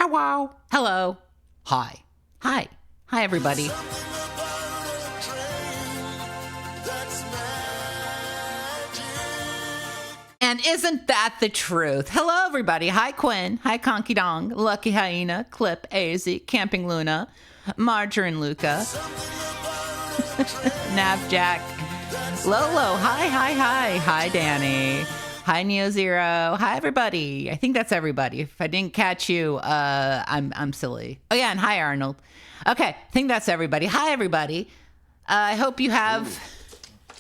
Hello. Hello. Hi. Hi. Hi, everybody. And isn't that the truth? Hello, everybody. Hi, Quinn. Hi, Conky Dong, Lucky Hyena, Clip, AZ, Camping Luna, Margarine Luca, Navjack, Lolo. Hi, Danny. Hi, Neo Zero. Hi, everybody. I think that's everybody. If I didn't catch you, I'm silly. Oh, yeah, and hi, Arnold. Okay, I think that's everybody. Hi, everybody. I hope you have...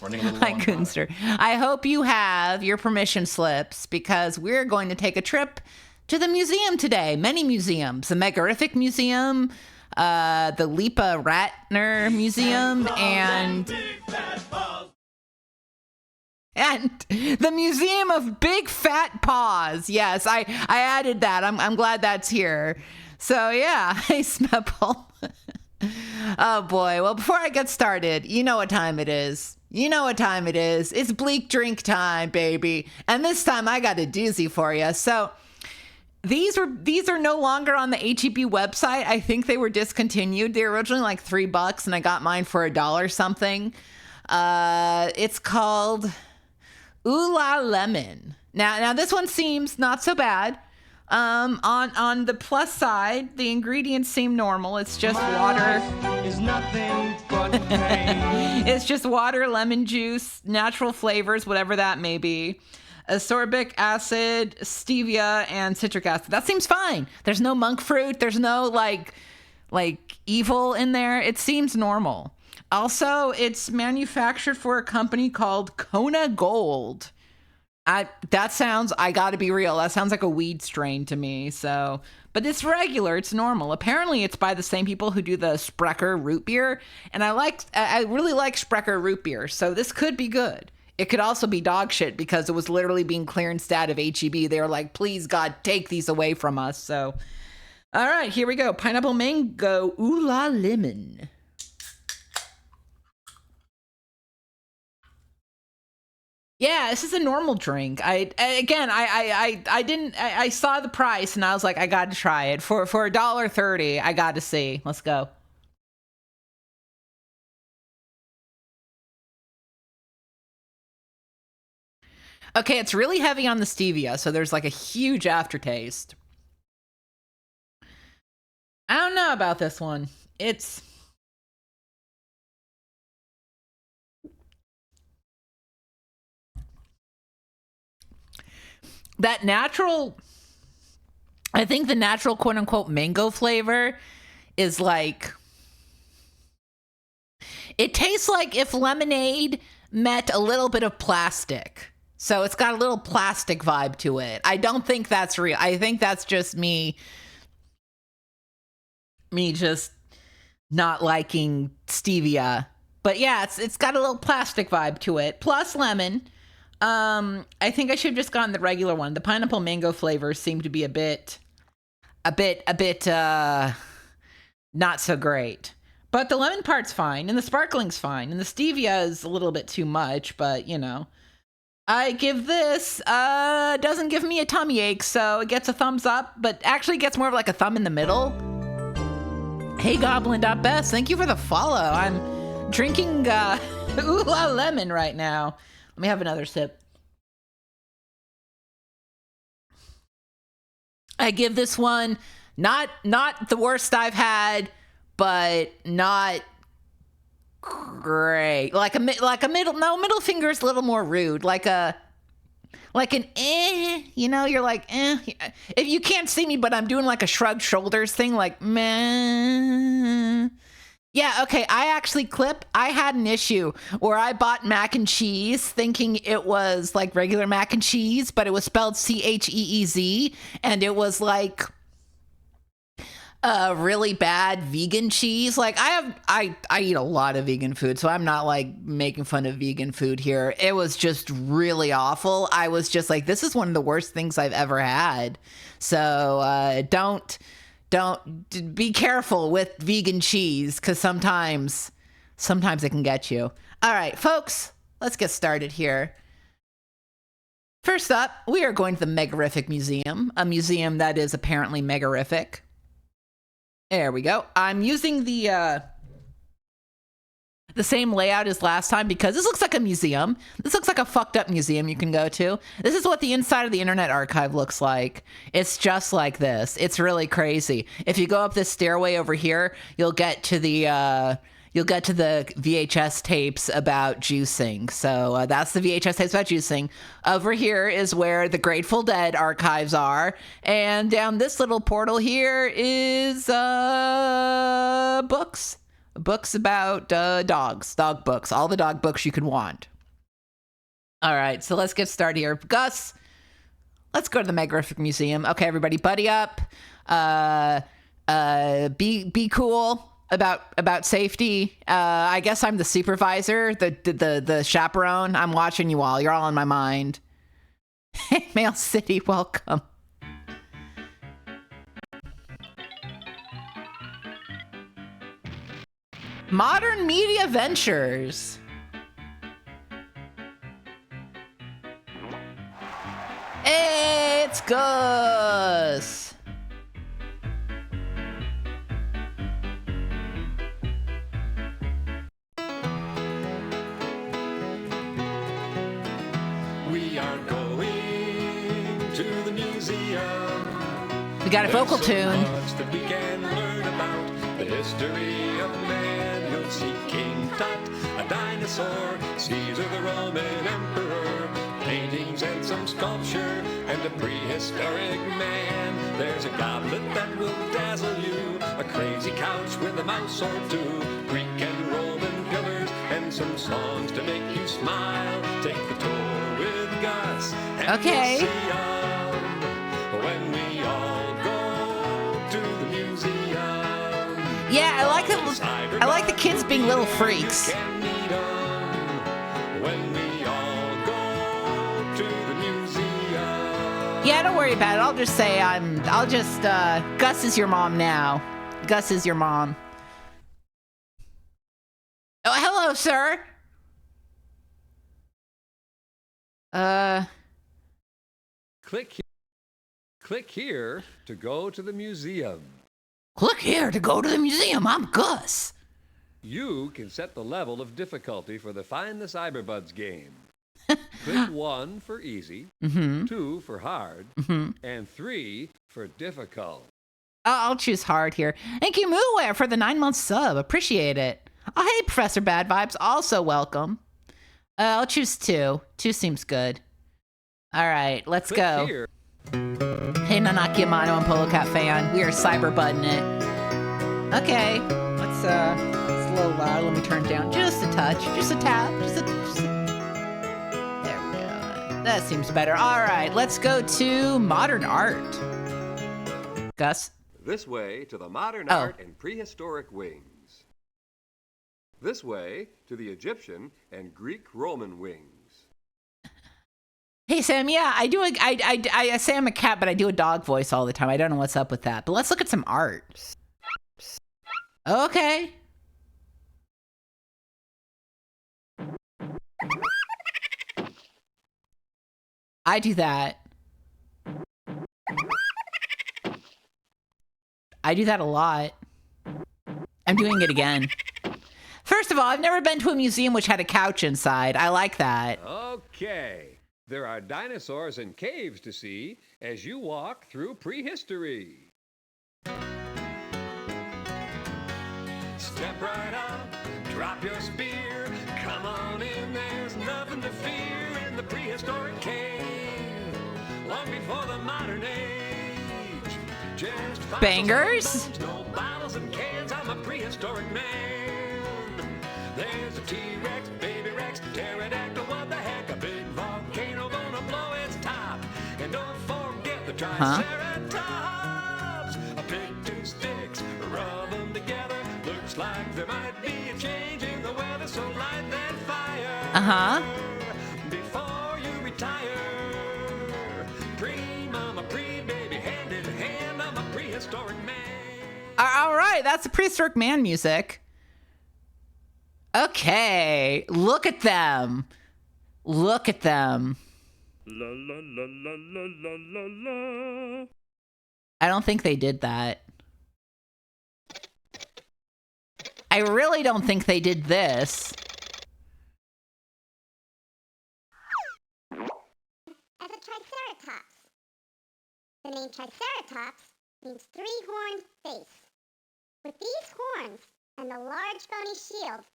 Running a little Hi, long. Kunster. I hope you have your permission slips because we're going to take a trip to the museum today. Many museums. The Megariffic Museum, the Leepa-Ratner Museum, and the Museum of Big Fat Paws. Yes, I added that. I'm glad that's here. So, yeah. Hey, Smepple. Oh, boy. Well, before I get started, you know what time it is. You know what time it is. It's bleak drink time, baby. And this time I got a doozy for you. So these are no longer on the HEB website. I think they were discontinued. They were originally like $3 and I got mine for $1 something. It's called Ooh La Lemon. Now this one seems not so bad. On the plus side, the ingredients seem normal. It's just water. Is nothing but pain. It's just water, lemon juice, natural flavors, whatever that may be. Ascorbic acid, stevia, and citric acid. That seems fine. There's no monk fruit. There's no like evil in there. It seems normal. Also, it's manufactured for a company called Kona Gold. I gotta be real, that sounds like a weed strain to me. So, but it's regular, it's normal. Apparently it's by the same people who do the Sprecher root beer, and I really like Sprecher root beer, so this could be good. It could also be dog shit because it was literally being clearanced out of HEB. They were like, please God, take these away from us. So all right, here we go. Pineapple mango ooh la lemon. Yeah, this is a normal drink. I saw the price and I was like, I got to try it for $1.30. I got to see. Let's go. Okay, it's really heavy on the stevia, so there's like a huge aftertaste. I don't know about this one. It's that natural, I think the natural quote unquote mango flavor is like, it tastes like if lemonade met a little bit of plastic. So it's got a little plastic vibe to it. I don't think that's real. I think that's just me just not liking stevia. But yeah, it's got a little plastic vibe to it. Plus lemon. I think I should have just gotten the regular one. The pineapple mango flavors seem to be a bit, not so great. But the lemon part's fine, and the sparkling's fine, and the stevia is a little bit too much, but you know. I give this, doesn't give me a tummy ache, so it gets a thumbs up, but actually gets more of like a thumb in the middle. Hey Goblin.Best, thank you for the follow. I'm drinking, Ooh La Lemon right now. Let me have another sip. I give this one not the worst I've had, but not great. Like a middle finger is a little more rude. Like an you know, you're like If you can't see me, but I'm doing like a shrugged shoulders thing, like meh. Yeah, okay, I had an issue where I bought mac and cheese thinking it was like regular mac and cheese, but it was spelled CHEEZ, and it was like really bad vegan cheese. Like I eat a lot of vegan food, so I'm not like making fun of vegan food here. It was just really awful. I was just like, this is one of the worst things I've ever had. So don't be careful with vegan cheese, because sometimes it can get you. All right, folks, let's get started here. First up, we are going to the Megarific Museum, a museum that is apparently megarific. There we go. I'm using the same layout as last time because this looks like a museum. This looks like a fucked up museum you can go to. This is what the inside of the Internet Archive looks like. It's just like this. It's really crazy. If you go up this stairway over here, you'll get to the VHS tapes about juicing. So that's the VHS tapes about juicing. Over here is where the Grateful Dead archives are. And down this little portal here is books. Books about dogs. Dog books. All the dog books you could want. All right, so let's get started here. Gus, let's go to the Megariffic Museum. Okay, everybody, buddy up. Be cool about safety. I guess I'm the supervisor, the chaperone. I'm watching you all. You're all in my mind. Hey, Mail City, welcome. Modern Media Ventures. Hey, it's Gus. We are going to the museum. We got a vocal tune. Much that we can learn about the history of man. You'll see King Tut, a dinosaur, Caesar the Roman emperor, paintings and some sculpture, and a prehistoric man. There's a goblet that will dazzle you, a crazy couch with a mouse or two, Greek and Roman pillars, and some songs to make you smile. Take the tour with Gus. Okay. When we all go to the museum. Yeah, I like the kids being little freaks. When we all go to the museum. Yeah, don't worry about it. I'll just say Gus is your mom now. Gus is your mom. Oh, hello, sir. Click here to go to the museum. Click here to go to the museum. I'm Gus. You can set the level of difficulty for the Find the Cyberbuds game. Click 1 for easy, 2 for hard, and 3 for difficult. I'll choose hard here. Thank you, Mooaware, for the 9-month sub. Appreciate it. Oh, hey, Professor Bad Vibes. Also welcome. I'll choose 2. 2 seems good. All right, let's Click go. Here. Hey, Nanaki Amano and Polo Cat fan. We are cyberbudding it. Okay, it's a little loud. Let me turn it down just a touch. Just a tap. There we go. That seems better. All right, let's go to modern art. Gus? This way to the modern art and prehistoric wings. This way to the Egyptian and Greek-Roman wings. Hey, Sam, yeah, I say I'm a cat, but I do a dog voice all the time. I don't know what's up with that. But let's look at some art. Okay. I do that. I do that a lot. I'm doing it again. First of all, I've never been to a museum which had a couch inside. I like that. Okay. There are dinosaurs and caves to see as you walk through prehistory. Step right up, drop your spear. Come on in, there's nothing to fear in the prehistoric cave. Long before the modern age. Just Bangers? No bottles and cans, I'm a prehistoric man. There's a T-Rex, baby Rex, pterodactyl, what the heck, a big volcano gonna blow its top. And don't forget the Triceratops. A pick 2 sticks, rub them together. Looks like there might be a change in the weather, so light that fire. Before you retire. Pre-mama, pre-baby, hand in hand, I'm a prehistoric man. All right, that's the prehistoric man music. Okay, look at them. Look at them. La la la la la la la la. I don't think they did that. I really don't think they did this. As a triceratops. The name triceratops means three-horned face. With these horns and the large bony shield,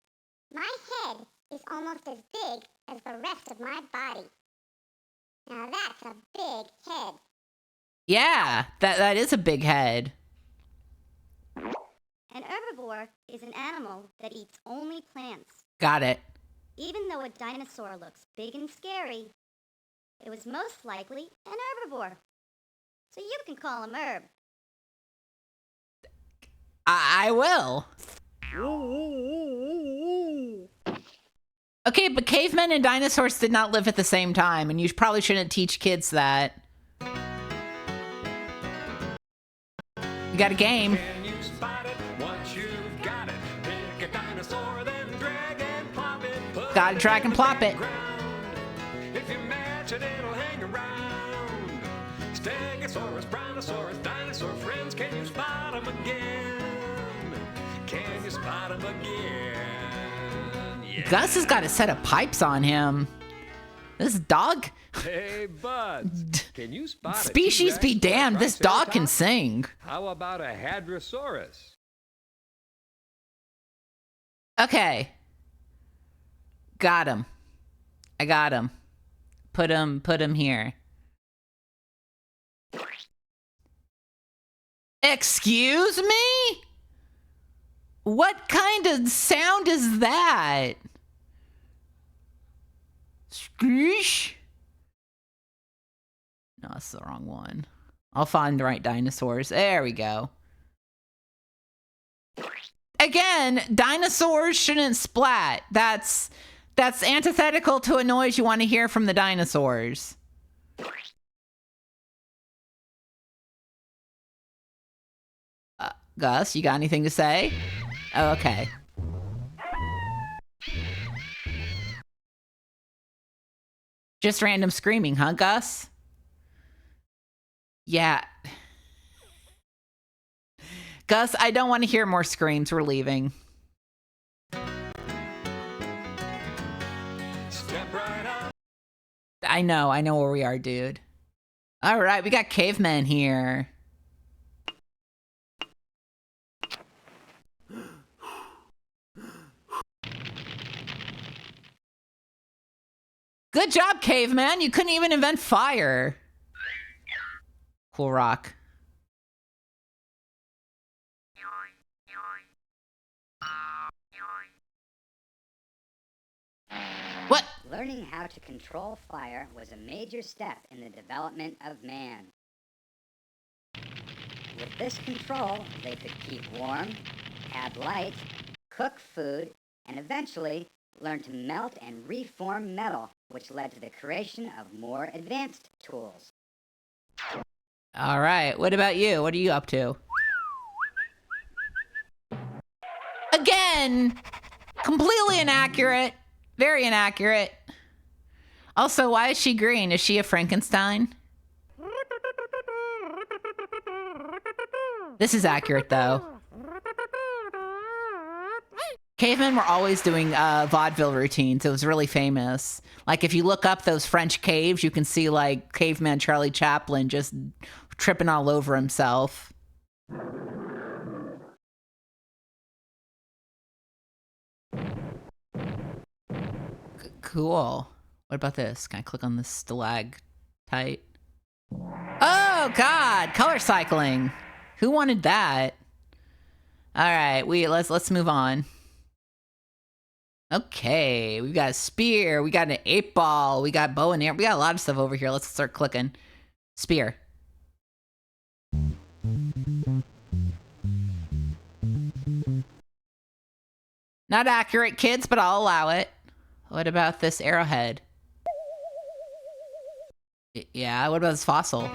my head is almost as big as the rest of my body. Now that's a big head. Yeah, that is a big head. An herbivore is an animal that eats only plants. Got it. Even though a dinosaur looks big and scary, it was most likely an herbivore. So you can call him Herb. I will. Okay, but cavemen and dinosaurs did not live at the same time, and you probably shouldn't teach kids that. You got a game. Can you spot it once you've got it? Pick a dinosaur, then drag and plop it. Put Gotta drag and plop it. ground. If you match it, it'll hang around. Stegosaurus, brontosaurus, dinosaur friends, can you spot them again? Can you spot them again? Yeah. Gus has got a set of pipes on him. This dog, Hey, buds, can you spot a species be T-Rex or a damned, this dog can Triceratops? sing. How about a Hadrosaurus? Okay. Got him. I got him. Put him here. Excuse me? What kind of sound is that? Screech? No, that's the wrong one. I'll find the right dinosaurs. There we go. Again, dinosaurs shouldn't splat. That's antithetical to a noise you want to hear from the dinosaurs. Gus, you got anything to say? Oh, okay. Just random screaming, huh, Gus? Yeah. Gus, I don't want to hear more screams. We're leaving. Step right up. I know where we are, dude. All right, we got cavemen here. Good job, caveman. You couldn't even invent fire. Cool rock. What? Learning how to control fire was a major step in the development of man. With this control, they could keep warm, add light, cook food, and eventually learn to melt and reform metal, which led to the creation of more advanced tools. All right, what about you? What are you up to? Again, completely inaccurate. Very inaccurate. Also, why is she green? Is she a Frankenstein? This is accurate, though. Cavemen were always doing vaudeville routines. It was really famous. Like, if you look up those French caves, you can see, like, caveman Charlie Chaplin just tripping all over himself. Cool. What about this? Can I click on this stalactite? Oh, God! Color cycling! Who wanted that? All right, let's move on. Okay, we got a spear, we got an 8-ball, we got bow and arrow, we got a lot of stuff over here. Let's start clicking. Spear. Not accurate, kids, but I'll allow it. What about this arrowhead? Yeah, what about this fossil?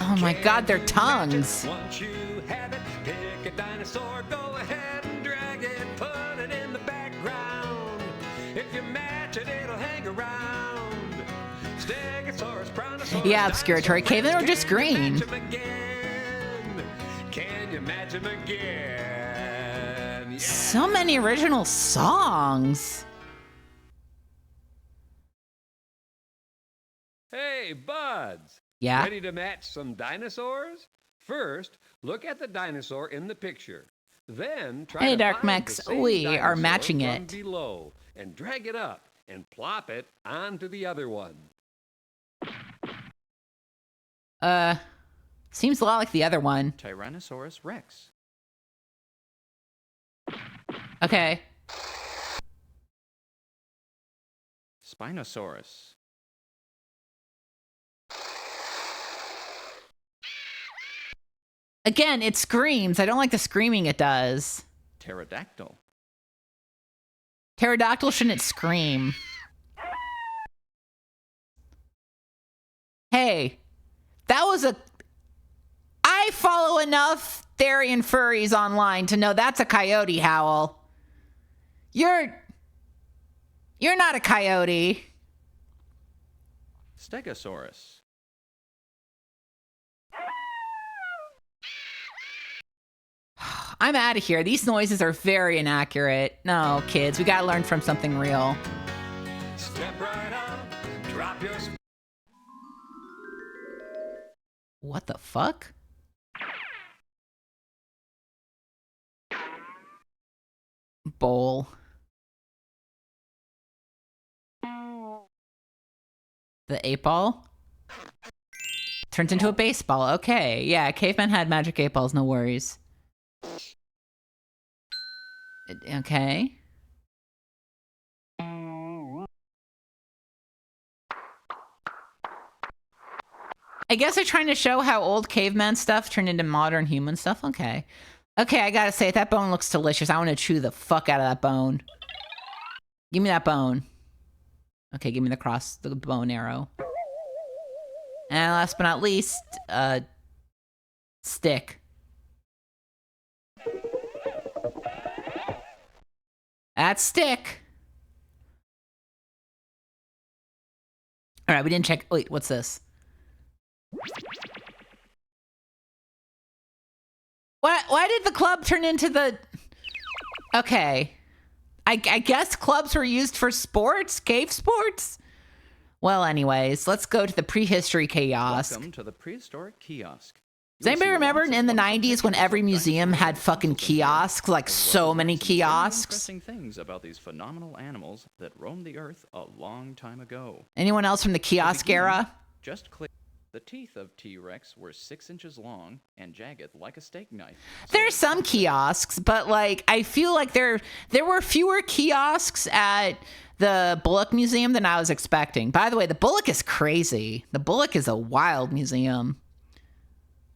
Oh my God, their tongues. Once you have it, pick a dinosaur, go ahead and drag it, put it in the background. If you match it, it'll hang around. Stegosaurus, brontosaurus, Yeah, obscuratory cavemen are just green. Can you match 'em again. Yeah. So many original songs. Hey, buds. Yeah. Ready to match some dinosaurs? First, look at the dinosaur in the picture. Then try Hey, to Dark find Max, the same we are dinosaur matching from it. below and drag it up and plop it onto the other one. Seems a lot like the other one. Tyrannosaurus Rex. Okay. Spinosaurus. Again, it screams. I don't like the screaming it does. Pterodactyl. Pterodactyl shouldn't scream. Hey, that was a... I follow enough Therian furries online to know that's a coyote howl. You're not a coyote. Stegosaurus. I'm out of here. These noises are very inaccurate. No, kids, we gotta learn from something real. Step right up, drop your... What the fuck? Bowl. The 8-ball? Turns into a baseball. Okay. Yeah, cavemen had magic 8-balls. No worries. Okay. I guess they're trying to show how old caveman stuff turned into modern human stuff. Okay. Okay, I gotta say, that bone looks delicious. I want to chew the fuck out of that bone. Give me that bone. Okay, give me the bone arrow. And last but not least, stick. That's stick. All right, we didn't check. Wait, what's this? Why did the club turn into the... Okay. I guess clubs were used for sports? Cave sports? Well, anyways, let's go to the prehistory kiosk. Welcome to the prehistoric kiosk. Does anybody remember in the 90s when every museum had fucking kiosks? Like so many kiosks? Interesting things about these phenomenal animals that roamed the earth a long time ago. Anyone else from the kiosk era? Just click. The teeth of T-Rex were 6 inches long and jagged like a steak knife. There's some kiosks, but like I feel like there were fewer kiosks at the Bullock Museum than I was expecting. By the way, the Bullock is crazy. The Bullock is a wild museum.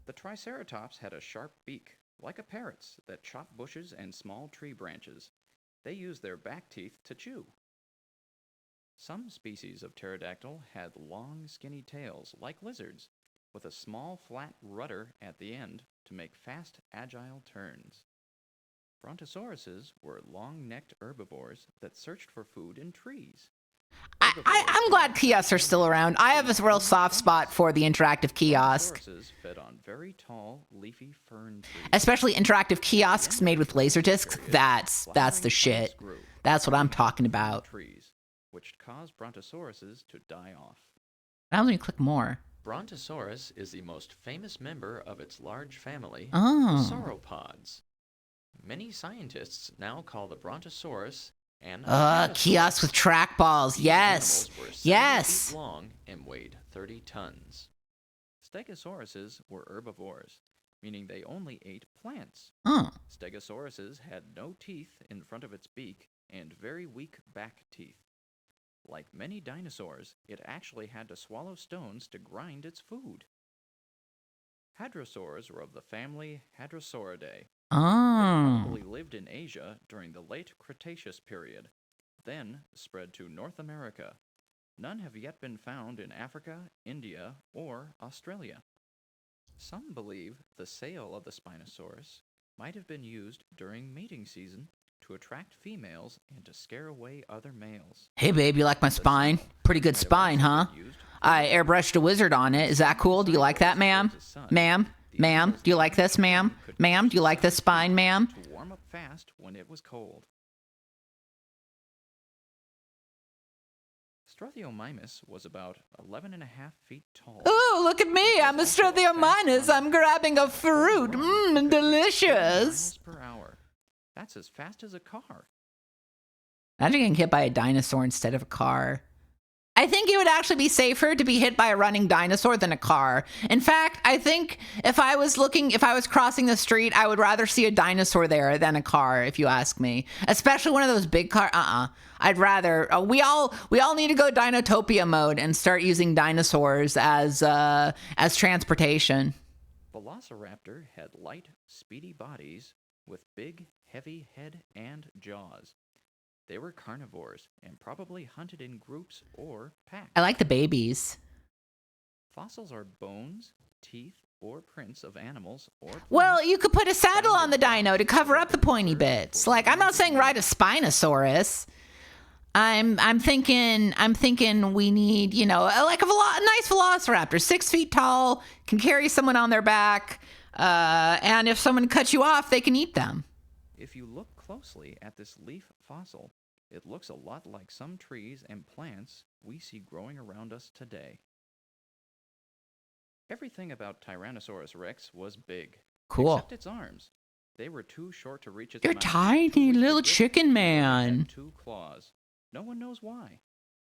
The Triceratops had a sharp beak, like a parrot's, that chopped bushes and small tree branches. They used their back teeth to chew. Some species of pterodactyl had long, skinny tails, like lizards, with a small, flat rudder at the end to make fast, agile turns. Brontosauruses were long-necked herbivores that searched for food in trees. I'm glad kiosks are still around. I have a real soft spot for the interactive kiosk. Brontosauruses fed on very tall, leafy fern trees. Especially interactive kiosks made with laser discs. That's the shit. That's what I'm talking about. Trees, which caused brontosauruses to die off. How do you click more? Brontosaurus is the most famous member of its large family, Oh. the sauropods. Many scientists now call the Brontosaurus an Kiosks with trackballs. These Yes. animals were 70 Yes. feet long and weighed 30 tons. Stegosauruses were herbivores, meaning they only ate plants. Oh. Stegosauruses had no teeth in front of its beak and very weak back teeth. Like many dinosaurs, it actually had to swallow stones to grind its food. Hadrosaurs were of the family Hadrosauridae. They Oh. probably lived in Asia during the late Cretaceous period, then spread to North America. None have yet been found in Africa, India, or Australia. Some believe the sail of the Spinosaurus might have been used during mating season to attract females and to scare away other males. Hey, babe, you like my spine? Pretty good spine, huh? I airbrushed a wizard on it. Is that cool? Do you like that, ma'am? Ma'am? Ma'am? Do you like this, ma'am? Ma'am, do you like this spine, ma'am? To warm up fast when it was cold. Struthiomimus was about 11.5 feet tall. Oh, look at me. I'm a Struthiomimus. I'm grabbing a fruit. Mmm, delicious. Miles per hour. That's as fast as a car. Imagine getting hit by a dinosaur instead of a car. I think it would actually be safer to be hit by a running dinosaur than a car. In fact, I think if I was crossing the street, I would rather see a dinosaur there than a car, if you ask me. Especially one of those big car. I'd rather. We all need to go Dinotopia mode and start using dinosaurs as transportation. Velociraptor had light, speedy bodies with big, heavy head and jaws. They were carnivores and probably hunted in groups or packs. I like the babies. Fossils are bones, teeth, or prints of animals or plants. Well, you could put a saddle on the dino to cover up the pointy bits. Like, I'm not saying ride a Spinosaurus. I'm thinking we need, a nice velociraptor, 6 feet tall, can carry someone on their back, and if someone cuts you off, they can eat them. If you look closely at this leaf fossil, it looks a lot like some trees and plants we see growing around us today. Everything about Tyrannosaurus rex was big. Cool. Except its arms. They were too short to reach its You're mouth. tiny little chicken man. And 2 claws. No one knows why.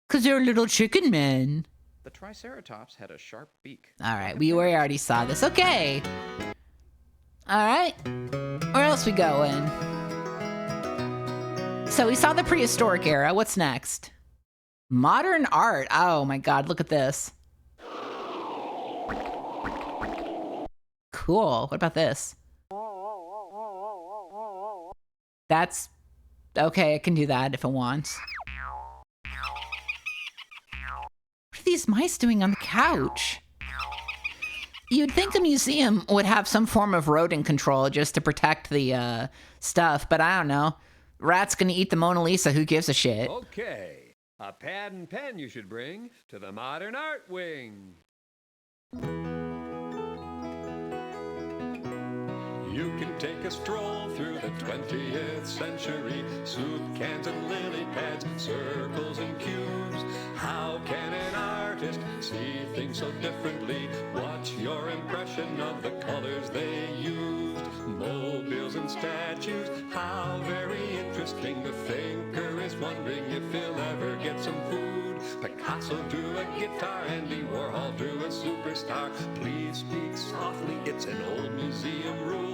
'Cause they're little chicken men. The Triceratops had a sharp beak. All right, we already saw this. Okay. All right. Where else we going? So we saw the prehistoric era. What's next? Modern art. Oh my God, look at this. Cool. What about this? That's okay. I can do that if I want. What are these mice doing on the couch? You'd think a museum would have some form of rodent control just to protect the stuff, but I don't know. Rat's gonna eat the Mona Lisa. Who gives a shit? Okay, a pad and pen you should bring to the modern art wing. You can take a stroll through the 20th century. Soup cans and lily pads, circles and cubes. How can an artist see things so differently? What's your impression of the colors they used? Mobiles and statues, how very interesting. The thinker is wondering if he'll ever get some food. Picasso drew a guitar, Andy Warhol drew a superstar. Please speak softly, it's an old museum rule.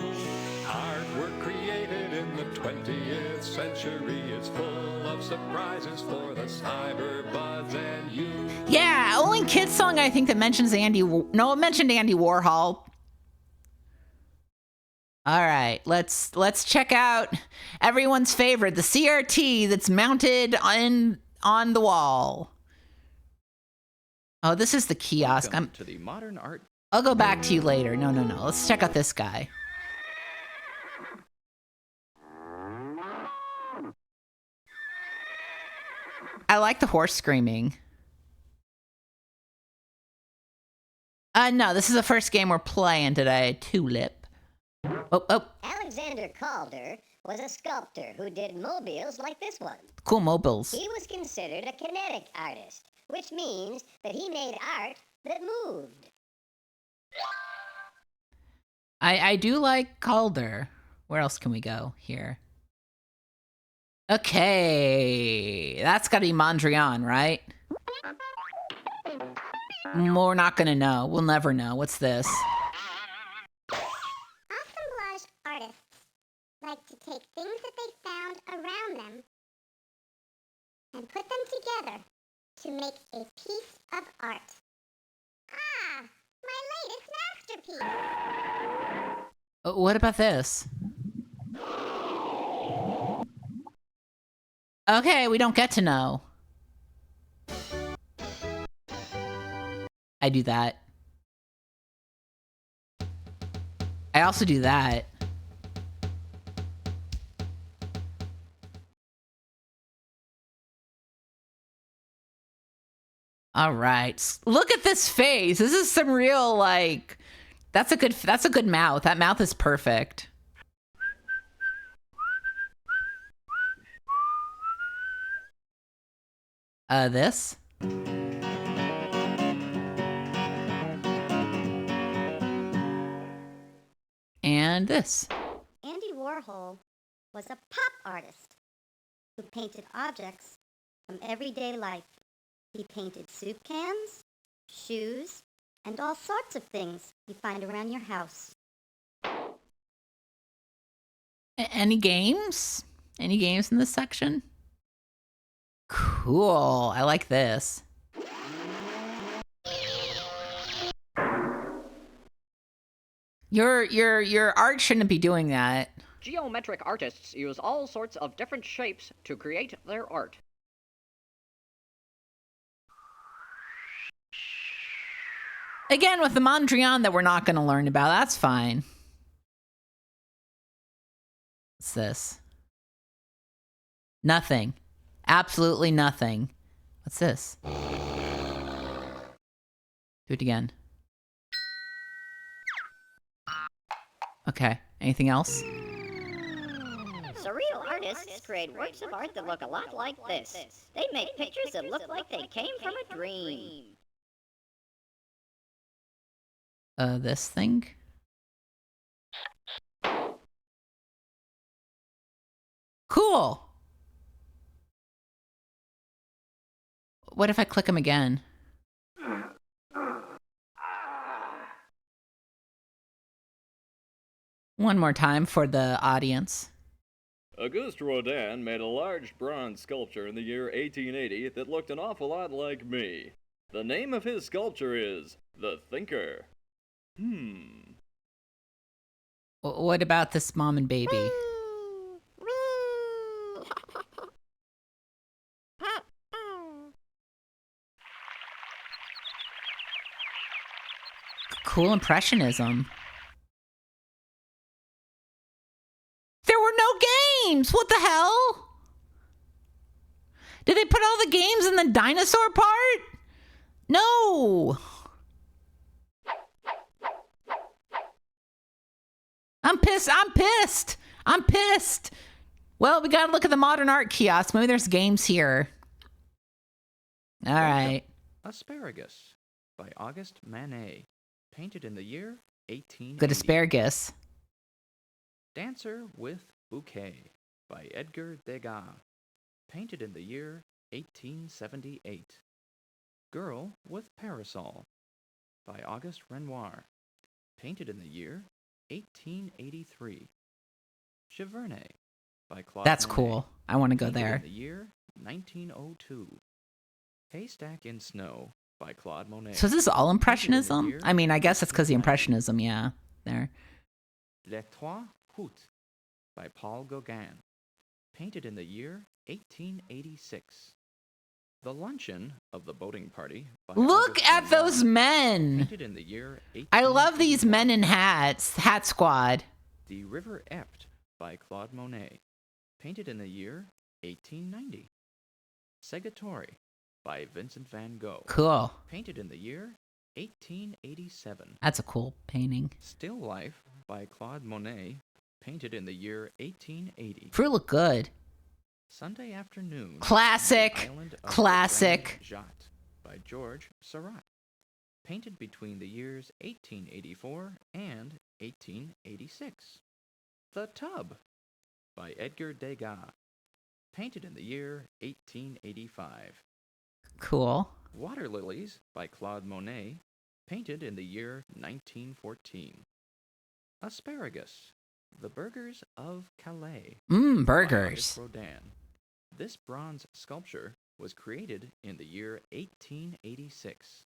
Artwork created in the 20th century is full of surprises for the cyberbuds and you. Yeah, only kids song I think that mentions Andy. No, it mentioned Andy Warhol. All right, let's check out everyone's favorite, the CRT that's mounted on the wall. Oh, this is the kiosk. Welcome to the modern art. I'll go back to you later. No. Let's check out this guy. I like the horse screaming. No, this is the first game we're playing today. Tulip. Oh. Alexander Calder was a sculptor who did mobiles like this one. Cool mobiles. He was considered a kinetic artist, which means that he made art that moved. I do like Calder. Where else can we go here? Okay, that's got to be Mondrian, right? We're not gonna know. We'll never know. What's this? Assemblage artists like to take things that they found around them and put them together to make a piece of art. Ah, my latest masterpiece. What about this? Okay, we don't get to know. I do that. I also do that. All right. Look at this face. This is some real, like, That's a good mouth. That mouth is perfect. This. And this. Andy Warhol was a pop artist who painted objects from everyday life. He painted soup cans, shoes, and all sorts of things you find around your house. Any games? Any games in this section? Cool. I like this. Your art shouldn't be doing that. Geometric artists use all sorts of different shapes to create their art. Again, with the Mondrian that we're not going to learn about, that's fine. What's this? Nothing. Absolutely nothing. What's this? Do it again. Okay. Anything else? Surreal artists create works of art that look a lot like this. They make pictures that look like they came from a dream. This thing? Cool. What if I click them again? One more time for the audience. Auguste Rodin made a large bronze sculpture in the year 1880 that looked an awful lot like me. The name of his sculpture is The Thinker. What about this mom and baby? Cool impressionism. There were no games! What the hell? Did they put all the games in the dinosaur part? No! I'm pissed. Well, we gotta look at the modern art kiosk. Maybe there's games here. All right. Asparagus by Auguste Manet. Painted in the year 1880. Good asparagus. Dancer with Bouquet by Edgar Degas. Painted in the year 1878. Girl with Parasol by Auguste Renoir. Painted in the year 1883. Giverny by Claude That's Monet. cool. I want to go Painted there. in the year 1902. Haystack in Snow by Claude Monet. So is this all impressionism? year I mean, I guess it's because the 1890. impressionism, yeah. There. Les Trois Gouttes by Paul Gauguin. Painted in the year 1886. The Luncheon of the Boating Party by Look Auguste at Renoir. those men. Painted in the year I love these 1881. men in hats. Hat Squad. The River Epte by Claude Monet. Painted in the year 1890. Segatori by Vincent van Gogh. Cool. Painted in the year 1887. That's a cool painting. Still Life by Claude Monet. Painted in the year 1880. Fruit look good. Sunday Afternoon. Classic. on the Island of Classic. Grand Jatte by George Seurat. Painted between the years 1884 and 1886. The Tub by Edgar Degas. Painted in the year 1885. Cool. Water Lilies by Claude Monet. Painted in the year 1914. Asparagus. The Burgers of Calais. by Burgers. Auguste Rodin. This bronze sculpture was created in the year 1886.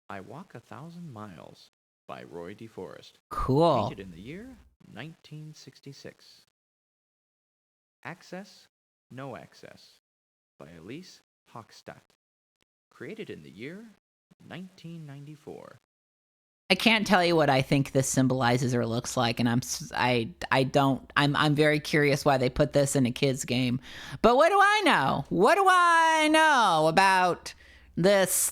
I Walk 1,000 Miles by Roy DeForest. Cool. Painted in the year 1966. Access, No Access by Elise Hochstadt. Created in the year 1994. I can't tell you what I think this symbolizes or looks like, and I'm very curious why they put this in a kids game. But what do I know? What do I know about this?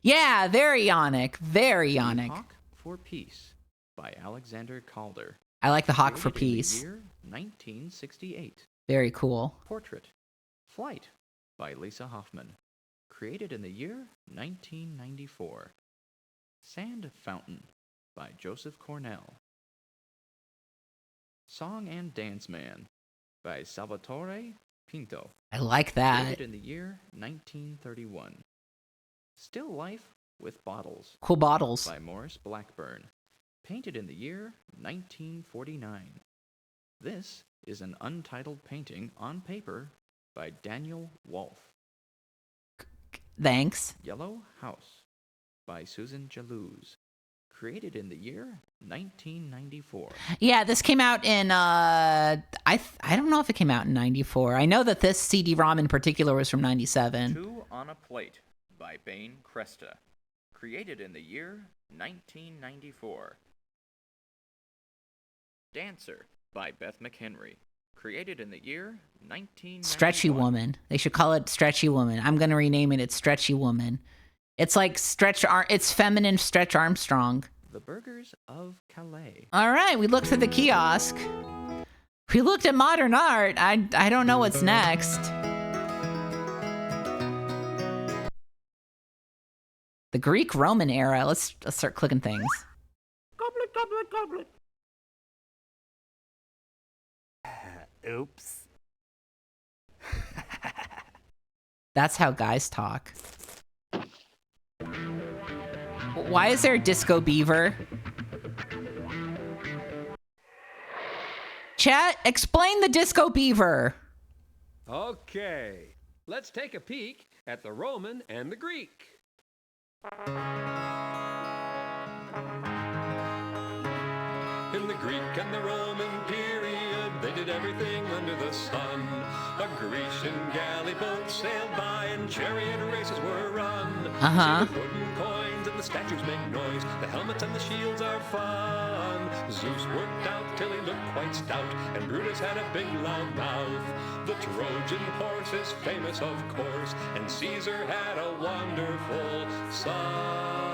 Yeah, very Ionic. Very Ionic. Hawk for Peace by Alexander Calder. I like the Hawk for Created in the Peace. year 1968. Very cool. Portrait. Flight by Lisa Hoffman. Created in the year 1994. Sand Fountain by Joseph Cornell. Song and Dance Man by Salvatore Pinto. I like that. Created in the year 1931. Still Life with Bottles. Cool bottles. By Morris Blackburn. Painted in the year 1949. This is an untitled painting on paper by Daniel Wolfe. Thanks. Yellow House by Susan Jalouse. Created in the year 1994. Yeah, this came out in I don't know if it came out in 94. I know that this CD-ROM in particular was from 97. Two on a Plate by Bain Cresta. Created in the year 1994. Dancer by Beth McHenry. Created in the year 1991. Stretchy Woman. They should call it Stretchy Woman. I'm going to rename it. It's Stretchy Woman. It's like it's feminine Stretch Armstrong. The Burgers of Calais. All right, we looked at the kiosk. We looked at modern art. I don't know what's next. The Greek-Roman era. Let's start clicking things. Goblet, goblet, goblet. Oops. That's how guys talk. Why is there a Disco Beaver? Chat, explain the Disco Beaver. Okay, let's take a peek at the Roman and the Greek. In the Greek and the Roman period, they did everything under the sun. A Grecian galley boat sailed by and chariot races were run. Uh-huh. See the wooden coins and the statues make noise. The helmets and the shields are fun. Zeus worked out till he looked quite stout, and Brutus had a big loud mouth. The Trojan horse is famous, of course, and Caesar had a wonderful son.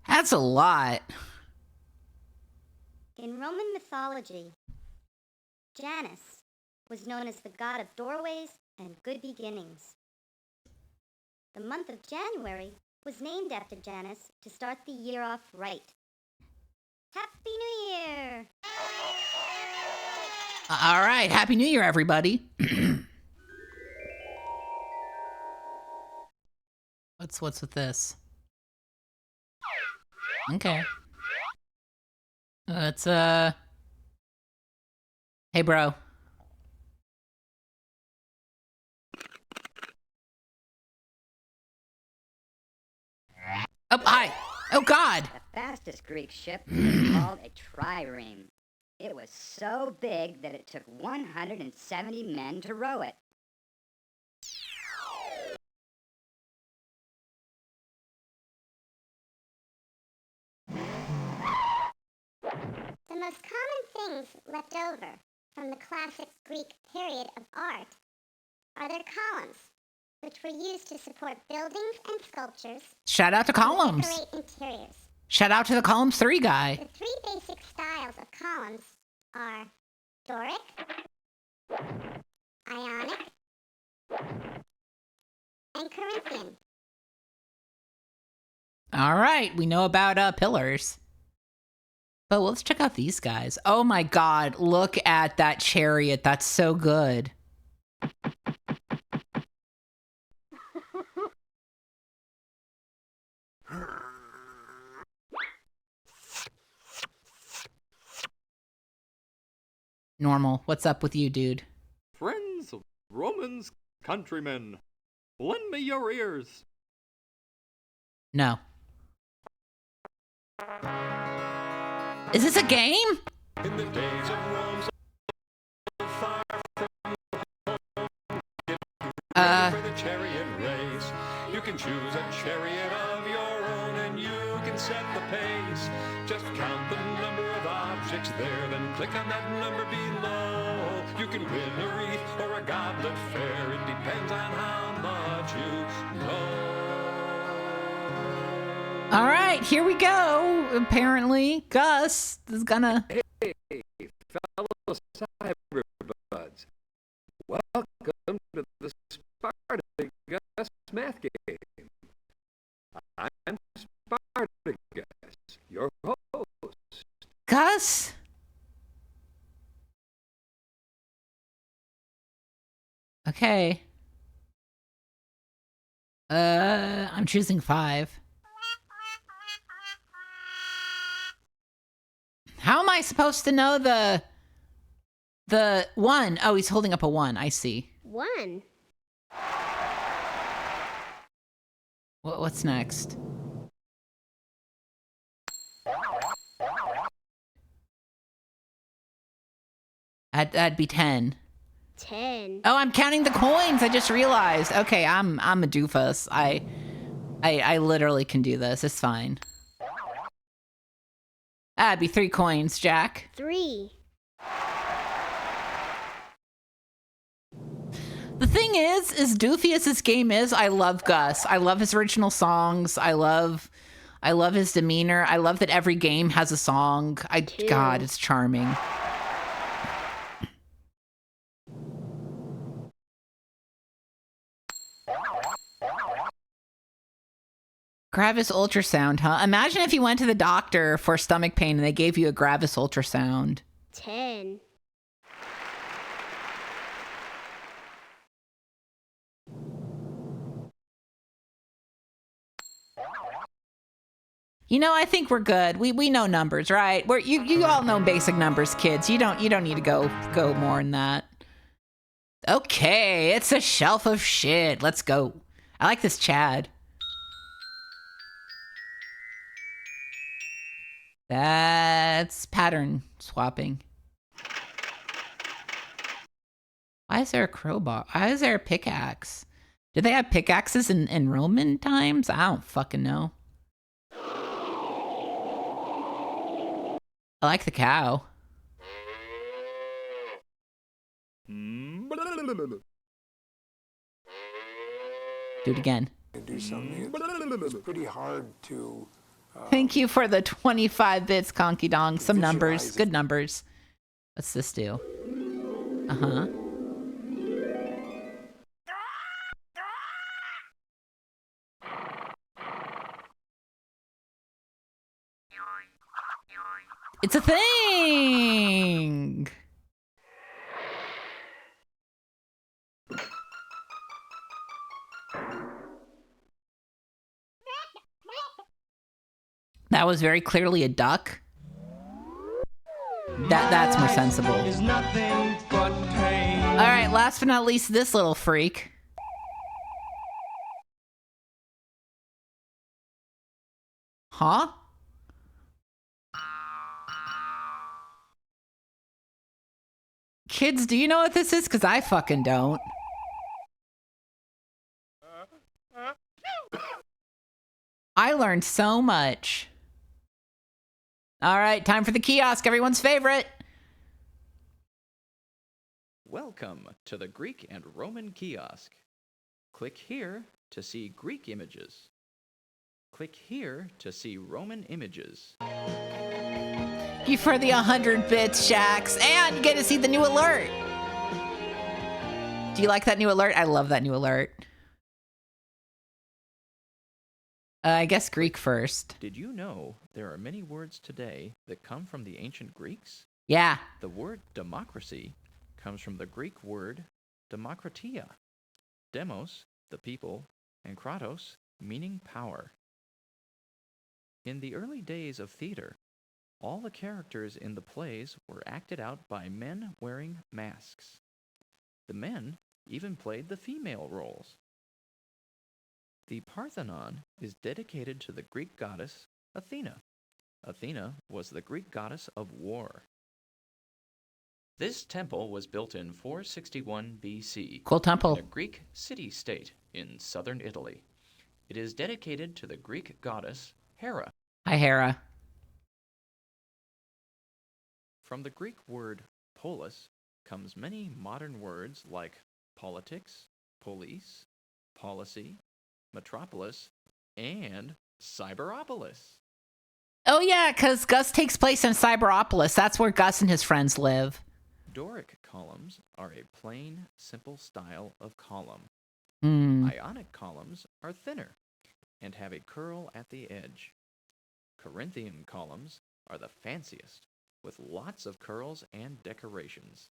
That's a lot. In Roman mythology, Janus was known as the god of doorways and good beginnings. The month of January was named after Janus to start the year off right. Happy New Year! All right, Happy New Year, everybody. What's with this? Okay. It's hey, bro. Oh, hi. Oh, God. The fastest Greek ship was called a trireme. It was so big that it took 170 men to row it. The most common things left over from the classic Greek period of art are their columns, which were used to support buildings and sculptures. Shout out to columns. And decorate interiors. Shout out to the columns 3 guy. The 3 basic styles of columns are Doric, Ionic, and Corinthian. All right, we know about pillars. But let's check out these guys. Oh my God, look at that chariot. That's so good. Normal, what's up with you, dude? Friends, Romans, countrymen, lend me your ears. No. Is this a game? In the days of Rome, so far from home, get ready for the chariot race. You can choose a chariot of your own, and you can set the pace. Just count the number of objects there, then click on that number below. You can win a wreath or a goblet fair. It depends on how much you know. All right, here we go. Apparently, Gus is gonna... Hey, fellow cyberbuds. Welcome to the Spartacus math game. I'm Spartacus, your host. Gus? Okay. I'm choosing 5. How am I supposed to know the 1? Oh, he's holding up a 1. I see. 1. What's next? That'd be 10. 10. Oh, I'm counting the coins. I just realized. Okay, I'm a doofus. I literally can do this. It's fine. That'd be 3 coins, Jack. 3. The thing is doofy as this game is, I love Gus. I love his original songs. I love his demeanor. I love that every game has a song. God, it's charming. Gravis ultrasound, huh? Imagine if you went to the doctor for stomach pain and they gave you a Gravis ultrasound. 10. You know, I think we're good. We know numbers, right? You all know basic numbers, kids. You don't need to go more than that. Okay, it's a shelf of shit. Let's go. I like this Chad. That's pattern swapping. Why is there a crowbar? Why is there a pickaxe? Did they have pickaxes in Roman times? I don't fucking know. I like the cow. Do it again. Do something. It's pretty hard to... Thank you for the 25 bits, Conky Dong. Some numbers. Good numbers. What's this do? Uh-huh. It's a thing! That was very clearly a duck. That's more sensible. Alright, last but not least, this little freak. Huh? Kids, do you know what this is? Because I fucking don't. I learned so much. All right, time for the kiosk, everyone's favorite. Welcome to the Greek and Roman kiosk. Click here to see Greek images. Click here to see Roman images. Thank you for the 100 bits, Shax, and you get to see the new alert. Do you like that new alert? I love that new alert. I guess Greek first. Did you know there are many words today that come from the ancient Greeks? Yeah. The word democracy comes from the Greek word demokratia. Demos, the people, and kratos, meaning power. In the early days of theater, all the characters in the plays were acted out by men wearing masks. The men even played the female roles. The Parthenon is dedicated to the Greek goddess Athena. Athena was the Greek goddess of war. This temple was built in 461 BC. Cool temple. In a Greek city-state in southern Italy. It is dedicated to the Greek goddess Hera. Hi, Hera. From the Greek word polis comes many modern words like politics, police, policy, metropolis, and cyberopolis. Oh, yeah, because Gus takes place in Cyberopolis. That's where Gus and his friends live. Doric columns are a plain, simple style of column. Mm. Ionic columns are thinner and have a curl at the edge. Corinthian columns are the fanciest, with lots of curls and decorations.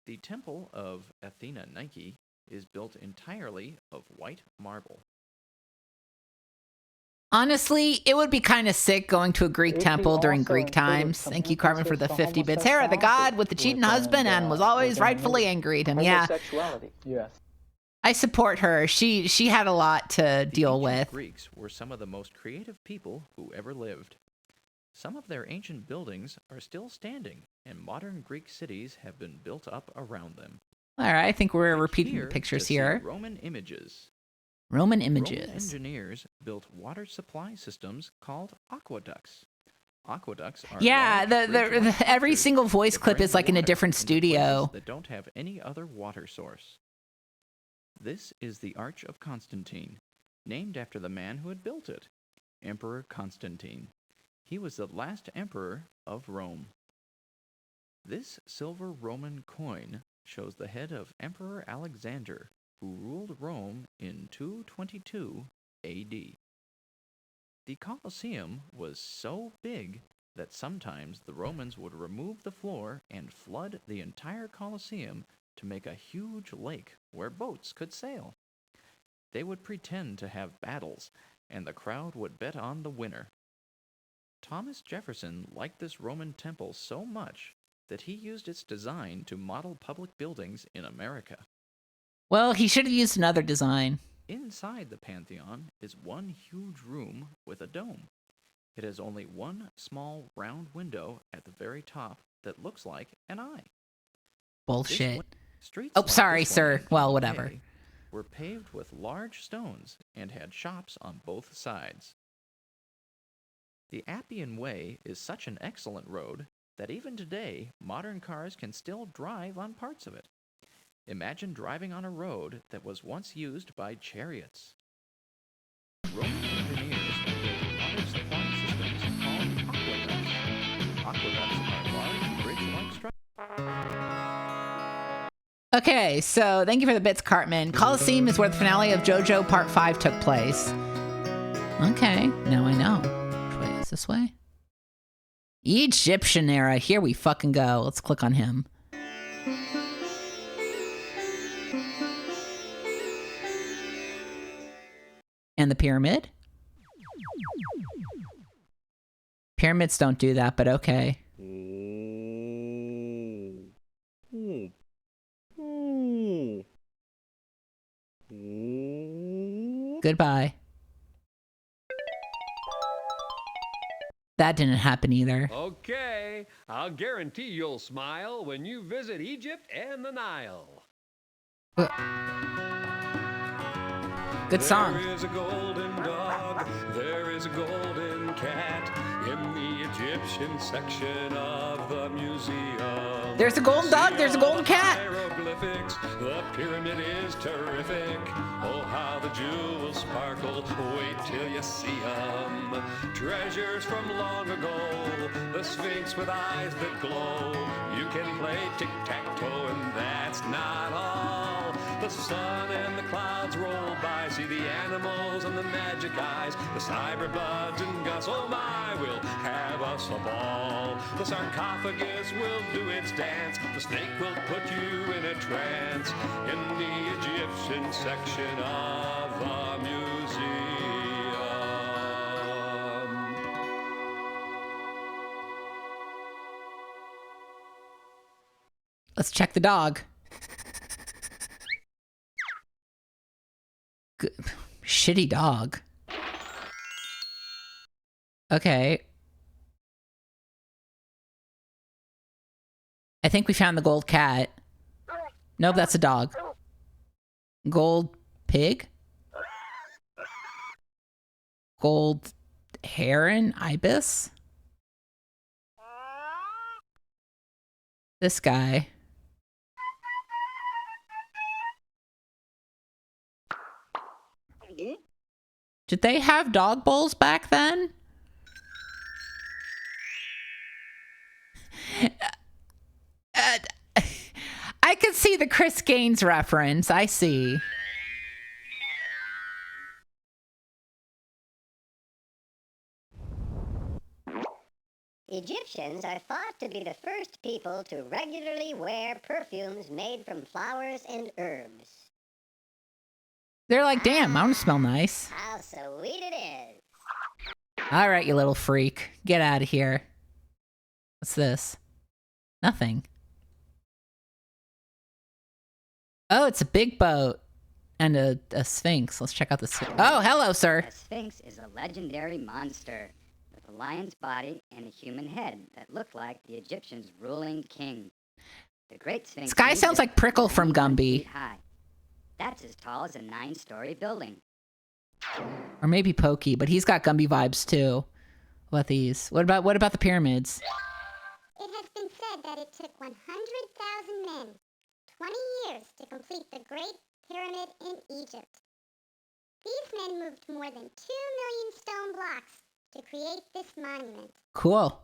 The temple of Athena Nike is built entirely of white marble. Honestly, it would be kind of sick going to a Greek temple during Greek times. Thank you, Carmen, for the 50 bits. Hera, the god with the cheating husband and was always rightfully angry at him. Yeah. Homosexuality. Yes. I support her. She had a lot to deal with. The Greeks were some of the most creative people who ever lived. Some of their ancient buildings are still standing, and modern Greek cities have been built up around them. All right, I think we're repeating the pictures here. Roman images. Roman images. Roman engineers built water supply systems called aqueducts. Aqueducts are every single voice clip is like in a different studio that don't have any other water source. This is the Arch of Constantine, named after the man who had built it, Emperor Constantine. He was the last emperor of Rome. This silver Roman coin shows the head of Emperor Alexander, who ruled Rome in 222 AD. The Colosseum was so big that sometimes the Romans would remove the floor and flood the entire Colosseum to make a huge lake where boats could sail. They would pretend to have battles, and the crowd would bet on the winner. Thomas Jefferson liked this Roman temple so much that he used its design to model public buildings in America. Well, he should have used another design. Inside the Pantheon is one huge room with a dome. It has only one small round window at the very top that looks like an eye. Bullshit. Streets oh, like sorry, this sir. one Well, in whatever. May were paved with large stones and had shops on both sides. The Appian Way is such an excellent road that even today, modern cars can still drive on parts of it. Imagine driving on a road that was once used by chariots. Roman engineers built water supply systems called aqueducts. Aqueducts are large, bridge-like structures. Okay, so thank you for the bits, Cartman. Colosseum is where the finale of JoJo Part 5 took place. Okay, now I know. Which way is this way? Egyptian era. Here we fucking go. Let's click on him. And the pyramid? Pyramids don't do that, but okay. Goodbye. That didn't happen either. Okay, I'll guarantee you'll smile when you visit Egypt and the Nile. Good song. There is a golden dog, there is a golden cat in the Egyptian section of the museum. There's a golden dog, there's a golden cat. Hieroglyphics, the pyramid is terrific. Oh, how the jewels sparkle, wait till you see 'em. Treasures from long ago, the Sphinx with eyes that glow. You can play tic-tac-toe and that's not all. The sun and the clouds roll by, see the animals and the magic eyes. The cyberbuds and Gus, oh my, will have us a ball. The sarcophagus will do its dance, the snake will put you in a trance in the Egyptian section of the museum. Let's check the dog. Good. Shitty dog. Okay. I think we found the gold cat. Nope, that's a dog. Gold pig? Gold heron, ibis. This guy. Did they have dog bowls back then? I can see the Chris Gaines reference. I see. Egyptians are thought to be the first people to regularly wear perfumes made from flowers and herbs. They're like, damn, I want to smell nice. How sweet it is. All right, you little freak. Get out of here. What's this? Nothing. Oh, it's a big boat. And a sphinx. Let's check out the sphinx. Oh, hello, sir. A sphinx is a legendary monster with a lion's body and a human head that looked like the Egyptians' ruling king. The Great Sphinx... This guy sounds like Prickle from Gumby. High. That's as tall as a 9-story building. Or maybe Pokey, but he's got Gumby vibes too. What about these? What about the pyramids? It has been said that it took 100,000 men 20 years to complete the Great Pyramid in Egypt. These men moved more than 2 million stone blocks to create this monument. Cool.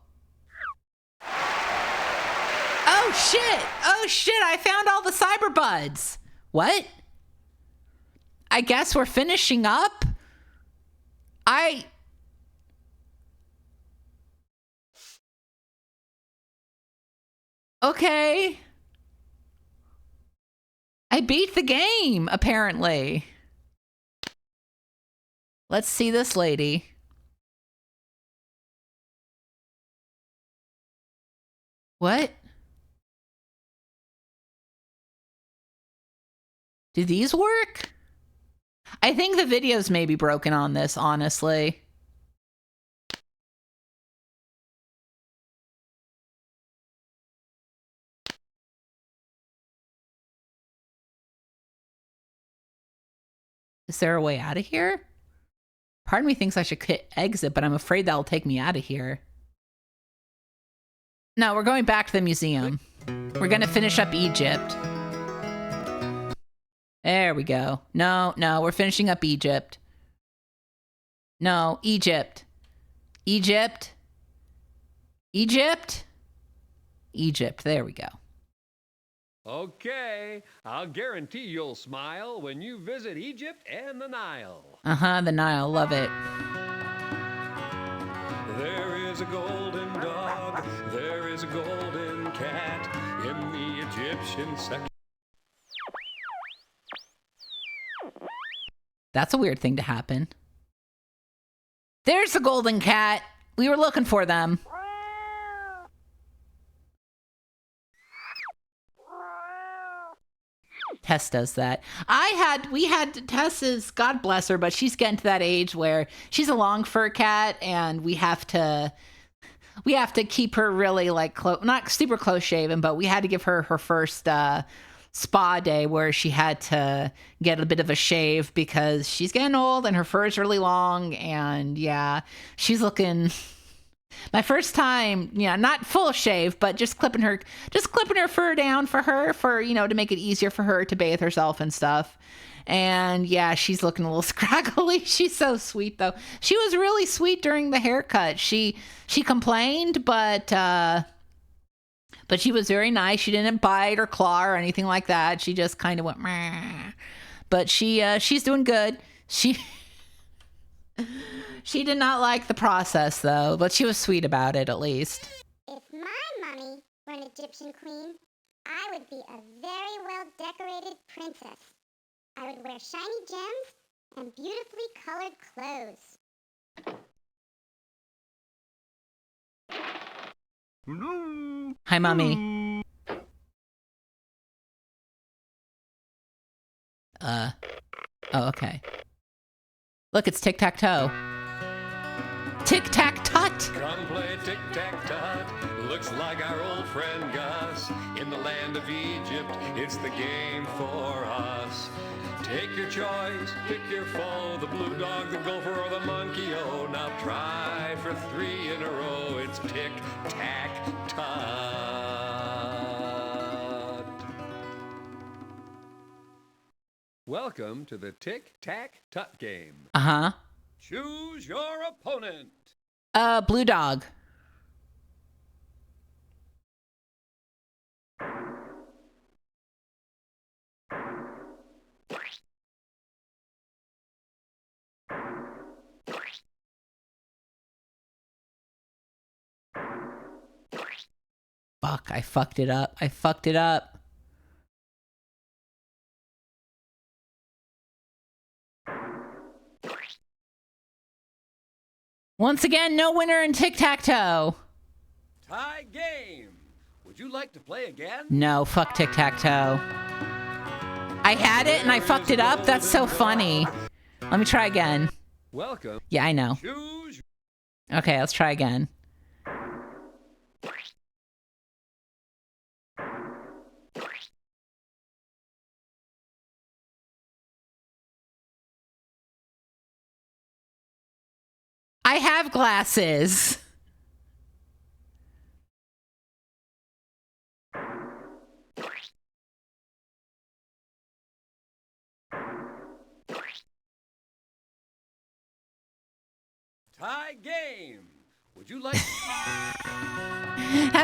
Oh shit! Oh shit! I found all the cyberbuds. What? I guess we're finishing up? Okay. I beat the game, apparently. Let's see this lady. What? Do these work? I think the videos may be broken on this, honestly. Is there a way out of here? Part of me thinks I should hit exit, but I'm afraid that'll take me out of here. No, we're going back to the museum. We're gonna finish up Egypt. There we go. No, we're finishing up Egypt. No, Egypt. Egypt. Egypt. Egypt. There we go. Okay, I'll guarantee you'll smile when you visit Egypt and the Nile. The Nile. Love it. There is a golden dog, there is a golden cat in the Egyptian section. That's a weird thing to happen. There's the golden cat. We were looking for them. Tess does that. We had Tess's, God bless her, but she's getting to that age where she's a long fur cat, and we have to keep her really like not super close shaven, but we had to give her her first spa day where she had to get a bit of a shave because she's getting old and her fur is really long, and yeah, she's looking. My first time, not full shave, but just clipping her fur down for her, to make it easier for her to bathe herself and stuff. And yeah, she's looking a little scraggly. She's so sweet though. She was really sweet during the haircut. She complained, but she was very nice. She didn't bite or claw or anything like that. She just kind of went meh. But she's doing good. She did not like the process, though, but she was sweet about it, at least. If my mummy were an Egyptian queen, I would be a very well-decorated princess. I would wear shiny gems and beautifully colored clothes. Hi, Mommy. Oh, okay. Look, it's tic-tac-toe. Tic-tac-tot! Come play tic-tac-tot. Looks like our old friend Gus. In the land of Egypt, it's the game for us. Take your choice, pick your foe, the blue dog, the gopher, or the monkey. Oh, now try for 3 in a row. It's tick-tack-tot. Welcome to the Tick-Tack-Tot game. Uh-huh. Choose your opponent. Blue dog. Fuck, I fucked it up. I fucked it up. Once again, no winner in tic-tac-toe. Tie game. Would you like to play again? No, fuck tic-tac-toe. I had it and I fucked it up? That's so funny. Let me try again. Welcome. Yeah, I know. Choose. Okay, let's try again. I have glasses. Tie game. Would you like Have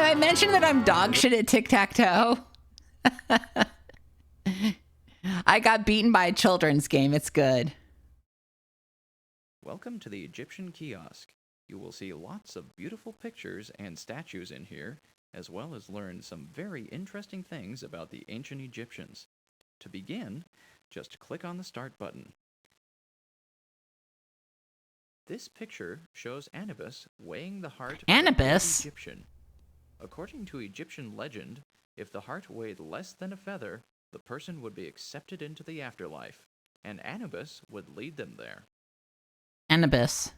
I mentioned that I'm dog shit at tic-tac-toe? I got beaten by a children's game. It's good. Welcome to the Egyptian kiosk. You will see lots of beautiful pictures and statues in here, as well as learn some very interesting things about the ancient Egyptians. To begin, just click on the Start button. This picture shows Anubis weighing the heart of Anubis? an Egyptian. According to Egyptian legend, if the heart weighed less than a feather, the person would be accepted into the afterlife, and Anubis would lead them there. Anubis.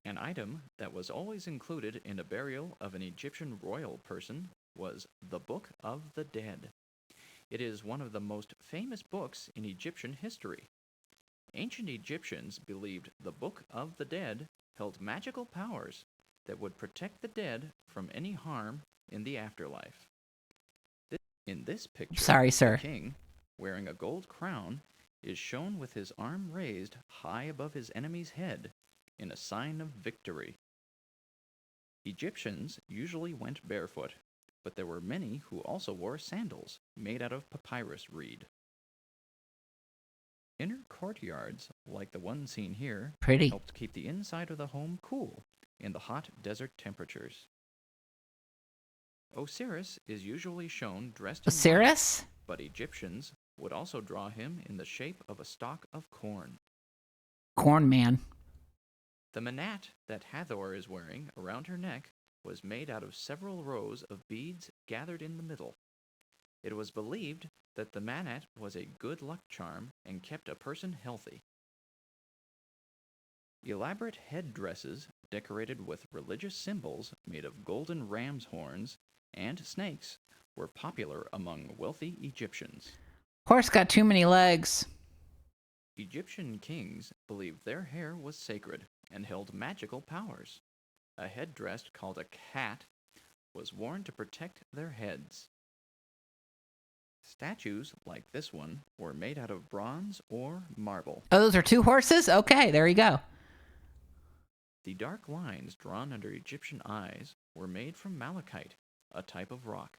An item that was always included in a burial of an Egyptian royal person was the Book of the Dead. It is one of the most famous books in Egyptian history. Ancient Egyptians believed the Book of the Dead held magical powers that would protect the dead from any harm in the afterlife. In this picture, Sorry, sir. the king, wearing a gold crown, is shown with his arm raised high above his enemy's head in a sign of victory. Egyptians usually went barefoot, but there were many who also wore sandals made out of papyrus reed. Inner courtyards, like the one seen here, Pretty. helped keep the inside of the home cool in the hot desert temperatures. Osiris is usually shown dressed in Osiris? white, but Egyptians would also draw him in the shape of a stalk of corn. Corn man. The manat that Hathor is wearing around her neck was made out of several rows of beads gathered in the middle. It was believed that the manat was a good luck charm and kept a person healthy. Elaborate headdresses decorated with religious symbols made of golden ram's horns and snakes were popular among wealthy Egyptians. Horse got too many legs. Egyptian kings believed their hair was sacred and held magical powers. A headdress called a cat was worn to protect their heads. Statues like this one were made out of bronze or marble. Oh, those are 2 horses? Okay, there you go. The dark lines drawn under Egyptian eyes were made from malachite, a type of rock.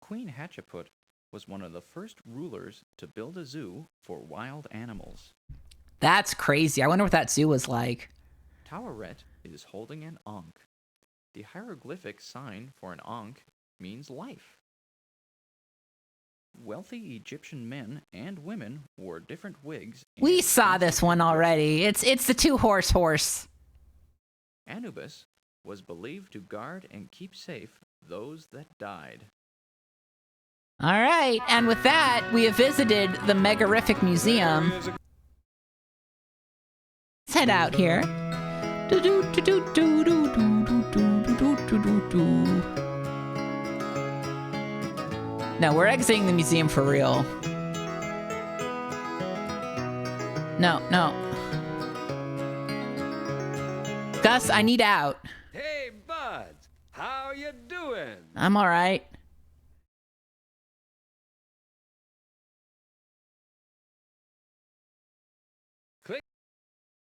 Queen Hatshepsut was one of the first rulers to build a zoo for wild animals. That's crazy. I wonder what that zoo was like. Taweret is holding an ankh. The hieroglyphic sign for an ankh means life. Wealthy Egyptian men and women wore different wigs. We saw this one already. It's the 2 horse. Anubis was believed to guard and keep safe those that died. All right, and with that, we have visited the Megariffic Museum. Let's head out here. No, we're exiting the museum for real. No. Gus, I need out. Hey, buds, how you doing? I'm all right. Click.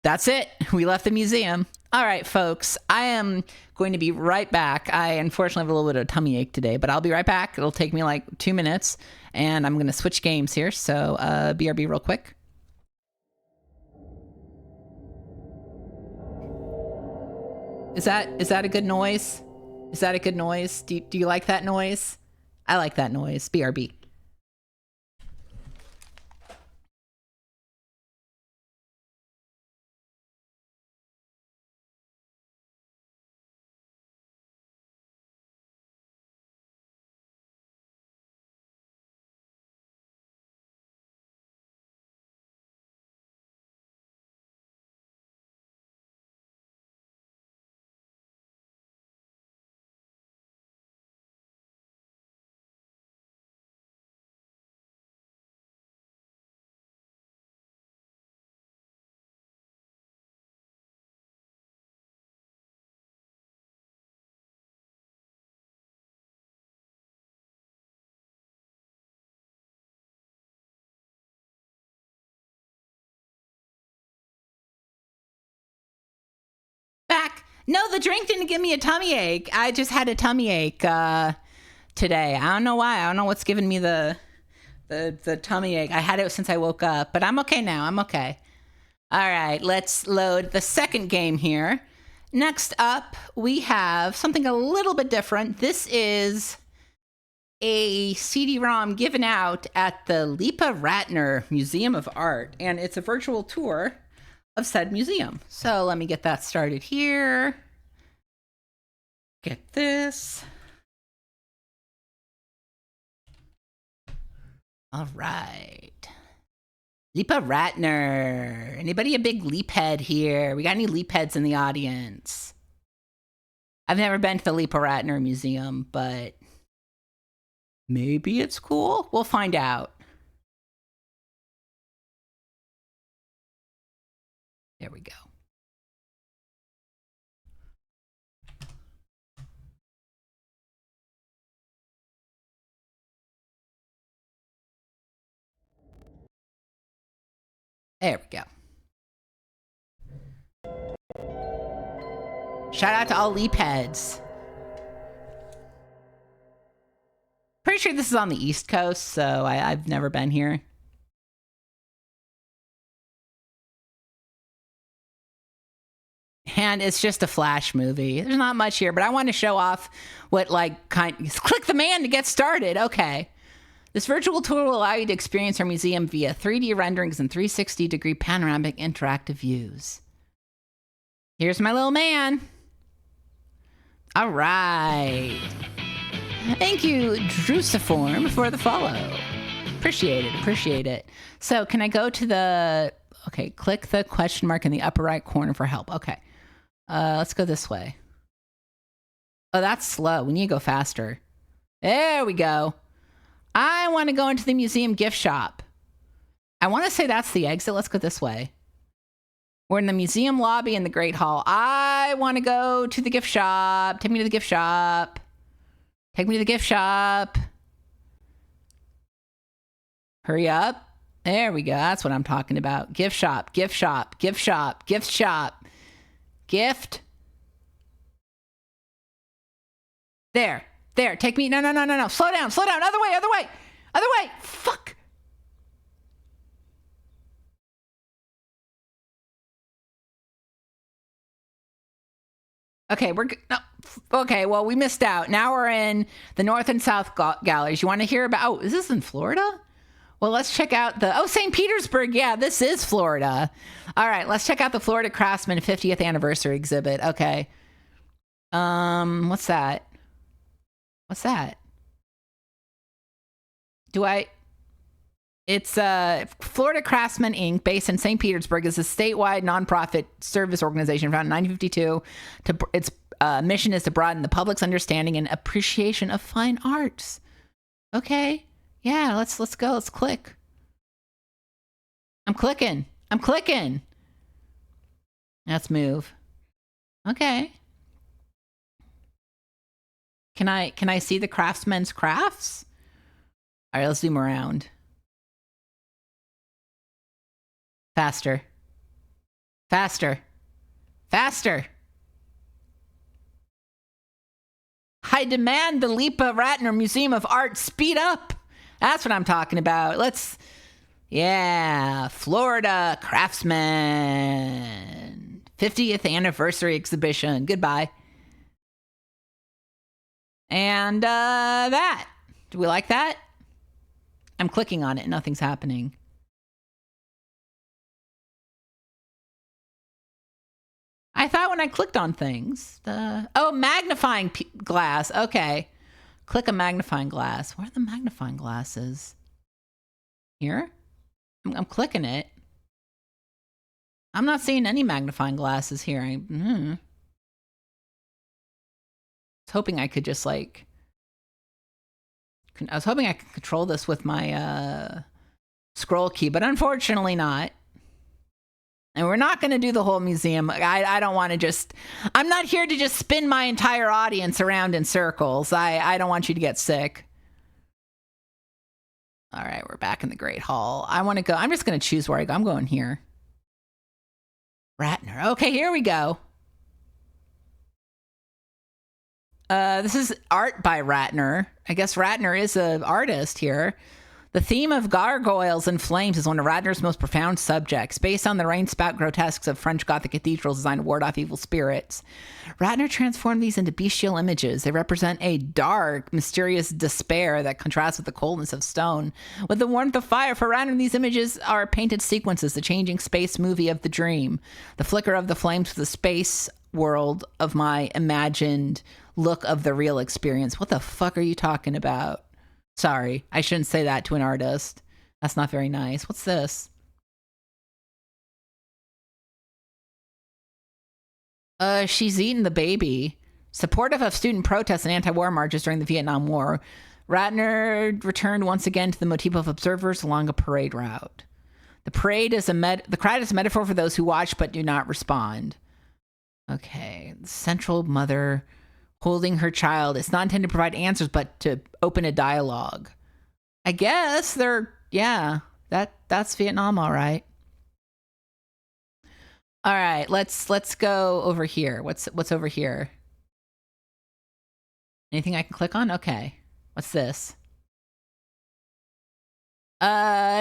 That's it. We left the museum. All right, folks. I am going to be right back. I unfortunately have a little bit of a tummy ache today, but I'll be right back. It'll take me like 2 minutes, and I'm going to switch games here. So, BRB real quick. Is that a good noise? Is that a good noise? Do you like that noise? I like that noise. BRB. Back. No, the drink didn't give me a tummy ache. I just had a tummy ache today. I don't know why. I don't know what's giving me the tummy ache. I had it since I woke up, but I'm okay now. I'm okay. All right, let's load the second game here. Next up, we have something a little bit different. This is a CD-ROM given out at the Leepa-Ratner Museum of Art, and it's a virtual tour of said museum. So let me get that started here. Get this. All right. Leepa-Ratner. Anybody a big leap head here? We got any leap heads in the audience? I've never been to the Leepa-Ratner Museum, but maybe it's cool. We'll find out. There we go. There we go. Shout out to all leap heads. Pretty sure this is on the East Coast, so I've never been here. And it's just a Flash movie. There's not much here, but I want to show off what click the man to get started. Okay. This virtual tour will allow you to experience our museum via 3D renderings and 360-degree panoramic interactive views. Here's my little man. All right. Thank you, Drusiform, for the follow. Appreciate it. So can I go to the... Okay, click the question mark in the upper right corner for help. Okay. Let's go this way. Oh, that's slow. We need to go faster. There we go. I want to go into the museum gift shop. I want to say that's the exit. Let's go this way. We're in the museum lobby in the Great Hall. I want to go to the gift shop. Take me to the gift shop. Take me to the gift shop. Hurry up. There we go. That's what I'm talking about. Gift shop, gift shop, gift shop, gift shop. Gift. There. Take me. No. Slow down. Other way. Fuck. Okay, okay, well, we missed out. Now we're in the North and South galleries. You want to hear about... Oh, is this in Florida? Well, let's check out the... Oh, St. Petersburg. Yeah, this is Florida. All right, let's check out the Florida Craftsman 50th Anniversary exhibit. Okay. What's that? It's Florida Craftsman Inc., based in St. Petersburg, is a statewide nonprofit service organization founded in 1952. Its mission is to broaden the public's understanding and appreciation of fine arts. Okay, yeah, let's go. Let's click. I'm clicking. I'm clicking. Let's move. Okay. Can I see the craftsman's crafts? All right, let's zoom around. Faster. Faster. Faster. I demand the Leepa-Ratner Museum of Art speed up. That's what I'm talking about. Yeah, Florida Craftsman. 50th anniversary exhibition. Goodbye. And that. Do we like that? I'm clicking on it. Nothing's happening. I thought when I clicked on things, magnifying glass. Okay. Click a magnifying glass. Where are the magnifying glasses? Here? I'm clicking it. I'm not seeing any magnifying glasses here. I was hoping I could just I was hoping I could control this with my scroll key, but unfortunately not. And we're not going to do the whole museum. I don't want to I'm not here to just spin my entire audience around in circles. I don't want you to get sick. All right, we're back in the Great Hall. I want to go. I'm just going to choose where I go. I'm going here. Ratner. Okay, here we go. This is art by Ratner. I guess Ratner is an artist here. The theme of gargoyles and flames is one of Ratner's most profound subjects. Based on the rain-spout grotesques of French Gothic cathedrals designed to ward off evil spirits, Ratner transformed these into bestial images. They represent a dark, mysterious despair that contrasts with the coldness of stone. With the warmth of fire, for Ratner, these images are painted sequences, the changing space movie of the dream. The flicker of the flames for the space world of my imagined look of the real experience. What the fuck are you talking about? Sorry, I shouldn't say that to an artist. That's not very nice. What's this? She's eaten the baby. Supportive of student protests and anti-war marches during the Vietnam War, Ratner returned once again to the motif of observers along a parade route. The parade is the crowd is a metaphor for those who watch but do not respond. Okay, the central mother holding her child. It's not intended to provide answers, but to open a dialogue. I guess that's Vietnam, all right. All right, let's go over here. What's over here? Anything I can click on? Okay. What's this?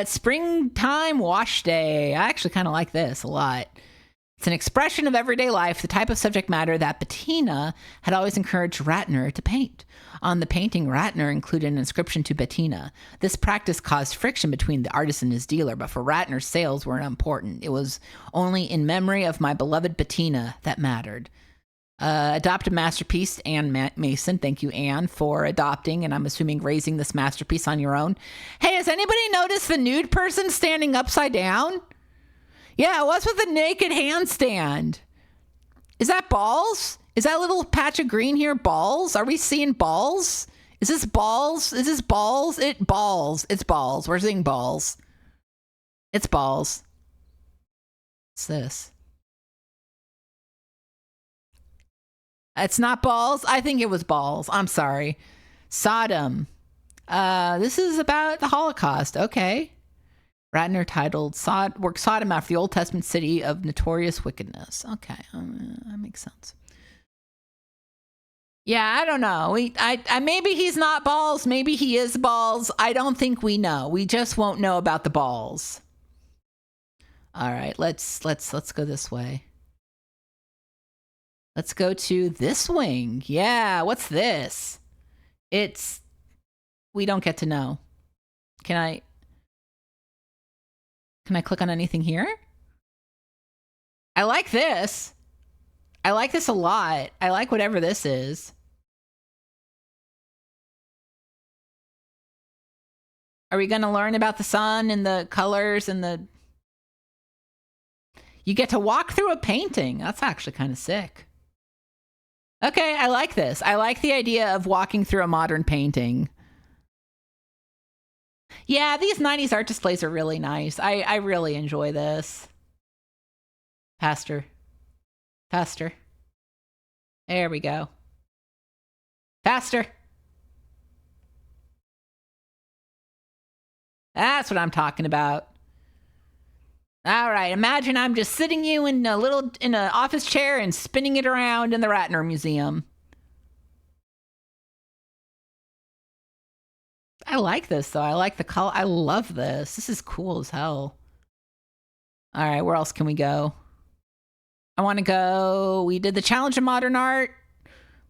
Springtime wash day. I actually kind of like this a lot. It's an expression of everyday life, the type of subject matter that Bettina had always encouraged Ratner to paint. On the painting, Ratner included an inscription to Bettina. This practice caused friction between the artist and his dealer, but for Ratner, sales weren't important. It was only in memory of my beloved Bettina that mattered. Adopt a masterpiece, Ann Mason. Thank you, Anne, for adopting, and I'm assuming raising this masterpiece on your own. Hey, has anybody noticed the nude person standing upside down? Yeah, what's with the naked handstand? Is that balls? Is that little patch of green here balls? Are we seeing balls? Is this balls? Is this balls? Balls. It's balls. We're seeing balls. It's balls. What's this? It's not balls? I think it was balls. I'm sorry. Sodom. This is about the Holocaust. Okay. Ratner titled work Sodom after the Old Testament city of notorious wickedness. Okay, that makes sense. Yeah, I don't know. I maybe he's not balls. Maybe he is balls. I don't think we know. We just won't know about the balls. All right, let's go this way. Let's go to this wing. Yeah, what's this? We don't get to know. Can I click on anything here? I like this. I like this a lot. I like whatever this is. Are we going to learn about the sun and the colors and the... You get to walk through a painting. That's actually kind of sick. Okay, I like this. I like the idea of walking through a modern painting. Yeah, these 90s art displays are really nice. I really enjoy this. Faster. Faster. There we go. Faster. That's what I'm talking about. All right, imagine I'm just sitting you in an office chair and spinning it around in the Ratner Museum. I like this though. I like the color. I love this. This is cool as hell. All right, where else can we go? I want to go. We did the Challenge of Modern Art.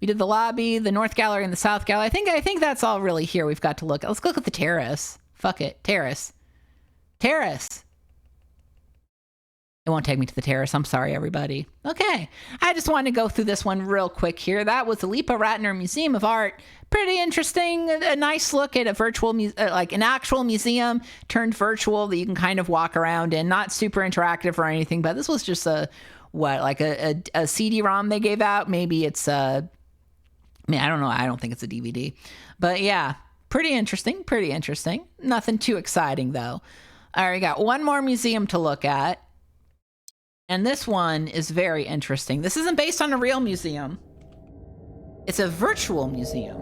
We did the lobby, the North Gallery, and the South Gallery. I think that's all really here we've got to look at. Let's look at the terrace. Fuck it. Terrace. Terrace. It won't take me to the terrace. I'm sorry, everybody. Okay. I just wanted to go through this one real quick here. That was the Leepa-Ratner Museum of Art. Pretty interesting. A nice look at a virtual, like an actual museum turned virtual that you can kind of walk around in. Not super interactive or anything, but this was just a CD-ROM they gave out. Maybe it's I don't know. I don't think it's a DVD. But yeah, pretty interesting. Pretty interesting. Nothing too exciting, though. All right, got one more museum to look at. And this one is very interesting. This isn't based on a real museum. It's a virtual museum.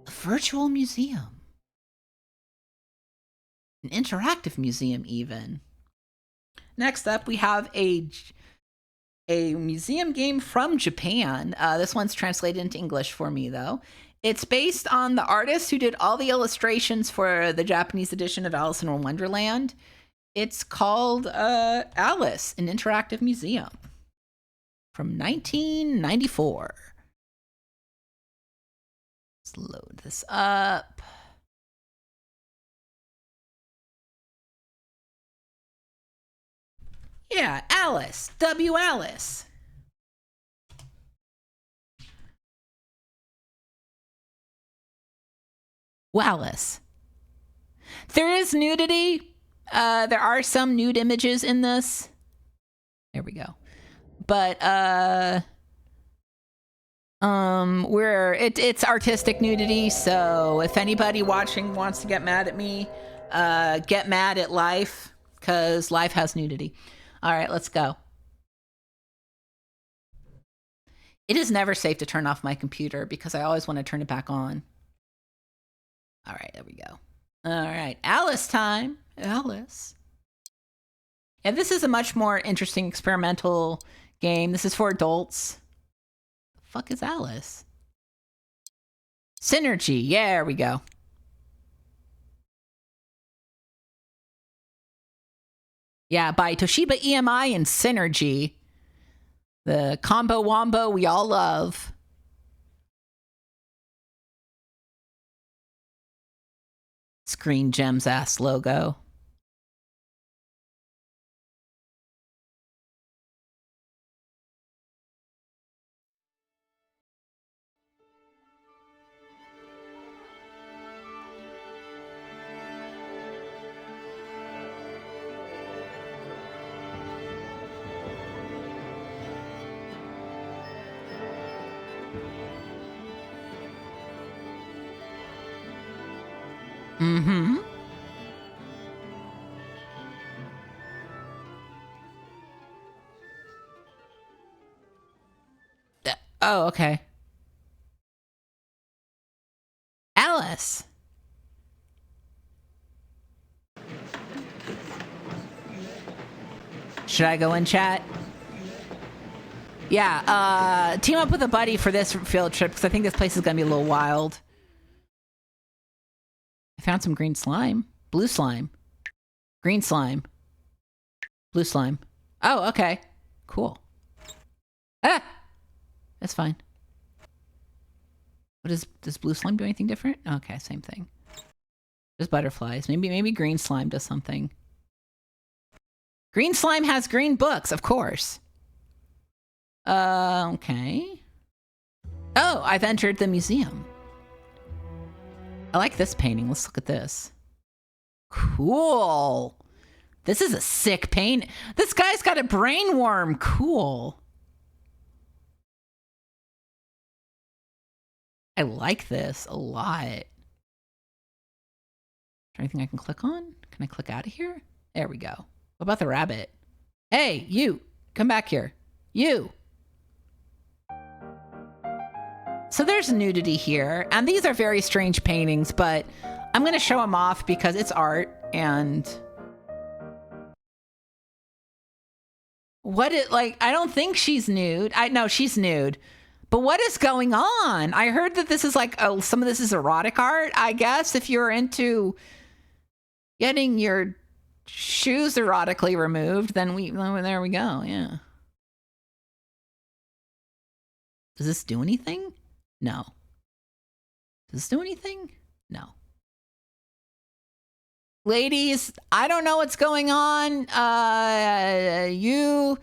A virtual museum. An interactive museum, even. Next up, we have a museum game from Japan. This one's translated into English for me, though. It's based on the artist who did all the illustrations for the Japanese edition of Alice in Wonderland. It's called Alice, an Interactive Museum from 1994. Let's load this up. Yeah, Alice. W. Alice. Wallace. There is nudity. There are some nude images in this. There we go. But it's artistic nudity, so if anybody watching wants to get mad at me, get mad at life, because life has nudity. All right, let's go. It is never safe to turn off my computer because I always want to turn it back on. All right, there we go. All right, Alice time. Alice. Yeah, this is a much more interesting experimental game. This is for adults. The fuck is Alice? Synergy. Yeah, there we go. Yeah, by Toshiba EMI and Synergy. The combo wombo we all love. Screen Gems ass logo. Mm-hmm. Oh, okay. Alice. Should I go in chat? Yeah, team up with a buddy for this field trip because I think this place is going to be a little wild. I found some green slime. Blue slime. Green slime. Blue slime. Oh, okay. Cool. Ah! That's fine. What does blue slime do anything different? Okay, same thing. Just butterflies. Maybe green slime does something. Green slime has green books, of course. Okay. Oh, I've entered the museum. I like this painting. Let's look at this. Cool. This is a sick paint. This guy's got a brain worm. Cool. I like this a lot. Is there anything I can click on? Can I click out of here? There we go. What about the rabbit? Hey, you, come back here. You. So there's nudity here, and these are very strange paintings, but I'm going to show them off because it's art, and I don't think she's nude. No, she's nude. But what is going on? I heard that this is some of this is erotic art, I guess, if you're into getting your shoes erotically removed, then there we go, yeah. Does this do anything? No. Does this do anything? No. Ladies, I don't know what's going on. You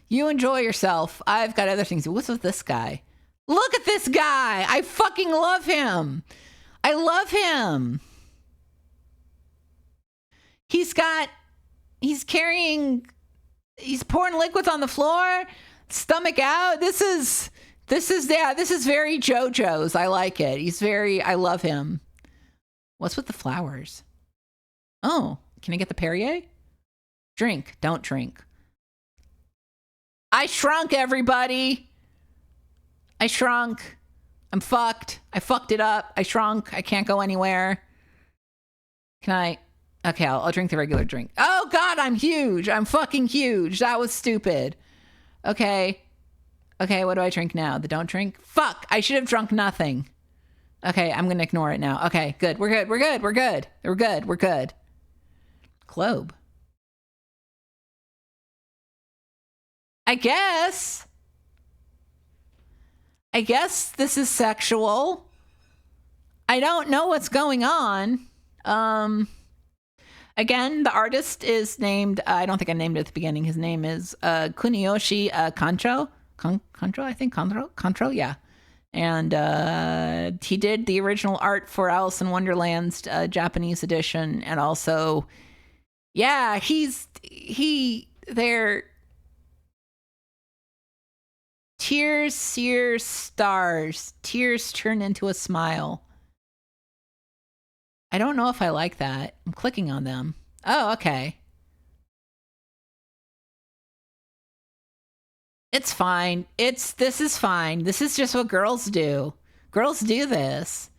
enjoy yourself. I've got other things. What's with this guy? Look at this guy. I fucking love him. I love him. He's pouring liquids on the floor, stomach out. This is very JoJo's. I like it. I love him. What's with the flowers? Oh, can I get the Perrier? Drink, don't drink. I shrunk, everybody. I shrunk. I'm fucked. I fucked it up. I shrunk. I can't go anywhere. Can I? Okay, I'll drink the regular drink. Oh, God, I'm huge. I'm fucking huge. That was stupid. Okay, what do I drink now? The don't drink? Fuck, I should have drunk nothing. Okay, I'm going to ignore it now. Okay, good. We're good. Globe. I guess this is sexual. I don't know what's going on. Again, the artist is named, I don't think I named it at the beginning. His name is Kuniyoshi Kancho. Kancho, yeah. And he did the original art for Alice in Wonderland's Japanese edition. And also, yeah, they're tears sear stars. Tears turn into a smile. I don't know if I like that. I'm clicking on them. Oh, okay. It's fine. This is fine. This is just what girls do. Girls do this.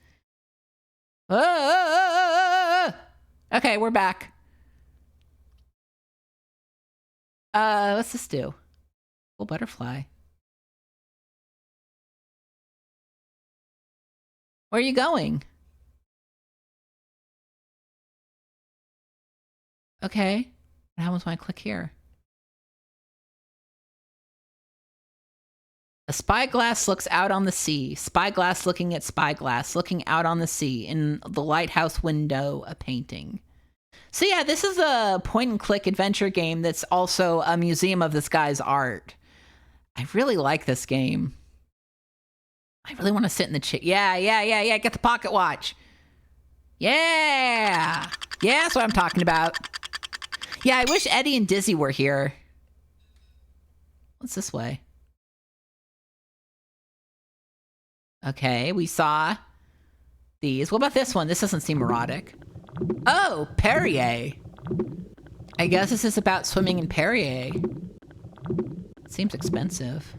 Okay, we're back. What's this do? Little butterfly. Where are you going? Okay. What happens when I click here? A spyglass looks out on the sea. Spyglass looking at spyglass, looking out on the sea. In the lighthouse window, a painting. So yeah, this is a point-and-click adventure game that's also a museum of this guy's art. I really like this game. I really want to sit in the chair. Yeah. Get the pocket watch. Yeah. Yeah, that's what I'm talking about. Yeah, I wish Eddie and Dizzy were here. What's this way? Okay, we saw these. What about this one? This doesn't seem erotic. Oh, Perrier. I guess this is about swimming in Perrier. Seems expensive.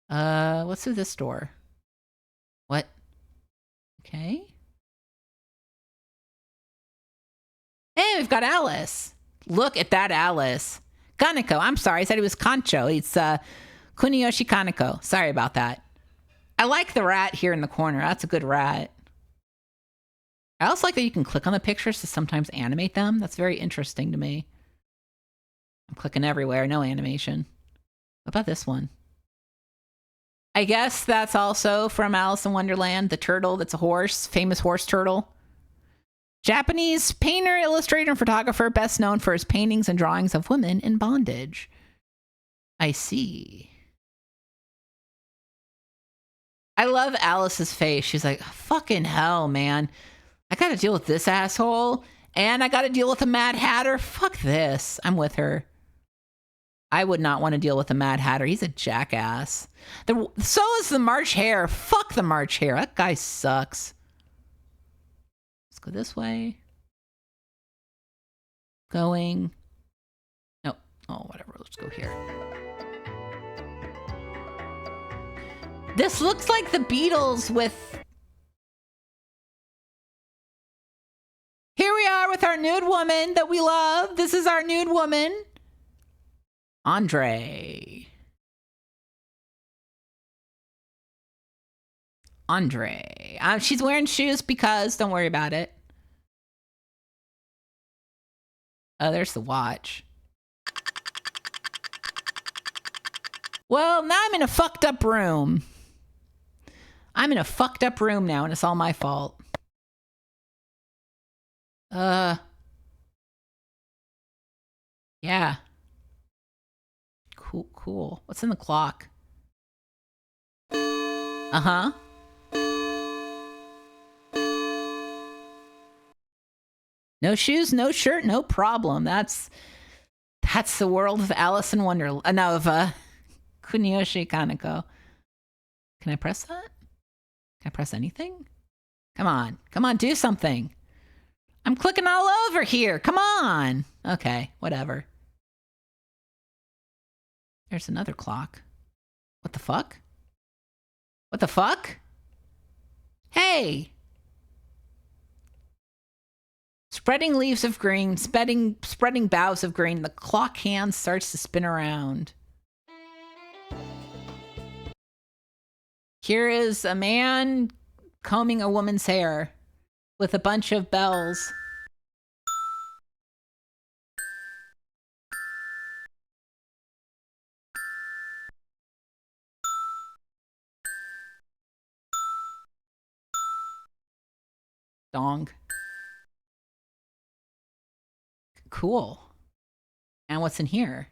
What's through this door? What? Okay. Hey, we've got Alice. Look at that Alice. Kaneko. I'm sorry. I said it was Kancho. It's Kuniyoshi Kaneko. Sorry about that. I like the rat here in the corner. That's a good rat. I also like that you can click on the pictures to sometimes animate them. That's very interesting to me. I'm clicking everywhere. No animation. What about this one? I guess that's also from Alice in Wonderland. The turtle that's a horse. Famous horse turtle. Japanese painter, illustrator, and photographer, best known for his paintings and drawings of women in bondage. I see. I love Alice's face. She's like, fucking hell, man. I gotta deal with this asshole, and I gotta deal with the Mad Hatter. Fuck this. I'm with her. I would not want to deal with the Mad Hatter. He's a jackass. So is the March Hare. Fuck the March Hare. That guy sucks. Let's go this way. Going. Nope. Oh, whatever. Let's go here. This looks like the Beatles with... Here we are with our nude woman that we love. This is our nude woman. Andre. She's wearing shoes because... Don't worry about it. Oh, there's the watch. Well, now I'm in a fucked up room. I'm in a fucked up room now, and it's all my fault. Yeah. Cool. What's in the clock? Uh-huh. No shoes, no shirt, no problem. That's the world of Alice in Wonderland. No, of Kunioshi Kaneko. Can I press that? Can I press anything? Come on, do something. I'm clicking all over here. Come on. Okay, whatever. There's another clock. What the fuck? What the fuck? Hey! Spreading leaves of green, spreading boughs of green, the clock hand starts to spin around. Here is a man combing a woman's hair with a bunch of bells. Dong. Cool. And what's in here?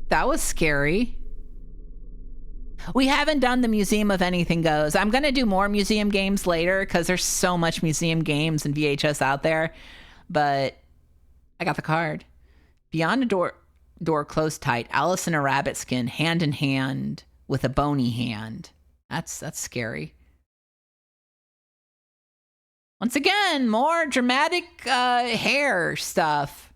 That was scary. We haven't done the Museum of Anything Goes. I'm going to do more museum games later because there's so much museum games and VHS out there. But I got the card. Beyond a door closed tight, Alice in a rabbit skin, hand in hand with a bony hand. That's scary. Once again, more dramatic hair stuff.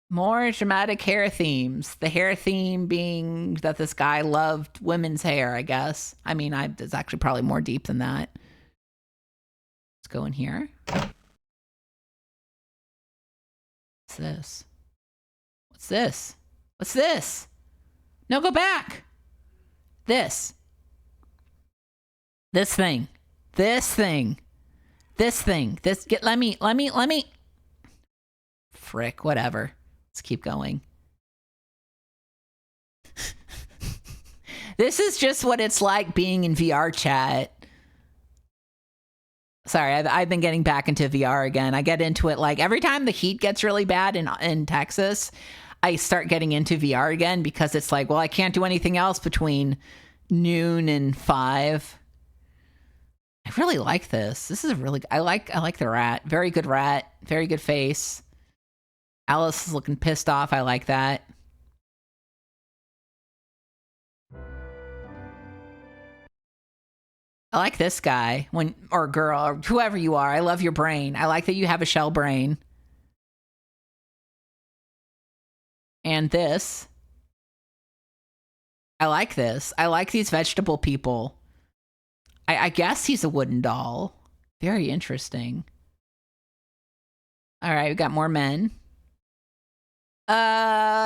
More dramatic hair themes. The hair theme being that this guy loved women's hair, I guess. I mean, it's actually probably more deep than that. Let's go in here. What's this? What's this? What's this? No, go back. This thing. Let me. Frick, whatever. Let's keep going. This is just what it's like being in VR chat. Sorry, I've been getting back into VR again. I get into it like every time the heat gets really bad in Texas, I start getting into VR again because it's like, well, I can't do anything else between noon and 5. I really like this. This is I like the rat. Very good rat. Very good face. Alice is looking pissed off. I like that. I like this guy or girl or whoever you are. I love your brain. I like that you have a shell brain. And this. I like this. I like these vegetable people. I guess he's a wooden doll. Very interesting. All right, we got more men.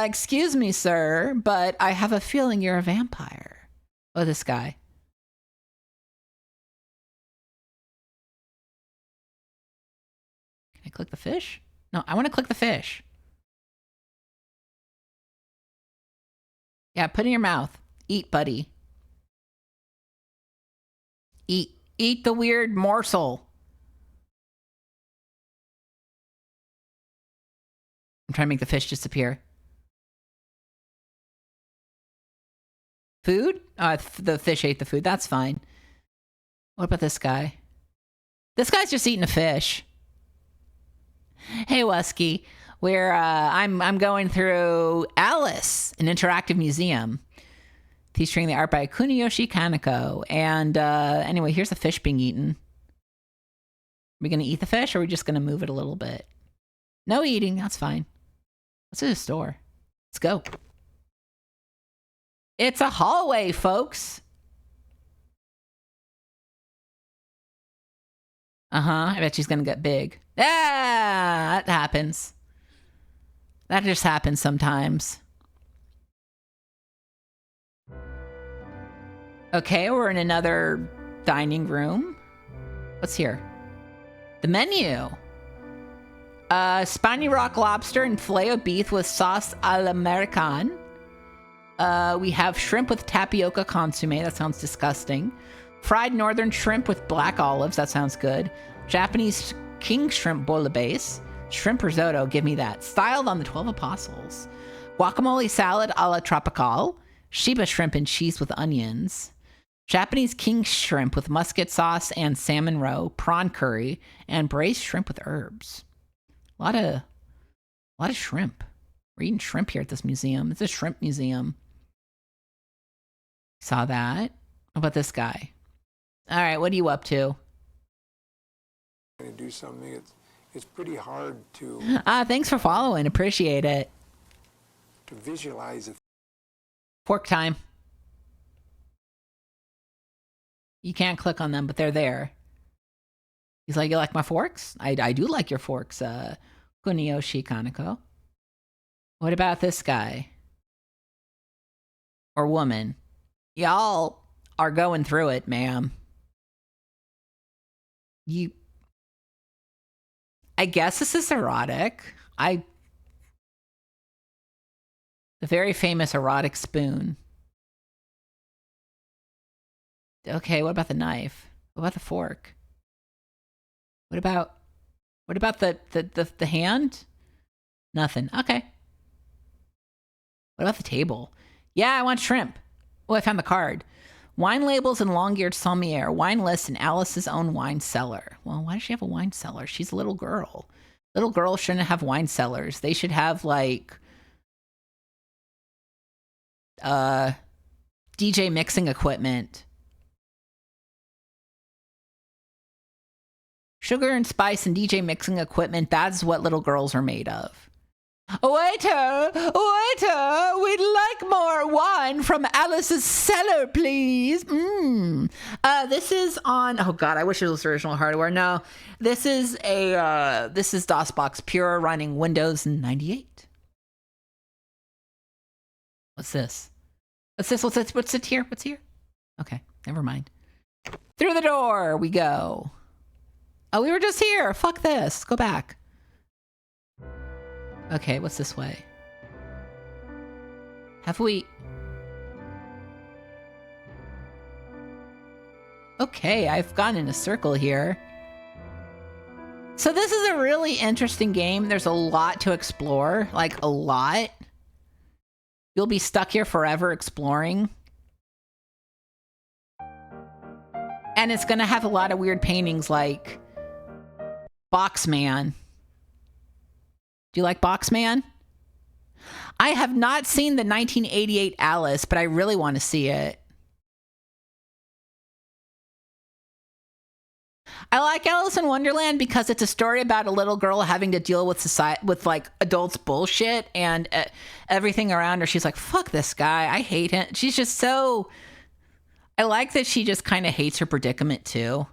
Excuse me, sir, but I have a feeling you're a vampire. Oh, this guy. Can I click the fish? No, I want to click the fish. Yeah, put it in your mouth. Eat, buddy. Eat the weird morsel. I'm trying to make the fish disappear. Food? The fish ate the food. That's fine. What about this guy? This guy's just eating a fish. Hey, Wusky. I'm going through Alice, an interactive museum. featuring the art by Kuniyoshi Kaneko. And anyway, here's a fish being eaten. Are we going to eat the fish, or are we just going to move it a little bit? No eating. That's fine. What's in the store? Let's go. It's a hallway, folks. I bet she's going to get big. That happens. That just happens sometimes. Okay, we're in another dining room. What's here? The menu. Spiny rock lobster and filet of beef with sauce à l'américaine. We have shrimp with tapioca consomme. That sounds disgusting. Fried northern shrimp with black olives. That sounds good. Japanese king shrimp bouillabaisse. Shrimp risotto. Give me that. Styled on the 12 apostles. Guacamole salad a la tropicale. Sheba shrimp and cheese with onions. Japanese king shrimp with muscat sauce and salmon roe, prawn curry, and braised shrimp with herbs. A lot of shrimp. We're eating shrimp here at this museum. It's a shrimp museum. Saw that. How about this guy? All right, what are you up to? To do something, it's pretty hard to. Thanks for following. Appreciate it. To visualize it. Fork time. You can't click on them, but they're there. He's like, you like my forks? I do like your forks, Kuniyoshi Kaneko. What about this guy? Or woman? Y'all are going through it, ma'am. I guess this is erotic. The very famous erotic spoon. Okay, what about the knife? What about the fork? What about the hand? Nothing. Okay. What about the table? Yeah, I want shrimp. Oh, I found the card. Wine labels and long-eared sommelier. Wine list and Alice's own wine cellar. Well, why does she have a wine cellar? She's a little girl. Little girls shouldn't have wine cellars. They should have, like, DJ mixing equipment. Sugar and spice and DJ mixing equipment, that's what little girls are made of. Waiter, we'd like more wine from Alice's cellar, please. This is on, oh God, I wish it was original hardware. No, this is DOSBox Pure running Windows 98. What's this? What's it here? What's here? Okay, never mind. Through the door we go. Oh, we were just here. Fuck this. Go back. Okay, what's this way? Have we... Okay, I've gone in a circle here. So this is a really interesting game. There's a lot to explore. Like, a lot. You'll be stuck here forever exploring. And it's gonna have a lot of weird paintings like... Boxman. Do you like Boxman? I have not seen the 1988 Alice, but I really want to see it. I like Alice in Wonderland because it's a story about a little girl having to deal with society, with like adults bullshit and everything around her. She's like, fuck this guy. I hate him. She's just so... I like that she just kind of hates her predicament too.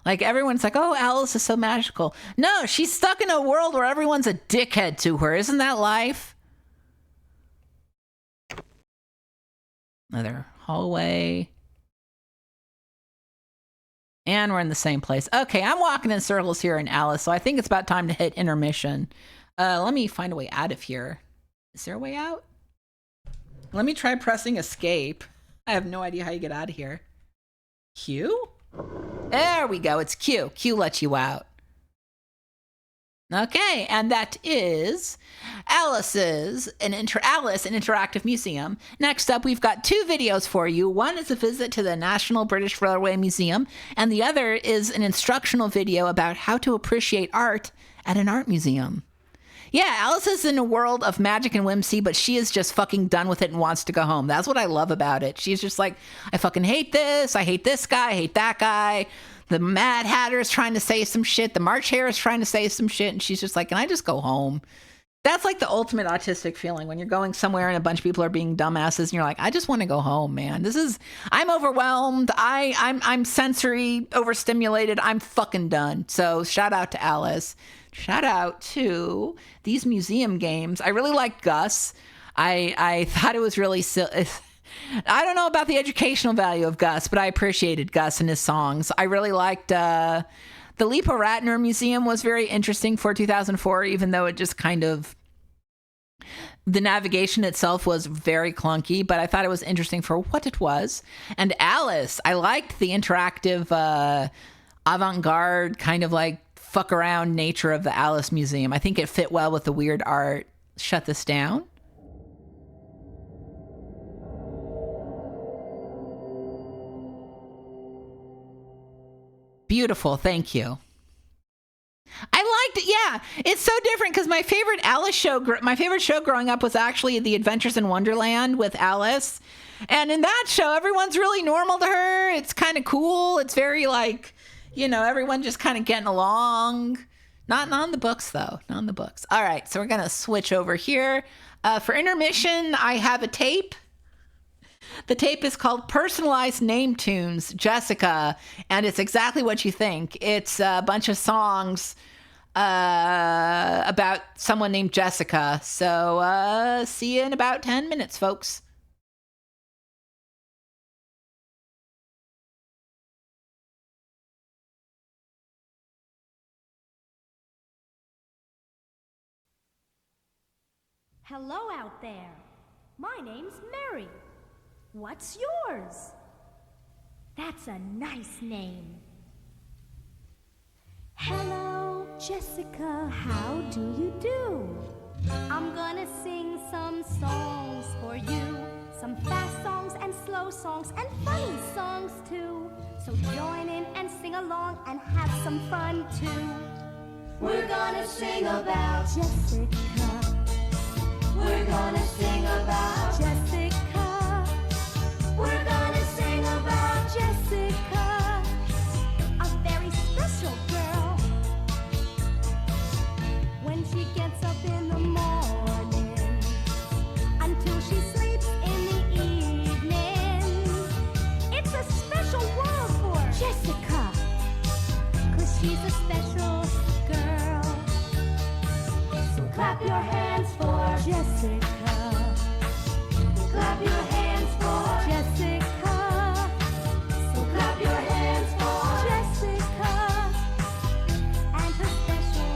Like, everyone's like, oh, Alice is so magical. No, she's stuck in a world where everyone's a dickhead to her. Isn't that life? Another hallway. And we're in the same place. Okay, I'm walking in circles here in Alice, so I think it's about time to hit intermission. Let me find a way out of here. Is there a way out? Let me try pressing escape. I have no idea how you get out of here. Q? There we go. It's Q. Q lets you out. Okay, and that is Alice, an interactive museum. Next up, we've got two videos for you. One is a visit to the National British Railway Museum, and the other is an instructional video about how to appreciate art at an art museum. Yeah, Alice is in a world of magic and whimsy, but she is just fucking done with it and wants to go home. That's what I love about it. She's just like, I fucking hate this. I hate this guy. I hate that guy. The Mad Hatter is trying to say some shit. The March Hare is trying to say some shit. And she's just like, can I just go home? That's like the ultimate autistic feeling when you're going somewhere and a bunch of people are being dumbasses and you're like, I just want to go home, man. I'm overwhelmed. I'm sensory overstimulated. I'm fucking done. So shout out to Alice. Shout out to these museum games. I really like Gus. I thought it was really silly. I don't know about the educational value of Gus, but I appreciated Gus and his songs. I really liked the Leepa-Ratner Museum was very interesting for 2004, even though it just kind of, the navigation itself was very clunky, but I thought it was interesting for what it was. And Alice, I liked the interactive avant-garde kind of like fuck around nature of the Alice Museum. I think it fit well with the weird art. Shut this down. Beautiful, thank you. I liked it. Yeah, it's so different because my favorite Alice show, my favorite show growing up was actually The Adventures in Wonderland with Alice. And in that show, everyone's really normal to her. It's kind of cool. It's very like, you know, everyone just kind of getting along. Not on the books, though. Not on the books. All right, so we're going to switch over here. For intermission, I have a tape. The tape is called Personalized Name Tunes, Jessica, and it's exactly what you think. It's a bunch of songs about someone named Jessica. So see you in about 10 minutes, folks. Hello out there. My name's Mary. What's yours? That's a nice name. Hello, Jessica, how do you do? I'm gonna sing some songs for you. Some fast songs and slow songs and funny songs too. So join in and sing along and have some fun too. We're gonna sing about Jessica. We're gonna sing about Jessica. We're gonna sing about Jessica, a very special girl. When she gets up in the morning, until she sleeps in the evening, it's a special world for Jessica, 'cause she's a special girl. So clap your hands for Jessica. Clap your hands for Jessica. So clap your hands for Jessica and her special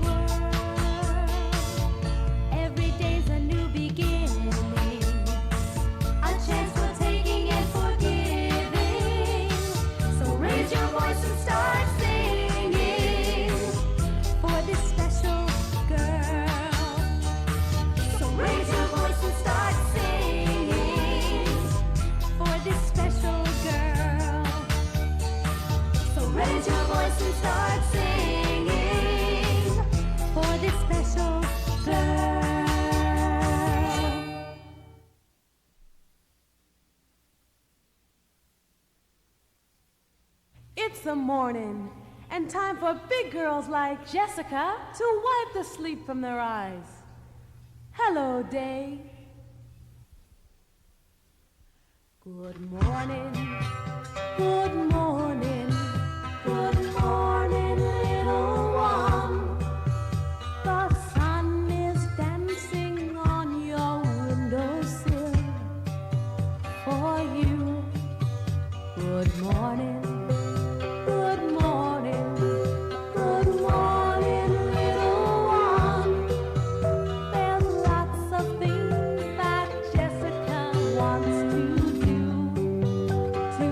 world. Every day's a new beginning, a chance for taking and forgiving. So raise your voice and start singing for this special girl. So raise your voice and start singing for this special girl. So raise your voice and start singing for this special girl. It's the morning, and time for big girls like Jessica to wipe the sleep from their eyes. Hello, day. Good morning, good morning, good morning, little one. The sun is dancing on your windowsill for you. Good morning, good morning, good morning, little one. There's lots of things that Jessica wants to do to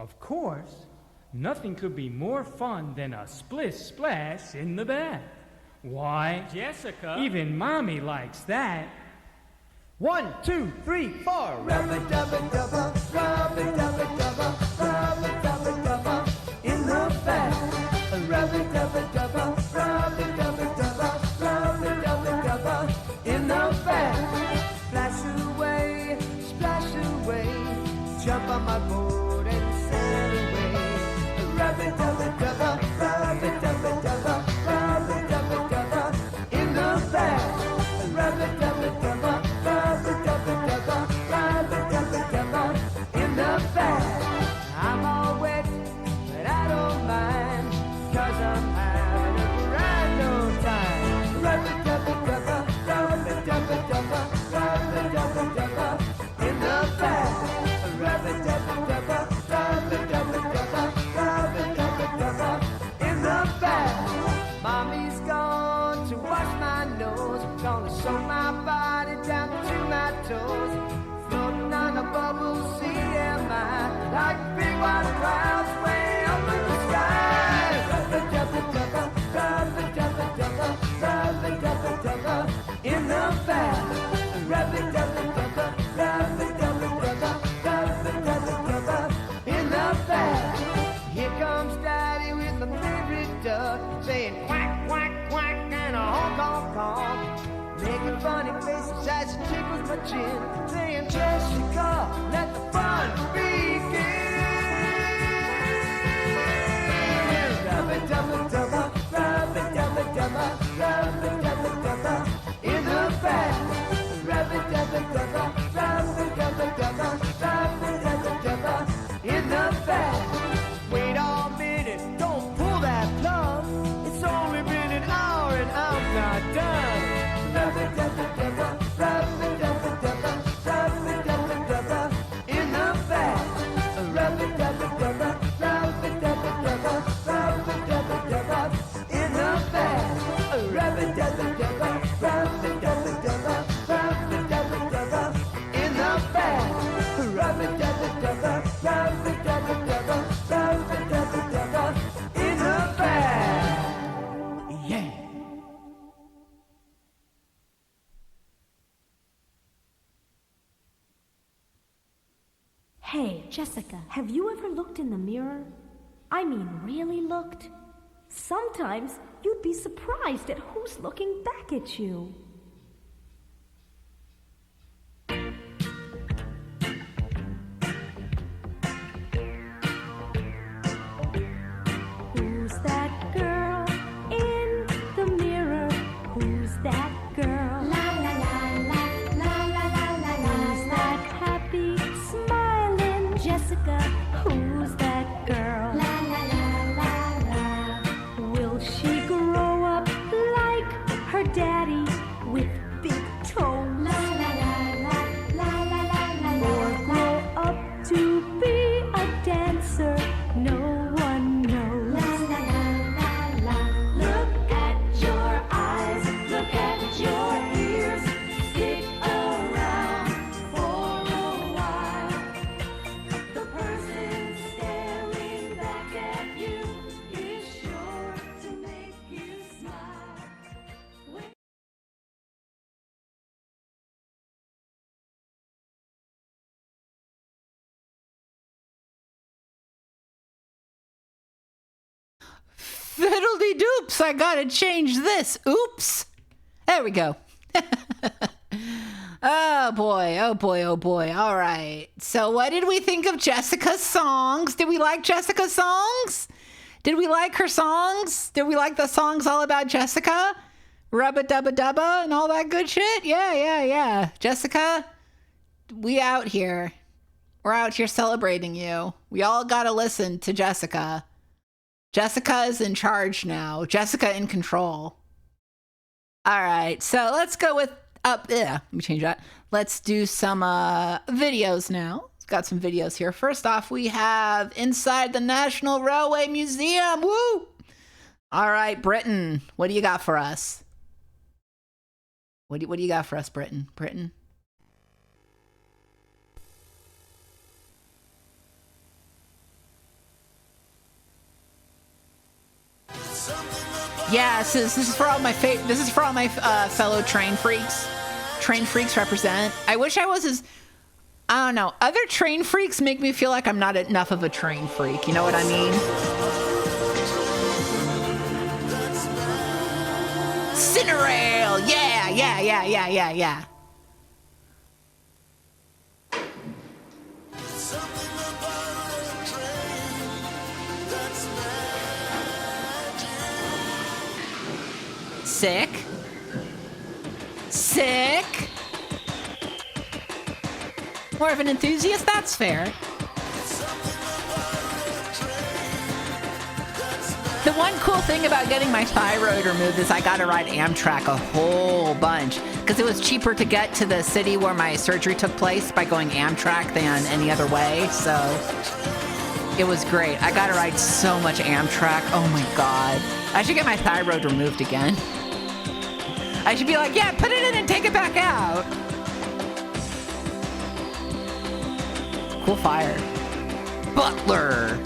Of course, nothing could be more fun than a splish-splash in the bath. Why, Jessica, even Mommy likes that. 1, 2, 3, 4. Rubba-dubba-dubba, rubba-dubba-dubba, rubba-dubba-dubba in the bath. Rubba-dubba-dubba, rubba-dubba-dubba, rubba-dubba-dubba in the bath. Splash away, jump on my board and sail away. Rubba-dubba-dubba, rubba-dubba-dubba, rubba-dubba-dubba in the bath. Rubba-dubba-dubba, rubba-dubba-dubba, rubba-dubba-dubba in the bath. I'm all wet, but I don't mind, 'cause I'm having a grand old time. Rubba-dubba-dubba, rubba-dubba-dubba, rubba-dubba-dubba in the bath. Rubba-dubba-dubba, rubba-dubba-dubba, rubba-dubba-dubba in the bath. Mommy's gone to wash my nose, gonna soak my body down to my toes. Floating on a bubble sea am I, like big white clouds way up in the sky. Rubba-dubba-dubba, rubba-dubba-dubba, rubba-dubba-dubba in the bath. Rubba-dubba-dubba, rubba-dubba-dubba, rubba-dubba-dubba in the bath. Here comes Daddy with a favorite duck, saying quack, quack, quack, and a honk, honk, honk. Making funny faces as he tickles my chin, saying, Jessica, let the fun begin. Rubba-dubba-dubba, rubba-dubba-dubba, rubba-dubba-dubba in the bath. Rubba-dubba-dubba, rubba-dubba-dubba, rubba-dubba-dubba in the bath. Wait a minute, don't pull that plug. It's only been an hour and I'm not done. Rubba-dubba-dubba, rubba-dubba-dubba, rubba-dubba-dubba in the bath. Rubba-dubba-dubba, rubba-dubba-dubba, rubba-dubba-dubba in the bath. Rubba-dubba-dubba, rubba-dubba-dubba, rubba-dubba-dubba in the bath. Rubba-dubba-dubba, rubba-dubba-dubba, rubba-dubba-dubba in the bath. Yeah. Hey, Jessica, have you ever looked in the mirror? I mean, really looked? Sometimes you'd be surprised at who's looking back at you. Who's that girl in the mirror? Who's that girl? La la la la la la la la la. Who's that happy, smiling Jessica? Who's that girl? La la la la la. Will she grow up like her daddy with big toes? La la la la la la la la. Or grow up to be a dancer? No one knows. La la la la la. Look at your eyes, look at your ears. Stick around for a while. The person staring back at you is sure to make you smile. Fiddle-dee-doops, I gotta change this. Oops. There we go. Oh boy, oh boy, oh boy. All right. So what did we think of Jessica's songs? Did we like Jessica's songs? Did we like her songs? Did we like the songs all about Jessica? Rubba-dubba-dubba and all that good shit? Yeah. Jessica, we out here. We're out here celebrating you. We all gotta listen to Jessica. Jessica is in charge now. Jessica in control. All right, so let's go with let me change that. Let's do some videos now. Got some videos here. First off, we have inside the National Railway Museum. Woo! All right, Britain, what do you got for us? What do you got for us, Britain? Britain? Yes, this is for all my fellow train freaks. Train freaks represent. I wish I was as, I don't know. Other train freaks make me feel like I'm not enough of a train freak. You know what I mean? Cinerail! Yeah. Sick. More of an enthusiast? That's fair. The one cool thing about getting my thyroid removed is I got to ride Amtrak a whole bunch because it was cheaper to get to the city where my surgery took place by going Amtrak than any other way. So it was great. I got to ride so much Amtrak. Oh my God. I should get my thyroid removed again. I should be like, yeah, put it in and take it back out. Cool fire. Butler.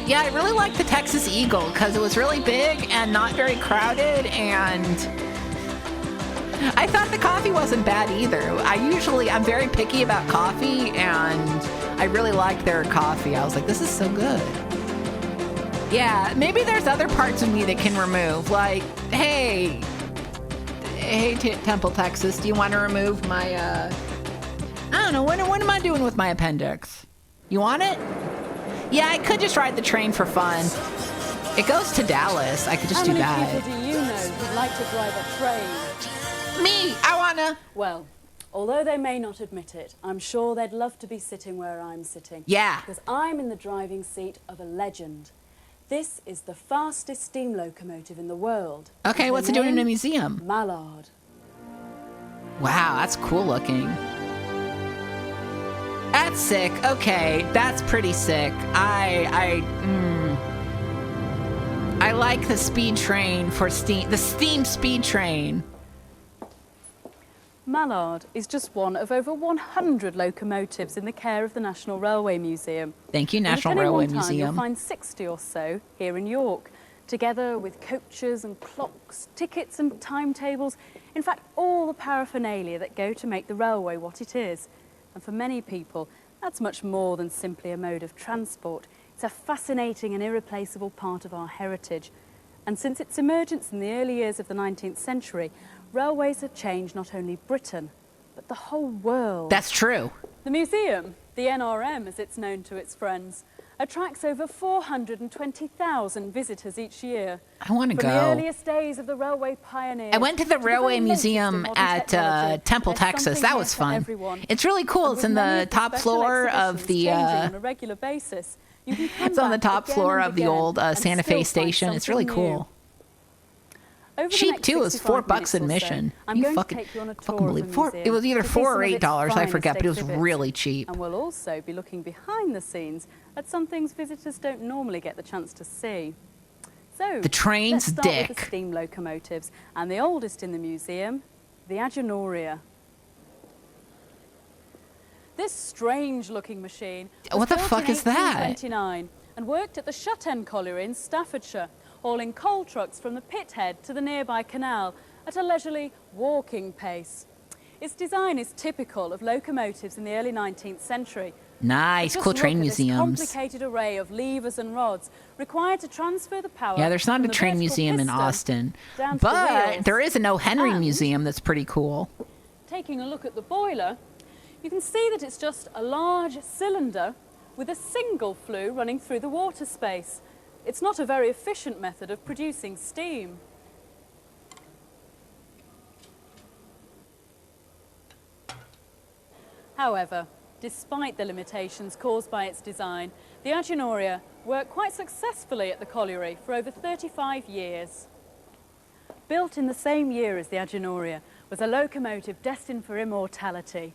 Yeah, I really liked the Texas Eagle because it was really big and not very crowded, and I thought the coffee wasn't bad either. I'm very picky about coffee, and I really liked their coffee. I was like, this is so good. Yeah, maybe there's other parts of me that can remove, like, hey, Temple, Texas, do you want to remove my, I don't know, what am I doing with my appendix? You want it? Yeah, I could just ride the train for fun. It goes to Dallas. I could just do that. How many people do you know who'd like to drive a train? Me! I wanna! Well, although they may not admit it, I'm sure they'd love to be sitting where I'm sitting. Yeah. Because I'm in the driving seat of a legend. This is the fastest steam locomotive in the world. Okay, what's it doing in a museum? Mallard. Wow, that's cool looking. That's sick. Okay, that's pretty sick. I like the speed train for steam, the steam speed train. Mallard is just one of over 100 locomotives in the care of the National Railway Museum. Thank you, And National at any Railway one time, Museum. You'll find 60 or so here in York, together with coaches and clocks, tickets and timetables. In fact, all the paraphernalia that go to make the railway what it is. And for many people, that's much more than simply a mode of transport. It's a fascinating and irreplaceable part of our heritage. And since its emergence in the early years of the 19th century, railways have changed not only Britain, but the whole world. That's true. The museum, the NRM as it's known to its friends, attracts over 420,000 visitors each year. I want to go. From the earliest days of the railway pioneers. I went to the Railway Museum at Temple, Texas. That was fun. It's really cool. It's in the top floor of the. On a regular basis, you can come it's on the back top again floor and of the again old and Santa Fe still find station. It's really something new. cool. Over the Cheap next too. It was 65 $4 minutes or so, admission. I'm You going fucking to take you on a tour fucking of the believe $4. museum It was either to see $4 or some of its $8. I finest forget, but it was exhibits. really cheap. And we'll also be looking behind the scenes at some things visitors don't normally get the chance to see. So, The train's let's start with dick. the steam locomotives, and the oldest in the museum, the Agenoria. This strange-looking machine was What the built fuck in is that? 1829 and worked at the Shut End Colliery in Staffordshire, hauling coal trucks from the pithead to the nearby canal at a leisurely walking pace. Its design is typical of locomotives in the early 19th century. Nice, Just cool look train at this museums. complicated array of levers and rods required to transfer the power. Yeah, there's not from a the train vertical museum in piston Austin, down to the but wheels. there is an O. Henry And Museum that's pretty cool. Taking a look at the boiler, you can see that it's just a large cylinder with a single flue running through the water space. It's not a very efficient method of producing steam. However, despite the limitations caused by its design, the Agenoria worked quite successfully at the colliery for over 35 years. Built in the same year as the Agenoria was a locomotive destined for immortality,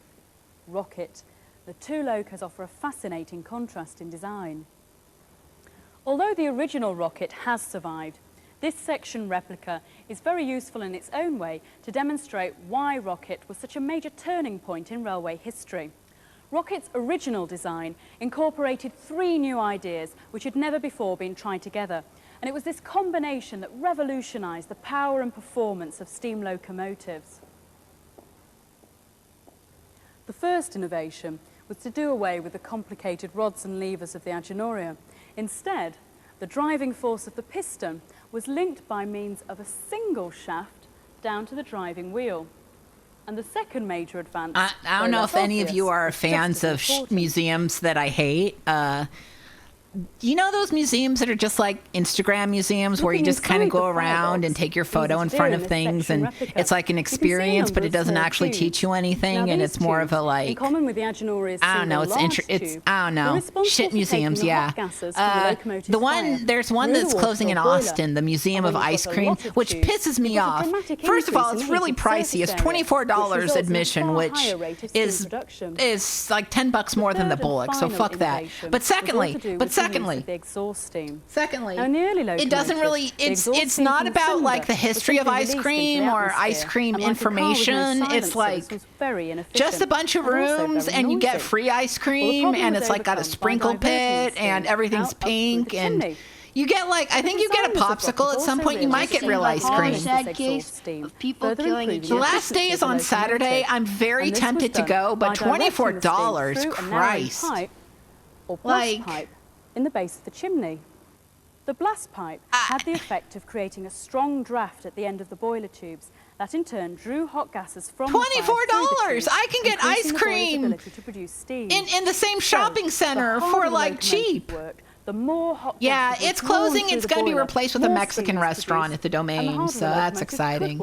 Rocket. The two locos offer a fascinating contrast in design. Although the original Rocket has survived, This section replica is very useful in its own way to demonstrate why Rocket was such a major turning point in railway history. Rocket's original design incorporated 3 new ideas which had never before been tried together, and it was this combination that revolutionised the power and performance of steam locomotives. The first innovation was to do away with the complicated rods and levers of the Agenoria. Instead, the driving force of the piston was linked by means of a single shaft down to the driving wheel. And the second major advance... I don't know if any of you are fans of museums that I hate. You know those museums that are just like Instagram museums where you just kind of go around and take your photo in front of things, and it's like an experience, but it doesn't actually teach you anything, and it's more of a like... In common with the Agenoria's I don't know, I don't know. Shit museums, yeah. There's one that's closing in Austin, the Museum of Ice Cream, which pisses me off. First of all, it's really pricey. It's $24 admission, which is like $10 more than the Bullock, so fuck that. But secondly, it doesn't really, it's not about like the history of ice cream or ice cream information. It's like just a bunch of rooms and you get free ice cream, and it's like got a sprinkle pit and everything's pink, and you get like, I think you get a popsicle at some point. You might get real ice cream. The last day is on Saturday. I'm very tempted to go, but $24, Christ. Like, in the base of the chimney. The blast pipe had the effect of creating a strong draft at the end of the boiler tubes that in turn drew hot gases from $24. I can get ice cream in the same shopping center for like cheap. The more hot it's closing. It's going to be replaced with a Mexican restaurant at the Domain, so that's exciting.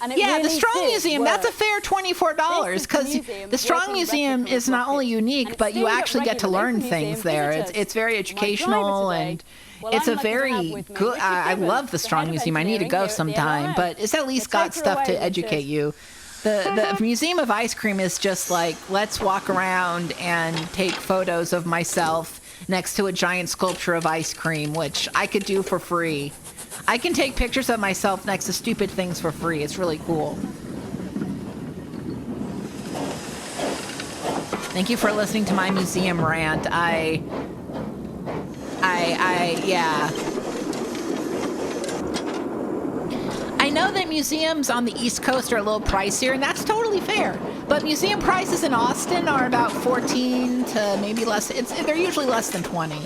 Yeah, the Strong Museum, that's a fair $24, because the Strong Museum is not only unique, but you actually get to learn things there. It's very educational, and it's a very good... I love the Strong Museum. I need to go sometime, but it's at least got stuff to educate you. The Museum of Ice Cream is just like, let's walk around and take photos of myself next to a giant sculpture of ice cream, which I could do for free. I can take pictures of myself next to stupid things for free. It's really cool. Thank you for listening to my museum rant. Yeah. I know that museums on the East Coast are a little pricier, and that's totally fair. But museum prices in Austin are about 14 to maybe less. They're usually less than 20.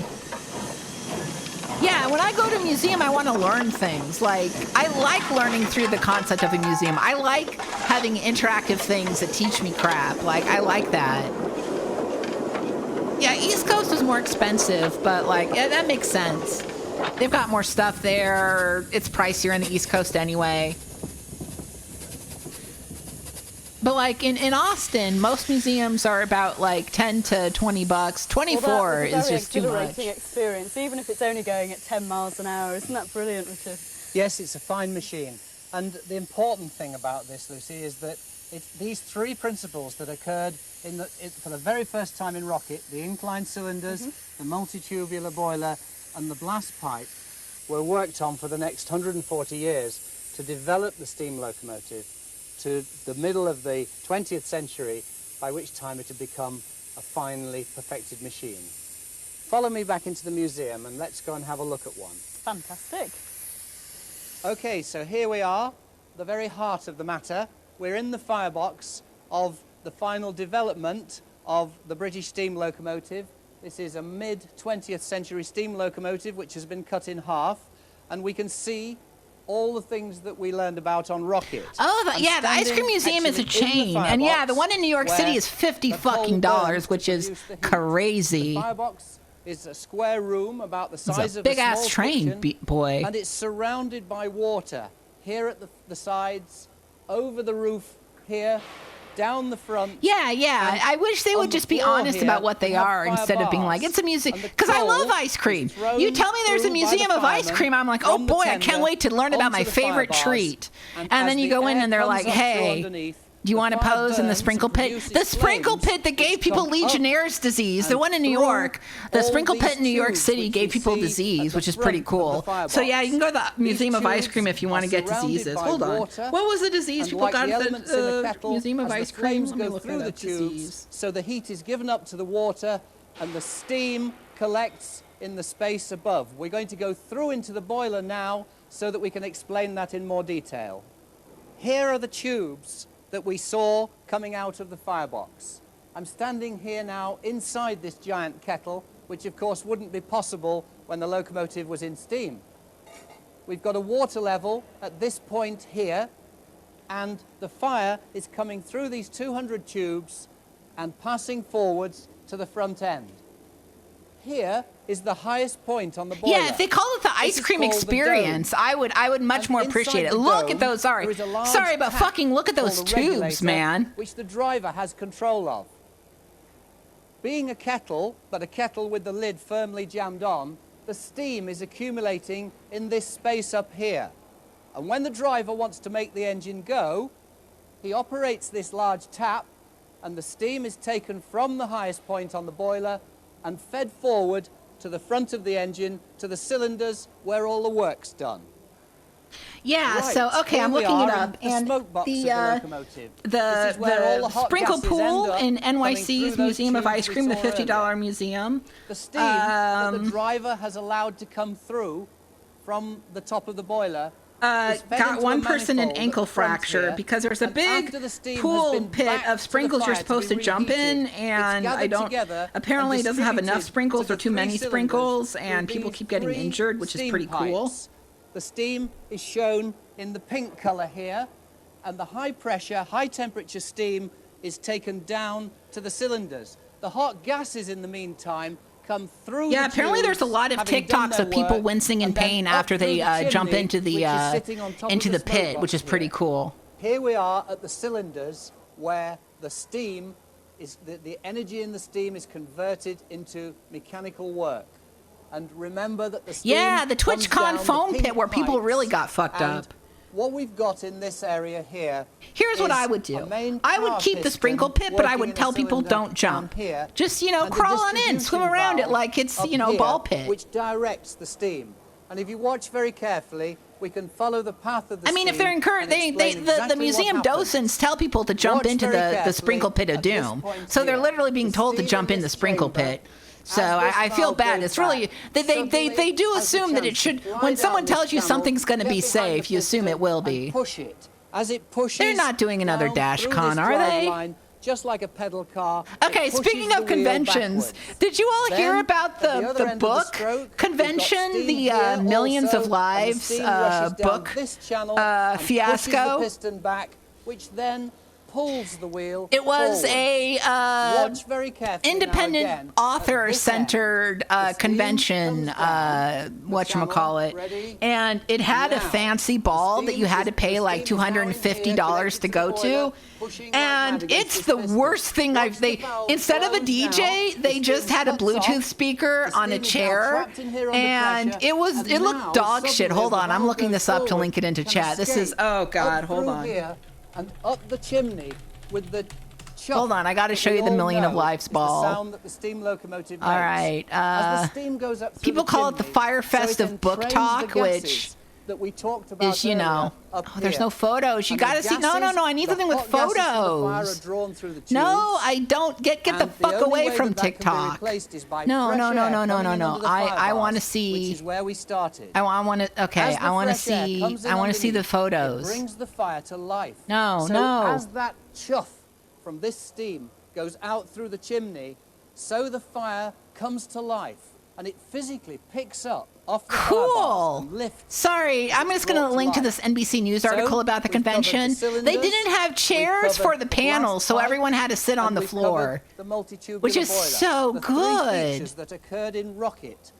Yeah, when I go to a museum, I want to learn things. Like, I like learning through the concept of a museum. I like having interactive things that teach me crap. Like, I like that. Yeah, East Coast is more expensive, but, like, that makes sense. They've got more stuff there. It's pricier in the East Coast anyway. But, like, in Austin, most museums are about, like, 10 to $20. 24 is just too much. Well, that's a very exhilarating experience, even if it's only going at 10 miles an hour. Isn't that brilliant, Richard? Yes, it's a fine machine. And the important thing about this, Lucy, is that these 3 principles that occurred for the very first time in Rocket, the inclined cylinders, the multitubular boiler, and the blast pipe, were worked on for the next 140 years to develop the steam locomotive to the middle of the 20th century, by which time it had become a finely perfected machine. Follow me back into the museum and let's go and have a look at one. Fantastic. Okay, so here we are, the very heart of the matter. We're in the firebox of the final development of the British steam locomotive. This is a mid-20th century steam locomotive which has been cut in half, and we can see all the things that we learned about on Rocket. Oh, yeah, the Ice Cream Museum is a chain. And yeah, the one in New York City is $50 fucking dollars, which is crazy. The firebox is a square room about the size of a big ass train, boy. And it's surrounded by water. Here at the sides, over the roof here, down the front. Yeah. I wish they would just be honest about what they are instead of being like, it's a museum. Because I love ice cream. You tell me there's a museum of ice cream, I'm like, oh boy, I can't wait to learn about my favorite treat. And then you go in and they're like, hey, Do you want to pose in the sprinkle pit? The sprinkle pit that gave people Legionnaire's disease, the one in New York, the sprinkle pit in New York City gave people disease, which is pretty cool. So yeah, you can go to the Museum of Ice Cream if you want to get diseases. Hold on. What was the disease people got at the Museum of Ice Cream? Let me look at that disease. So the heat is given up to the water and the steam collects in the space above. We're going to go through into the boiler now so that we can explain that in more detail. Here are the tubes that we saw coming out of the firebox. I'm standing here now inside this giant kettle, which of course wouldn't be possible when the locomotive was in steam. We've got a water level at this point here, and the fire is coming through these 200 tubes and passing forwards to the front end. Here is the highest point on the boiler. Yeah, if they call it the ice cream experience, I would much more appreciate it. Look at those, sorry about fucking, look at those tubes, man. Which the driver has control of. Being a kettle, but a kettle with the lid firmly jammed on, the steam is accumulating in this space up here. And when the driver wants to make the engine go, he operates this large tap, and the steam is taken from the highest point on the boiler and fed forward to the front of the engine, to the cylinders where all the work's done. Yeah, Right, so, okay, I'm looking it up, and smoke box of the locomotive. the hot sprinkle gases pool end up in coming NYC's through those Museum of tubes Ice we Cream, the saw $50 earlier. museum. The steam that the driver has allowed to come through from the top of the boiler got one person an ankle fracture because there's a big pool pit of sprinkles you're supposed to jump in, and apparently it doesn't have enough sprinkles or too many sprinkles, and people keep getting injured, which is pretty cool. The steam is shown in the pink color here, and the high pressure, high temperature steam is taken down to the cylinders. The hot gases in the meantime come through. Yeah, apparently there's a lot of TikToks of people wincing in pain after they jump into the pit, which is pretty cool. Here we are at the cylinders where the steam is the energy in the steam is converted into mechanical work. And remember that the steam the TwitchCon foam pit where people really got fucked up. What we've got in this area here. Here's what I would do. I would keep the sprinkle pit, but I would tell people don't jump. Just, crawl on in, swim around it like it's, ball pit. Which directs the steam. And if you watch very carefully, we can follow the path of the steam. I mean, if they're encouraged, the museum docents tell people to jump into the sprinkle pit of doom. So they're literally being told to jump in the sprinkle pit. So I feel bad. It's really they do assume that it should. When someone tells you something's going to be safe, you assume it will be. Push it as it pushes. They're not doing anher Dash Con, are they? Just like a pedal car. Okay, speaking of conventions, did you all hear about the book convention, the Millions of Lives book fiasco? Piston back, which then pulls the wheel. It was a Watch very carefully independent author-centered convention, whatchamacallit, and it had a fancy ball that you had to pay like $250 to go to, and it's the worst thing instead of a DJ, they just had a Bluetooth speaker on a chair, and it looked dog shit. Hold on, I'm looking this up to link it into chat. This is, oh God, hold on. And up the chimney with the hold on, I got to show you the Million of Lives ball. The sound that the steam locomotive makes. All right. As the steam goes up people call it the Fire Fest of Book Talk, which that we talked about is, there's no photos. You got to see. No, I need something with photos. No, I don't. Get the fuck away from TikTok. No. I want to see. Which is where we started. I want to. Okay, I want to see. I want to see the photos. It brings the fire to life. No. As that chuff from this steam goes out through the chimney, so the fire comes to life, and it physically picks up off the cool. And lifts. Sorry, I'm just going to link to this NBC News article about the convention. They didn't have chairs for the panels, so everyone had to sit on the floor, which is so good. 3 features that occurred in Rocket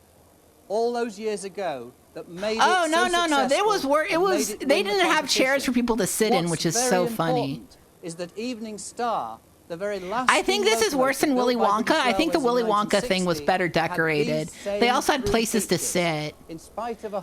all those years ago that made no. They didn't have chairs for people to sit in, which is so funny. Is that Evening Star the very last I think this is worse than Willy Wonka. I think the Willy Wonka thing was better decorated. They also had places to sit.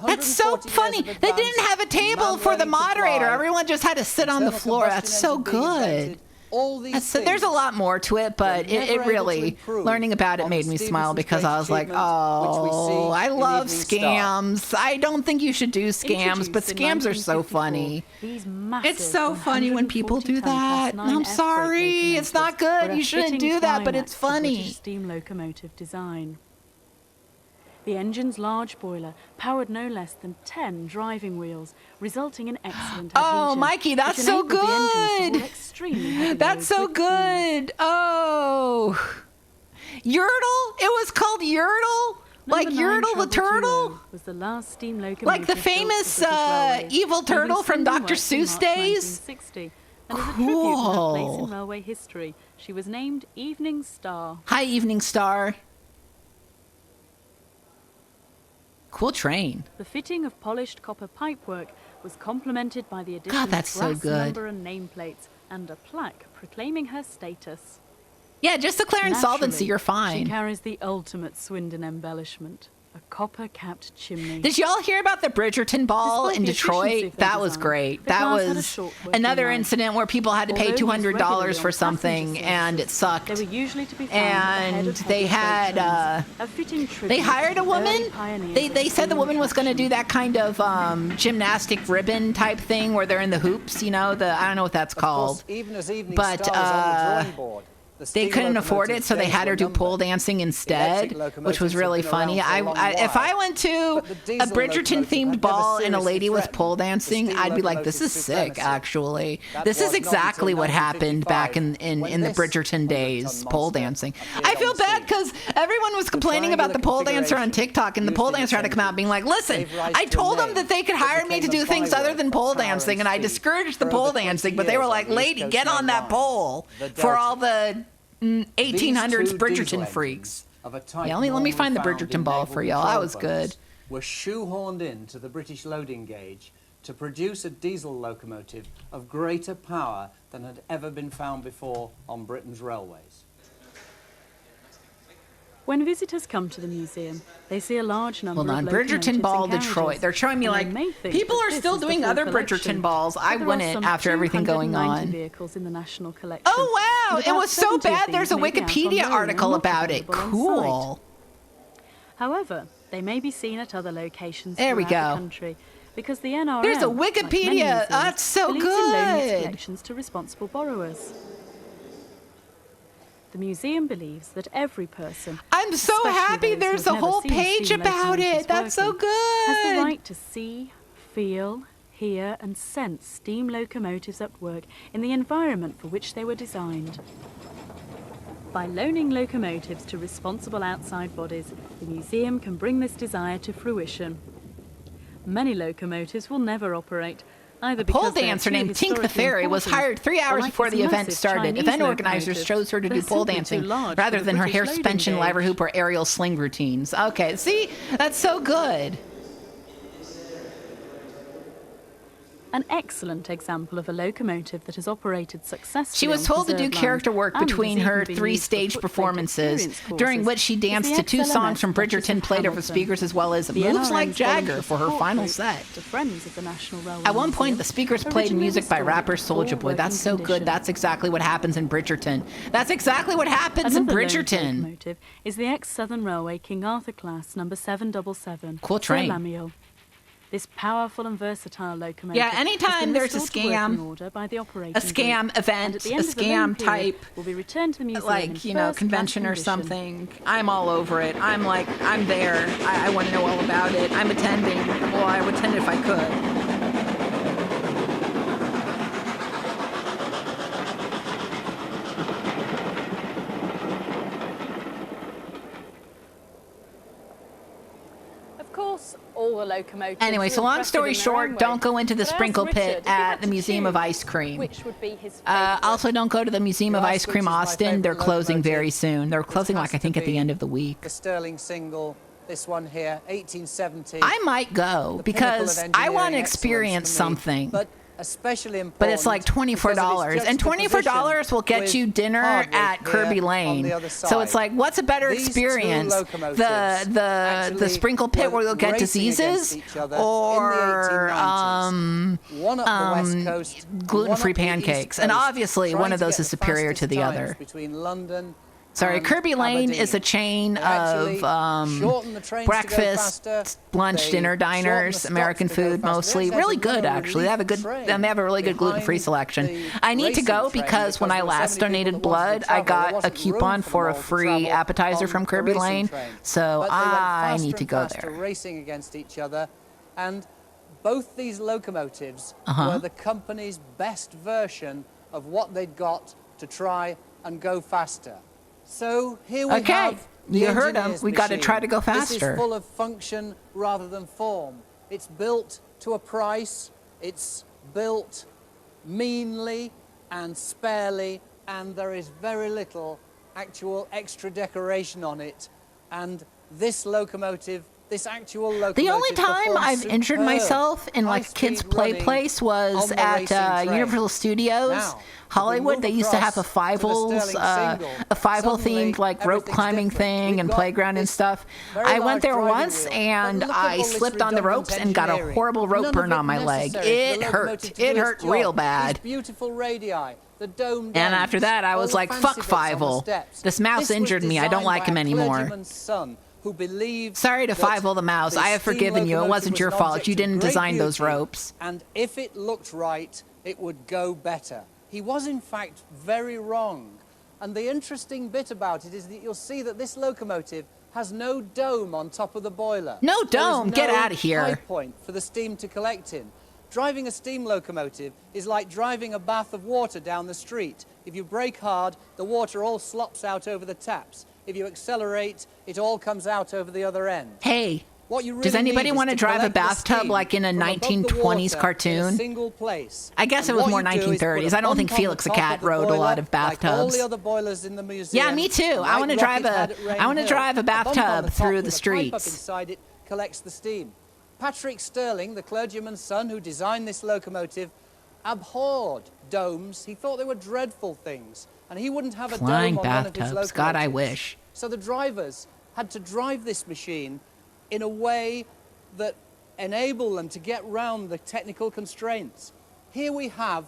That's so funny. They didn't have a table for the moderator. Everyone just had to sit on the floor. That's so good. There's a lot more to it, but it really, learning about it made me smile because I was like, oh, I love scams. I don't think you should do scams, but scams are so funny. It's so funny when people do that. I'm sorry, it's not good. You shouldn't do that, but it's funny. Steam locomotive design. The engine's large boiler powered no less than 10 driving wheels, resulting in excellent adhesion. Oh, Mikey, that's so good. That's so good. Oh. Yertle? It was called Yertle? Like Yertle the turtle? Was the last steam locomotive like the famous evil turtle from Dr. Seuss days? And as a tribute to her place in railway history, she was named Evening Star. Hi, Evening Star. Cool train. The fitting of polished copper pipework was complemented by the addition of brass number and nameplates and a plaque proclaiming her status. Yeah, just declare insolvency, you're fine. She carries the ultimate Swindon embellishment. A copper-capped chimney. Did y'all hear about the Bridgerton ball in Detroit? That was great. That was another incident where people had to pay $200 for something, and it sucked. They were usually to be found and they had they hired a woman. They said the woman was going to do that kind of gymnastic ribbon type thing where they're in the hoops. You know, I don't know what that's called. But they couldn't afford it, so they had her do pole dancing instead, which was really funny. If I went to a Bridgerton-themed ball and a lady was pole dancing, I'd be like, this is sick, actually. This is exactly what happened back in the Bridgerton days, pole dancing. I feel bad because everyone was complaining about the pole dancer on TikTok, and the pole dancer had to come out being like, listen, I told them that they could hire me to do things other than pole dancing, and I discouraged the pole dancing, but they were like, lady, get on that pole for all the 1800s Bridgerton freaks. Yeah, let me find the Bridgerton ball for y'all. That was good. Were shoehorned into the British loading gauge to produce a diesel locomotive of greater power than had ever been found before on Britain's railways. When visitors come to the museum, they see a large number of Bridgerton Ball, Detroit. They're showing me like people are still doing other Bridgerton balls. I wouldn't after everything going on. Vehicles in the national collection. Oh wow! It was so bad. There's a Wikipedia article about it. Cool. However, they may be seen at other locations throughout the country because the NRM. There's a Wikipedia. That's so good. Collections to responsible borrowers. The museum believes that every person, I'm so happy there's a whole page about it. That's so good. Has the right to see, feel, hear and sense steam locomotives at work in the environment for which they were designed. By loaning locomotives to responsible outside bodies, the museum can bring this desire to fruition. Many locomotives will never operate, a pole dancer named Tink the Fairy was hired 3 hours before the event started. Event organizers chose her to do pole dancing rather than her hair suspension, lever hoop, or aerial sling routines. Okay, see? That's so good. An excellent example of a locomotive that has operated successfully. She was told to do character work between her 3 stage performances, during which she danced to 2 songs from Bridgerton played over speakers, as well as Moves Like Jagger for her final set. At one point, the speakers played music by rapper Soulja Boy. That's so good. That's exactly what happens in Bridgerton. That's exactly what happens in Bridgerton. Locomotive is the ex-Southern Railway King Arthur class, number 777. Cool train. This powerful and versatile locomotive. Yeah, anytime there's a scam event, a scam type, will be returned to the museum like, convention or something, I'm all over it. I'm there. I want to know all about it. I'm attending. Well, I would attend if I could. All the locomotives. Anyway, so long story short, don't go into the sprinkle pit at the Museum of Ice Cream. Which would be his also, don't go to the Museum of Ice Cream Austin. They're closing very soon. They're closing, I think, at the end of the week. The Sterling single, this one here, 1870. I might go because I want to experience something. But especially important. But it's like $24, and $24 will get you dinner at Kirby Lane. So it's like, what's a better experience? The sprinkle pit where you'll get diseases, or gluten-free pancakes? And obviously, one of those is superior to the other. Sorry, Kirby Lane is a chain of breakfast, lunch, dinner diners, American food mostly. Really good, actually. They have a really good gluten-free selection. I need to go because when I last donated blood, I got a coupon for a free appetizer from Kirby Lane. So I need to go there. Racing against each other, and both these locomotives were the company's best version of what they'd got to try and go faster. So here we have the you heard him. We got to try to go faster. This is full of function rather than form. It's built to a price. It's built meanly and sparely, and there is very little actual extra decoration on it. And this locomotive, this actual locomotive, the only time I've injured myself in like a kids' play place was at Universal Studios, Hollywood. They used to have a five-hole themed like rope climbing thing and playground and stuff. I went there once and I slipped on the ropes and got a horrible rope burn on my leg. It hurt. It hurt real bad. Beautiful radii, the dome. And after that, I was like, "Fuck Five-hole. This mouse injured me. I don't like him anymore." Sorry to Five-hole the mouse. I have forgiven you. It wasn't your fault. You didn't design those ropes. And if it looked right, it would go better. He was, in fact, very wrong. And the interesting bit about it is that you'll see that this locomotive has no dome on top of the boiler. No dome? Get out of here. High point for the steam to collect in. Driving a steam locomotive is like driving a bath of water down the street. If you brake hard, the water all slops out over the taps. If you accelerate, it all comes out over the other end. Hey, does anybody want to drive a bathtub like in a 1920s cartoon? I guess it was more 1930s. I don't think Felix the Cat rode a lot of bathtubs. Yeah, me too. I want to drive a bathtub through the streets. Inside it collects the steam. Patrick Stirling, the clergyman's son who designed this locomotive, abhorred domes. He thought they were dreadful things, and he wouldn't have a dome on one of his locomotives. God, I wish. So the drivers had to drive this machine in a way that enabled them to get round the technical constraints. Here we have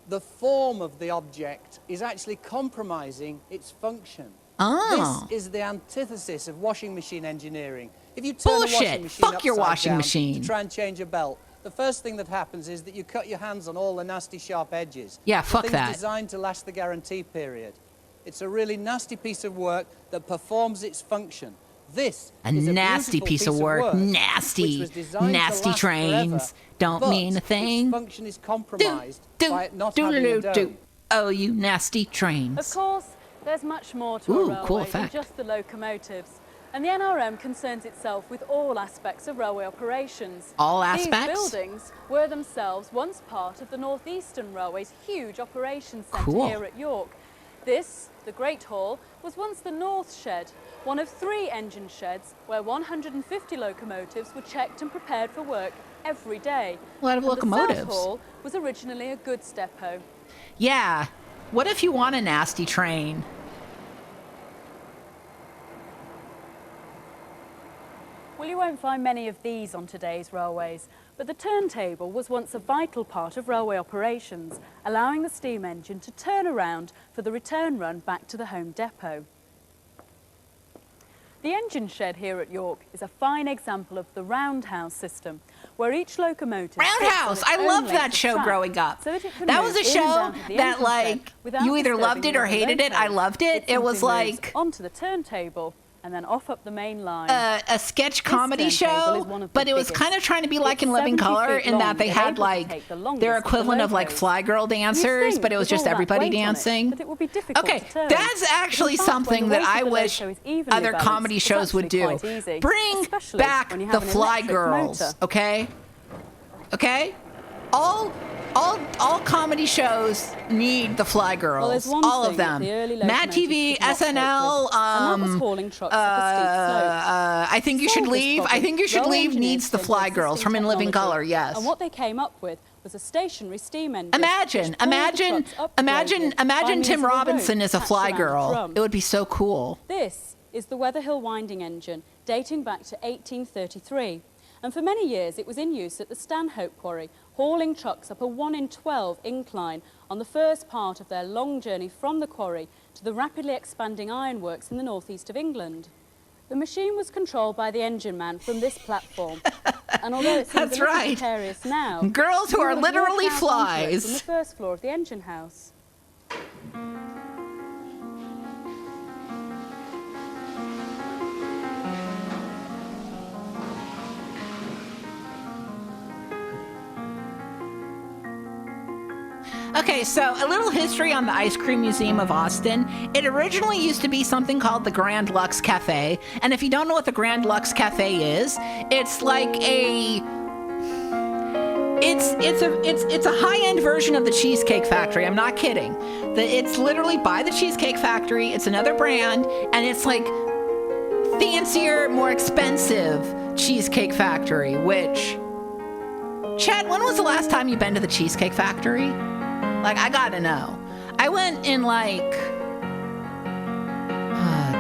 the form of the object is actually compromising its function. Oh. This is the antithesis of washing machine engineering. If you turn a washing machine Fuck your washing machine. to try and change a belt, the first thing that happens is that you cut your hands on all the nasty sharp edges. Yeah, fuck that. It's designed to last the guarantee period. It's a really nasty piece of work that performs its function. This is a nasty piece of work. Nasty trains. Forever, don't mean a thing. Its function is compromised by it not having a dome. Oh, you nasty trains. Of course, there's much more to a railway than just the locomotives. And the NRM concerns itself with all aspects of railway operations. All aspects? These buildings were themselves once part of the North Eastern Railway's huge operations centre here at York. This, the Great Hall, was once the North Shed, one of 3 engine sheds where 150 locomotives were checked and prepared for work every day. A lot of locomotives. The South Hall was originally a goods depot. Yeah. What if you want a nasty train? Well, you won't find many of these on today's railways, but the turntable was once a vital part of railway operations, allowing the steam engine to turn around for the return run back to the home depot. The engine shed here at York is a fine example of the roundhouse system, where each locomotive... Roundhouse! I loved that show growing up. That was a show that, like, you either loved it or hated it. I loved it. It was like... onto the turntable and then off up the main line. A sketch comedy show, but it was kind of trying to be like in Living Color in that they had like their equivalent of like Fly Girl dancers, but it was just everybody dancing. Okay, that's actually something that I wish other comedy shows would do. Bring back the Fly Girls, okay? Okay? All all comedy shows need the Fly Girls. Well, there's one all thing of them. that the early Mad TV, locomotives could not cope SNL. with, and that was hauling trucks up a steep slope. I think you To should solve this leave. I problem, think you should railway leave. engineers Needs the turned to Fly Girls existing from In Living technology, Color. Yes. And what they came up with was a stationary steam engine. Imagine which pulled the trucks up the road by means Tim of a Robinson rope as a attached Fly around a Girl. drum. It would be so cool. This is the Weatherhill winding engine, dating back to 1833. And for many years it was in use at the Stanhope Quarry, hauling trucks up a 1 in 12 incline on the first part of their long journey from the quarry to the rapidly expanding ironworks in the northeast of England. The machine was controlled by the engine man from this platform. And although it seems That's a little right. precarious now, Girls who you are would have literally walked out onto it flies. from the first floor of the engine house. Okay, so a little history on the Ice Cream Museum of Austin. It originally used to be something called the Grand Lux Cafe, and if you don't know what the Grand Lux Cafe is, it's like a it's a high-end version of the Cheesecake Factory. I'm not kidding. It's literally by the Cheesecake Factory. It's another brand, and it's like fancier, more expensive Cheesecake Factory, which Chad, when was the last time you've been to the Cheesecake Factory? Like, I gotta know. I went in like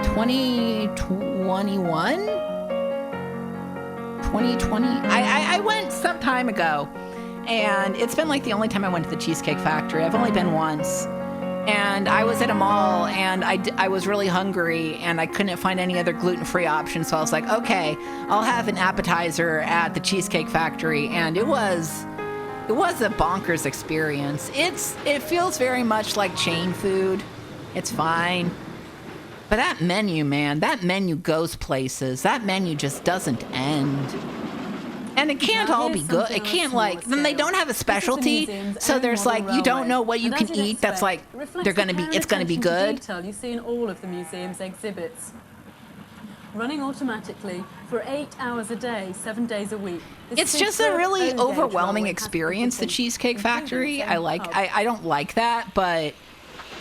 2021? 2020? I went some time ago, and it's been like the only time I went to the Cheesecake Factory. I've only been once. And I was at a mall, and I was really hungry, and I couldn't find any other gluten-free option, so I was like, okay, I'll have an appetizer at the Cheesecake Factory, and it was a bonkers experience. It feels very much like chain food. It's fine. But that menu, man, that menu goes places. That menu just doesn't end. And it can't all be good. It can't like, then they don't have a specialty. So there's like, you don't know what you can eat that's like, it's gonna be good. Detail you see in all of the museum's exhibits. Running automatically for 8 hours a day, 7 days a week. It's just a really overwhelming experience, the Cheesecake Factory. I don't like that, but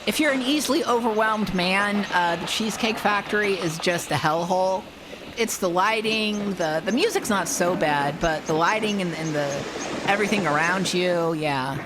if you're an easily overwhelmed man, the Cheesecake Factory is just a hellhole. It's the lighting, the music's not so bad, but the lighting and the everything around you, yeah.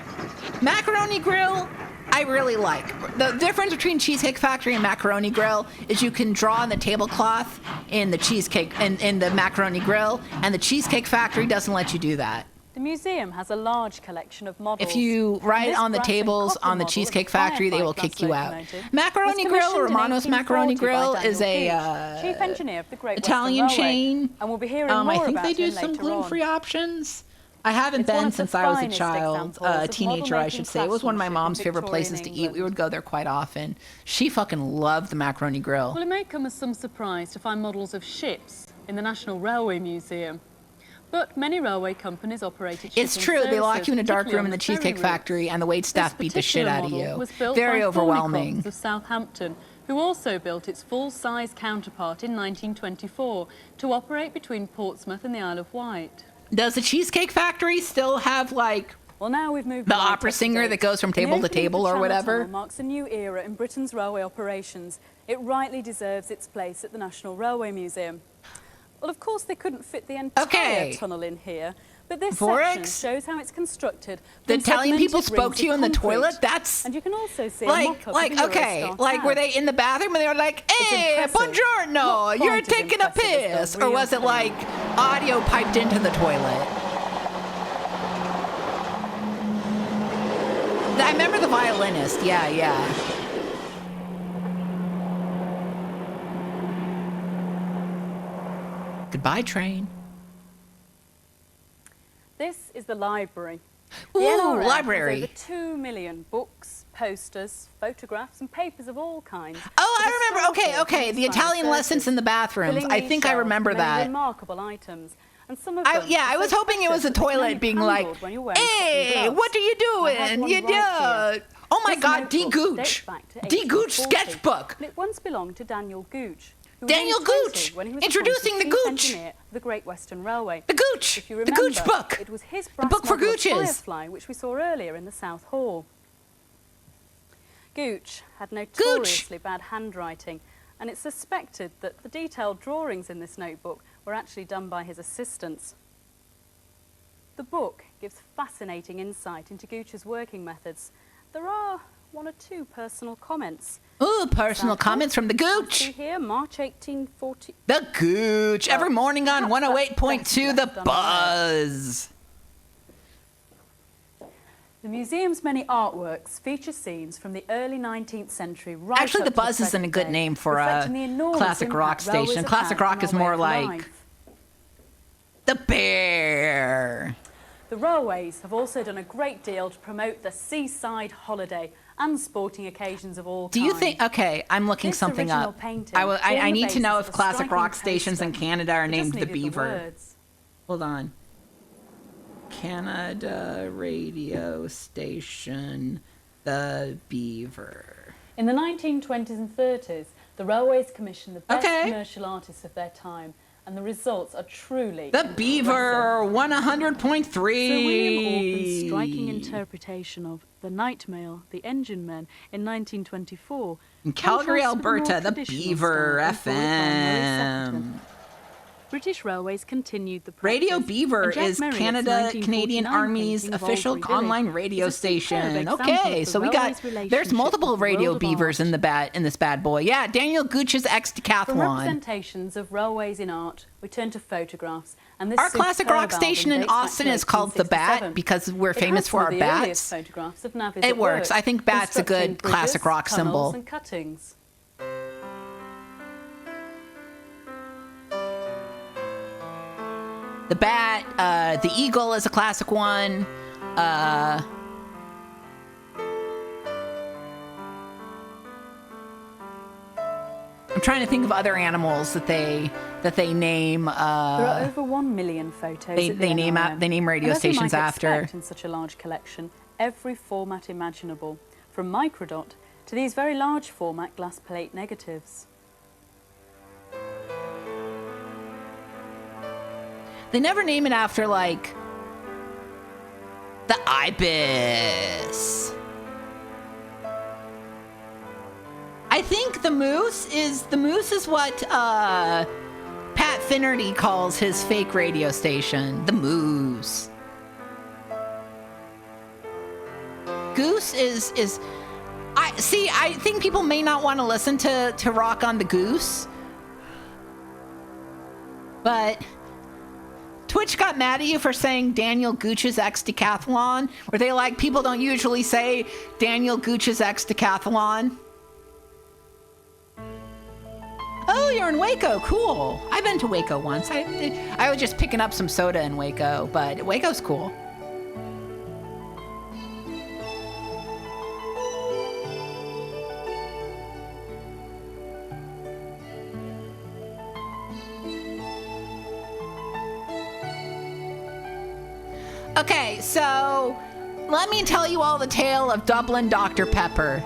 Macaroni Grill, I really like. The difference between Cheesecake Factory and Macaroni Grill is you can draw on the tablecloth in the cheesecake in the Macaroni Grill, and the Cheesecake Factory doesn't let you do that. The museum has a large collection of models. If you write on the tables on the Cheesecake Factory, they will kick you out. Macaroni Grill, Romano's Macaroni Grill, is a chief engineer of the Great Italian Western Railway, chain. and we'll be hearing more I think about they do him some later gluten-free on. options. I haven't It's one been of the since I was a finest child, examples of teenager, I should say. It was one of my model-making mom's favorite craftsmanship in places to eat. Victorian We would go there quite often. She fucking loved the Macaroni Grill. Well, it may come as some surprise to find models of ships in the National Railway Museum. But many railway companies operated shipping It's true. They lock services, you in a dark particularly room in on the ferry Cheesecake routes. Factory, and the wait staff beat the shit out of This particular you. model was built Very by overwhelming. Thornycroft's of Southampton, who also built its full-size counterpart in 1924 to operate between Portsmouth and the Isle of Wight. Does the Cheesecake Factory still have, like, Well, now we've moved the right opera up to singer date. that goes from And the table to opening of the table or Channel whatever? Tunnel marks a new era in Britain's railway operations. It rightly deserves its place at the National Railway Museum. Well, of course, they couldn't fit the entire tunnel in here, but this section Vorex? shows how it's constructed. The from Italian people segmented spoke rings to you of in the concrete. toilet? That's And you can also see a like, mock-up of the okay, Eurostar like, were tab. they in the bathroom and they were like, hey, impressive. buongiorno, Not you're quite as taking a impressive as the piss? Or real was it thing. like audio piped into the toilet? I remember the violinist, yeah. Goodbye, train. This is the library. Ooh, The NRM has library. over 2 million books, posters, photographs, and papers of all kinds. Oh, I remember. Okay. The Italian lessons in the bathrooms. I think I remember that. Remarkable items. And some of I them I are was so hoping it was a precious that they can toilet only being be like, handled when you're wearing hey, cotton gloves. what are you I have doing? one You right here. Oh my This God, D. notebook dates Gooch. back to D. Gooch 1840, sketchbook. and it once belonged to Daniel Gooch. who was Daniel only 20 Gooch, when he was introducing appointed the chief Gooch. engineer of the Great Western Railway. The Gooch, If you the remember, Gooch book. It was his brass book for model of Gooches. Firefly, which we saw earlier in the South Hall. Gooch had notoriously bad handwriting, and it's suspected that the detailed drawings in this notebook were actually done by his assistants. The book gives fascinating insight into Gooch's working methods. There are one or two personal comments. Ooh, personal comments from the Gooch. See here, March 1840. The Gooch, every morning on 108.2 The Buzz. The museum's many artworks feature scenes from the early 19th century right Actually, up The to Buzz isn't a present good day, name for reflecting a the enormous classic rock impact railways station. have Classic had rock on is our more way of like life. The Bear. The railways have also done a great deal to promote the seaside holiday and sporting occasions of all Do kinds. you think? Okay, I'm looking This something original up. painting I formed need the to know basis if of a classic striking rock stations in poster. Canada are It just named the needed Beaver. words. Hold on. Canada radio station, the Beaver. In the 1920s and 30s, the railways commissioned the best commercial artists of their time, and the results are truly The Beaver, 100.3. Sir William Orphan's striking interpretation of The Night Mail, The Engine Men in 1924 In Calgary, contrasts with the more Alberta, the traditional Beaver style employed by Murray FM. Seckerton. British Railways continued the practice. Radio Beaver and Jack is Marriott's Canada Canadian 1949 Army's painting of official Albury Village online is radio a superb station. example Okay, of the so we got railway's there's relationship multiple with the radio world of beavers art. in this bad boy. Yeah, Daniel Gooch's X For Decathlon. representations of railways in art, we turn to photographs. And this Our classic superb rock station album in dates back Austin to is called The Bat 1867. because we're It famous has for some our of the earliest bats. photographs of navvies It at works. work, I think bat's a constructing good classic bridges, rock tunnels, symbol. and cuttings. The Bat, the Eagle is a classic one. I'm trying to think of other animals that they name. There are over 1 million photos. They at the name NRM. they name radio And as you stations might after. expect in such a large collection, every format imaginable, from microdot to these very large format glass plate negatives. They never name it after like the ibis. I think the moose is what Pat Finnerty calls his fake radio station, the Moose. Goose is I think people may not want to listen to rock on the Goose, but Twitch got mad at you for saying Daniel Gooch's X Decathlon. Were they like, people don't usually say Daniel Gooch's X Decathlon? Oh, you're in Waco. Cool. I've been to Waco once. I was just picking up some soda in Waco, but Waco's cool. Okay, so let me tell you all the tale of Dublin Dr. Pepper.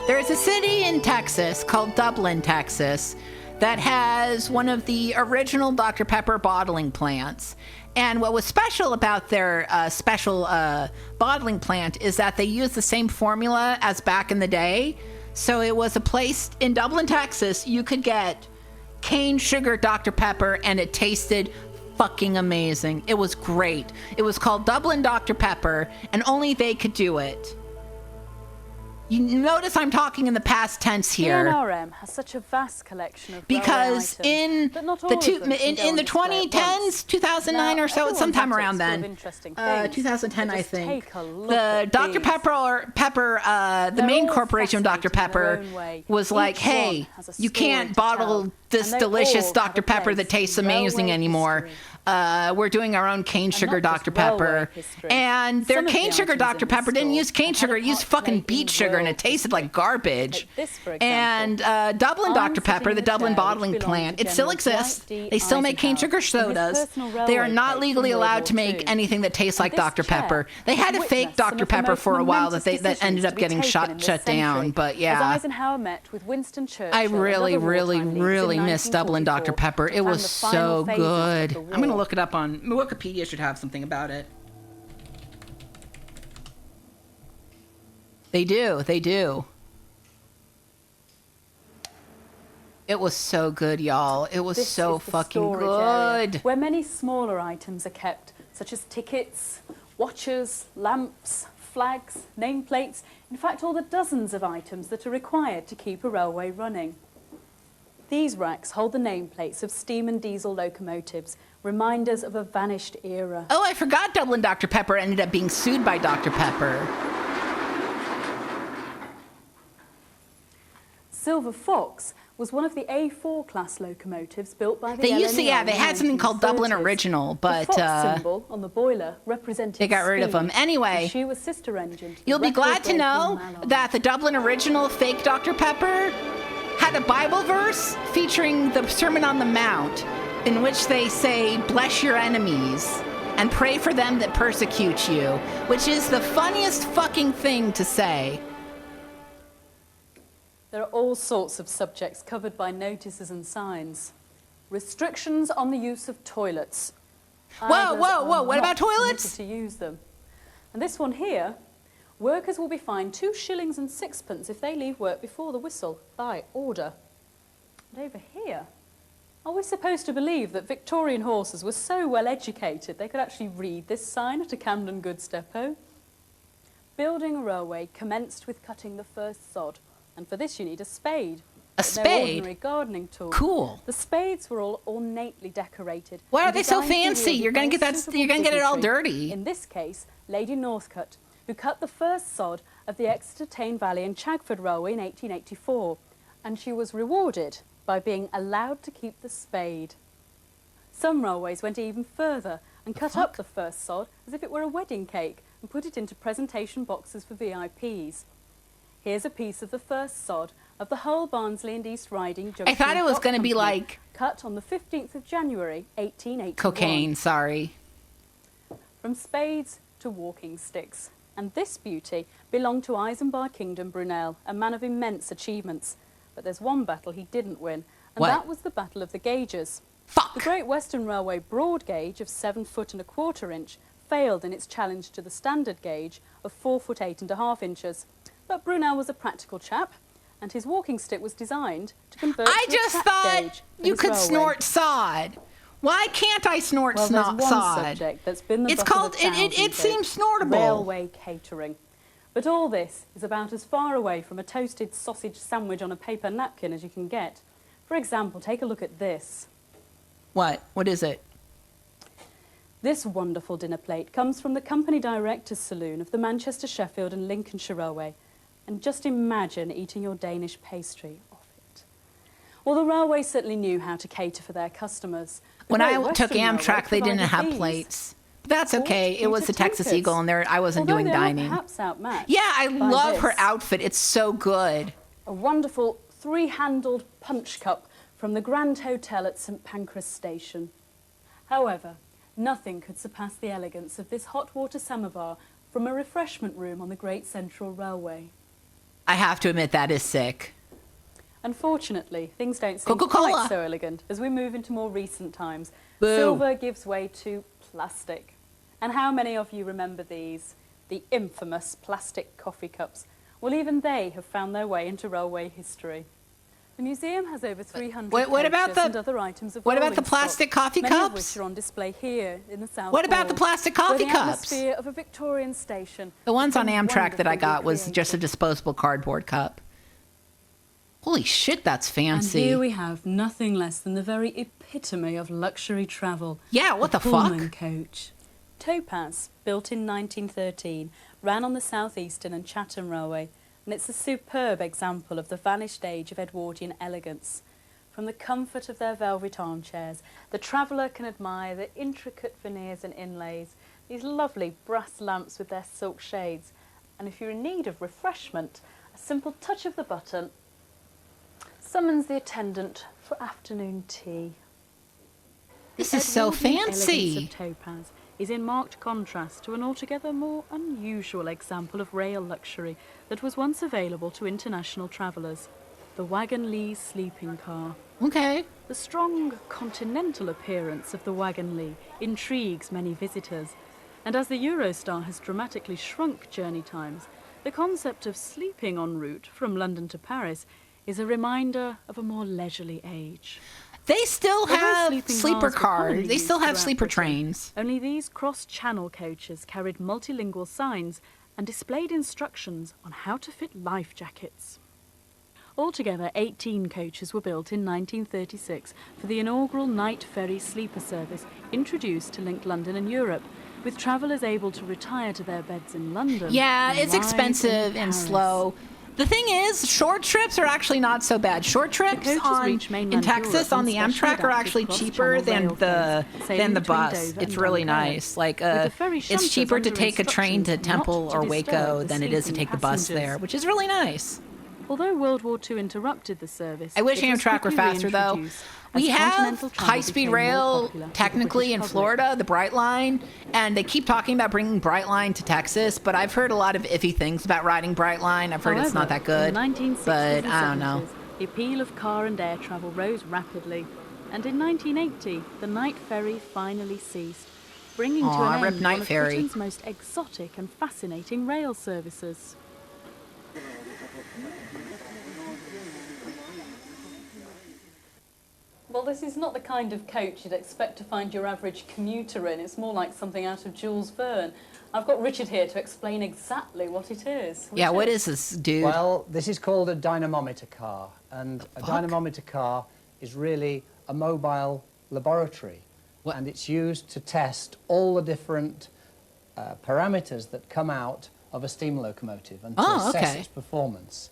There's a city in Texas called Dublin, Texas, that has one of the original Dr. Pepper bottling plants. And what was special about their special bottling plant is that they used the same formula as back in the day. So it was a place in Dublin, Texas, you could get cane sugar Dr. Pepper, and it tasted fucking amazing. It was great. It was called Dublin Dr. Pepper, and only they could do it. You notice I'm talking in the past tense here. The NRM has such a vast collection of Because railway in items, but not the all of them can go in on the display at 2010s, once. 2009 Now, or so, everyone sometime has around its full of then, interesting things, 2010 but I just think, take a look the at Dr. these. Pepper, the They're main all corporation of Dr. fascinating in their Pepper own way. was like, Each one hey, has a you story can't to bottle tell, this and they delicious all have Dr. a Pepper place that tastes in amazing railway anymore. history. we're doing our own cane sugar Dr. Pepper. And their cane sugar Dr. Pepper didn't use cane sugar, it used fucking beet sugar, and it tasted like garbage. And Dublin Dr. Pepper, the Dublin bottling plant, it still exists. They still make cane sugar sodas. They are not legally allowed to make anything that tastes like Dr. Pepper. They had a fake Dr. Pepper for a while that ended up getting shut down, but yeah. Eisenhower met with Winston Churchill. I really miss Dublin Dr. Pepper. It was so good. I'm going to look it up on Wikipedia. Should have something about it. They do. It was so good, y'all. It was so fucking good. Where many smaller items are kept, such as tickets, watches, lamps, flags, nameplates, in fact all the dozens of items that are required to keep a railway running. These racks hold the nameplates of steam and diesel locomotives, reminders of a vanished era. Oh, I forgot Dublin Dr. Pepper ended up being sued by Dr. Pepper. Silver Fox was one of the A4 class locomotives built by the They used to, LNER they had something called Dublin Original, but the Fox symbol on the boiler represented they got rid of them. Anyway, she was sister engine to you'll be glad to know that the Dublin Original fake Dr. Pepper had a Bible verse featuring the Sermon on the Mount, in which they say, "Bless your enemies and pray for them that persecute you," which is the funniest fucking thing to say. There are all sorts of subjects covered by notices and signs. Restrictions on the use of toilets. Whoa, what about toilets? To use them. And this one here, workers will be fined 2 shillings and 6pence if they leave work before the whistle, by order. And over here, are we supposed to believe that Victorian horses were so well educated they could actually read this sign at a Camden goods depot? Building a railway commenced with cutting the first sod. And for this you need a spade. A spade? No ordinary gardening tool. Cool. The spades were all ornately decorated. Why are they so fancy? You're gonna get it all dirty. In this case, Lady Northcote, who cut the first sod of the Exeter Tane Valley and Chagford Railway in 1884, and she was rewarded by being allowed to keep the spade. Some railways went even further and cut up the first sod as if it were a wedding cake and put it into presentation boxes for VIPs. Here's a piece of the first sod of the whole Barnsley and East Riding Junction. I thought it was going to be like... cut on the 15th of January, 1881. Cocaine, sorry. From spades to walking sticks. And this beauty belonged to Eisenbar Kingdom Brunel, a man of immense achievements. But there's one battle he didn't win, and that was the Battle of the Gauges. Fuck! The Great Western Railway broad gauge of 7 foot and a quarter inch failed in its challenge to the standard gauge of 4 foot 8.5 inches. But Brunel was a practical chap, and his walking stick was designed to convert I just thought you could snort sod. Why can't I snort there's one sod? subject that's been the It's butt called, of the it seems snortable. Railway catering. But all this is about as far away from a toasted sausage sandwich on a paper napkin as you can get. For example, take a look at this. What? What is it? This wonderful dinner plate comes from the company director's saloon of the Manchester, Sheffield and Lincolnshire Railway. And just imagine eating your Danish pastry off it. Well, the railway certainly knew how to cater for their customers. When I took Amtrak, they didn't have plates. But that's okay. It was the Texas Eagle, and I wasn't doing dining. Yeah, I love her outfit. It's so good. A wonderful 3-handled punch cup from the Grand Hotel at St Pancras Station. However, nothing could surpass the elegance of this hot water samovar from a refreshment room on the Great Central Railway. I have to admit, that is sick. Unfortunately, things don't seem Coca-Cola. quite so elegant as we move into more recent times. Boo. Silver gives way to plastic. And how many of you remember these? The infamous plastic coffee cups. Well, even they have found their way into railway history. The museum has over 300 what about pictures the- and other items of what about rolling the plastic stock, coffee many of cups? which are on display here in the South What about the Hall, plastic where coffee the cups? atmosphere of a Victorian station The ones on has been Amtrak that I wonderfully got was recreated. just a disposable cardboard cup. Holy shit, that's fancy. And here we have nothing less than the very epitome of luxury travel. Yeah, what the fuck? Pullman coach. Topaz, built in 1913, ran on the South Eastern and Chatham Railway, and it's a superb example of the vanished age of Edwardian elegance. From the comfort of their velvet armchairs, the traveller can admire the intricate veneers and inlays, these lovely brass lamps with their silk shades, and if you're in need of refreshment, a simple touch of the button summons the attendant for afternoon tea. This is so Edwardian fancy. elegance of topaz is in marked contrast to an altogether more unusual example of rail luxury that was once available to international travellers, the Wagon Lee sleeping car. Okay. The strong continental appearance of the Wagon Lee intrigues many visitors, and as the Eurostar has dramatically shrunk journey times, the concept of sleeping en route from London to Paris is a reminder of a more leisurely age. They still Although have sleeping sleeper cars were commonly cars. They used still have throughout sleeper Britain, trains. Only these cross-channel coaches carried multilingual signs and displayed instructions on how to fit life jackets. Altogether, 18 coaches were built in 1936 for the inaugural night ferry sleeper service introduced to link London and Europe, with travellers able to retire to their beds in London. Yeah, and it's arrive expensive in and Paris. slow. The thing is, short trips are actually not so bad. Short trips in Texas on the Amtrak are actually cheaper than the bus. It's really nice. Like it's cheaper to take a train to Temple or Waco than it is to take the bus there, which is really nice. Although World War II interrupted the service, I wish it was Amtrak were quickly faster though. reintroduced We as have continental travel high-speed became more rail popular with the technically British in public. Florida, the Brightline, and they keep talking about bringing Brightline to Texas, but I've heard a lot of iffy things about riding Brightline. I've heard it's not that good, in the 1960s but and I don't know. 70s, the appeal of car and air travel rose rapidly, and in 1980, the night ferry finally ceased, bringing to Aw, an rip end night one of ferry. Britain's most exotic and fascinating rail services. Well, this is not the kind of coach you'd expect to find your average commuter in. It's more like something out of Jules Verne. I've got Richard here to explain exactly what it is. Yeah, what is this, dude? Well, this is called a dynamometer car, and a dynamometer car is really a mobile laboratory, and it's used to test all the different parameters that come out of a steam locomotive and to assess its performance.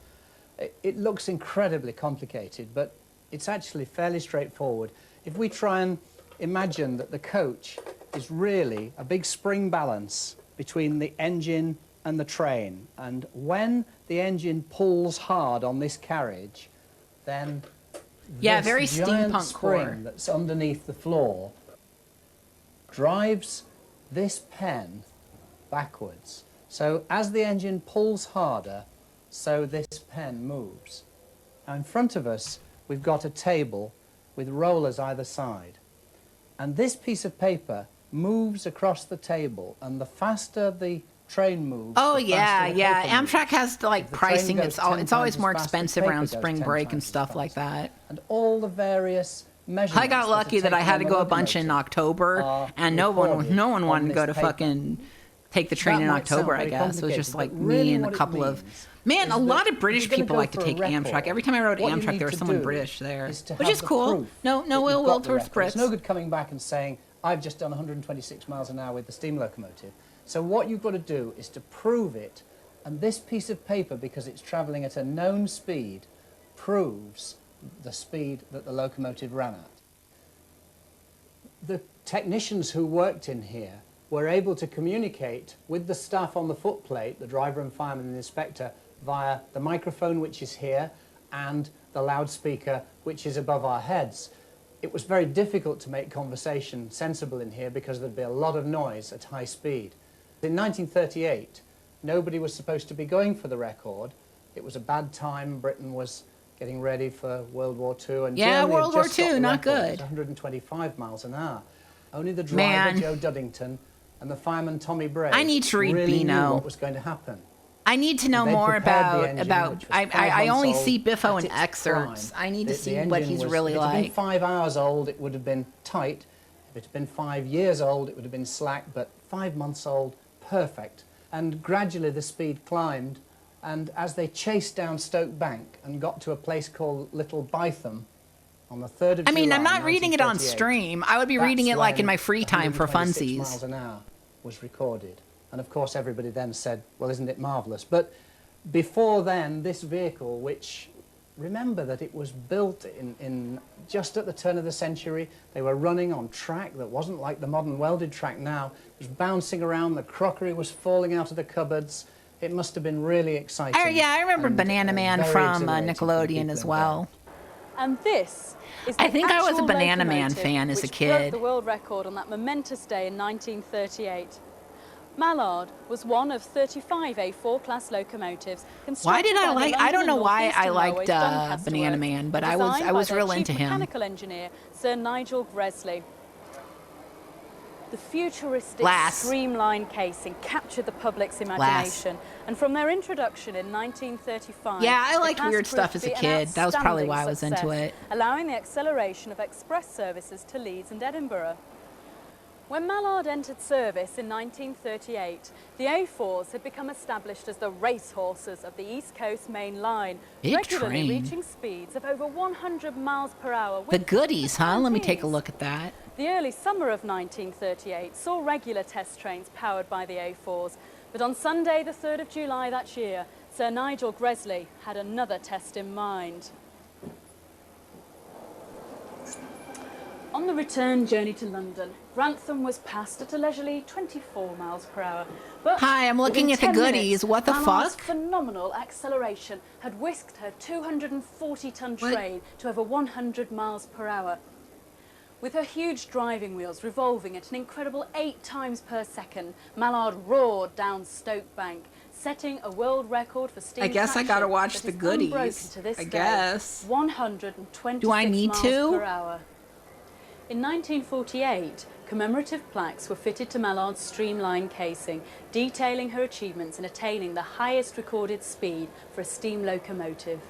It looks incredibly complicated, but it's actually fairly straightforward. If we try and imagine that the coach is really a big spring balance between the engine and the train, and when the engine pulls hard on this carriage, then this very giant steampunk spring core. that's underneath the floor drives this pen backwards. So as the engine pulls harder, so this pen moves. Now in front of us, we've got a table with rollers either side. And this piece of paper moves across the table, and the faster the train moves, Oh the yeah, faster the yeah. paper moves. Amtrak has like If the train pricing. goes It's 10 always times more as fast, expensive paper around goes spring 10 break and times as stuff like that. And all the various measurements. I got lucky that I had to go a bunch in October, and no one wanted to go to paper. fucking take the train That in might sound October. I very guess it was just like complicated, but really me and a what it couple of. means Man, is a that lot of if British you're gonna people go like to for a take record, Amtrak. Every time I rode what you Amtrak, need there was to someone do British there, is to which have is the cool. proof No, that Will you've got the towards record. It's Brits. no good coming back and saying, I've just done 126 miles an hour with the steam locomotive. So what you've got to do is to prove it, and this piece of paper, because it's travelling at a known speed, proves the speed that the locomotive ran at. The technicians who worked in here were able to communicate with the staff on the footplate, the driver and fireman and the inspector, via the microphone which is here and the loudspeaker which is above our heads. It was very difficult to make conversation sensible in here because there'd be a lot of noise at high speed. In 1938, nobody was supposed to be going for the record. It was a bad time. Britain was getting ready for World War II. And Yeah, Germany had World War just got II, the not record. It good. was 125 miles an hour. Only the driver, Man. Joe Duddington, and the fireman, Tommy Bray, I need to read really Beano. knew what was going to happen. I need to know They'd more prepared the engine, about. which was 5 I only months see old Biffo at in its excerpts. prime. I need to The see what engine he's was, really if it had been like. 5 hours old, it would have been tight. If it had been 5 years old, it would have been slack. But 5 months old, perfect. And gradually the speed climbed. And as they chased down Stoke Bank and got to a place called Little Bytham on the 3rd of I mean, July, I'm not reading it on 1938, stream. I would be that's reading it like in when my free time for 126 funsies. miles an hour was recorded. And of course everybody then said, well, isn't it marvellous? But before then, this vehicle, which remember that it was built in just at the turn of the century. They were running on track that wasn't like the modern welded track now. It was bouncing around, the crockery was falling out of the cupboards. It must have been really exciting. I remember and, Banana Man very from exhilarating for the Nickelodeon people as involved. well. And this is I the think I was a actual Banana Man locomotive fan as a which kid. broke the world record on that momentous day in 1938. Mallard was one of 35 A4 class locomotives Why did constructed I by the like? I London don't know and why I Northeastern liked Railway's Doncaster Banana Works, Man, but I designed was by real their into chief him. mechanical engineer, Sir Nigel Gresley. The futuristic Glass. streamlined casing captured the public's imagination, and from their introduction in 1935, Yeah, I the liked class weird proved stuff to as a be an kid. That was probably outstanding why I was into success, it. allowing the acceleration of express services to Leeds and Edinburgh. When Mallard entered service in 1938, the A4s had become established as the racehorses of the East Coast Main Line, Big regularly train. reaching speeds of over 100 miles per hour. The with goodies, huh? Let me take a guarantees. look at that. The early summer of 1938 saw regular test trains powered by the A4s, but on Sunday the 3rd of July that year, Sir Nigel Gresley had another test in mind. On the return journey to London, Grantham was passed at a leisurely 24 miles per hour. But Hi, I'm looking within at the 10 goodies. minutes, What the Mallard's fuck? phenomenal acceleration had whisked her 240-ton What? train to over 100 miles per hour. With her huge driving wheels revolving at an incredible 8 times per second, Mallard roared down Stoke Bank, setting a world record for steam I guess I traction gotta watch that the is unbroken goodies. to this I day, guess. 126 Do I need miles to? per hour. In 1948, commemorative plaques were fitted to Mallard's streamlined casing, detailing her achievements in attaining the highest recorded speed for a steam locomotive.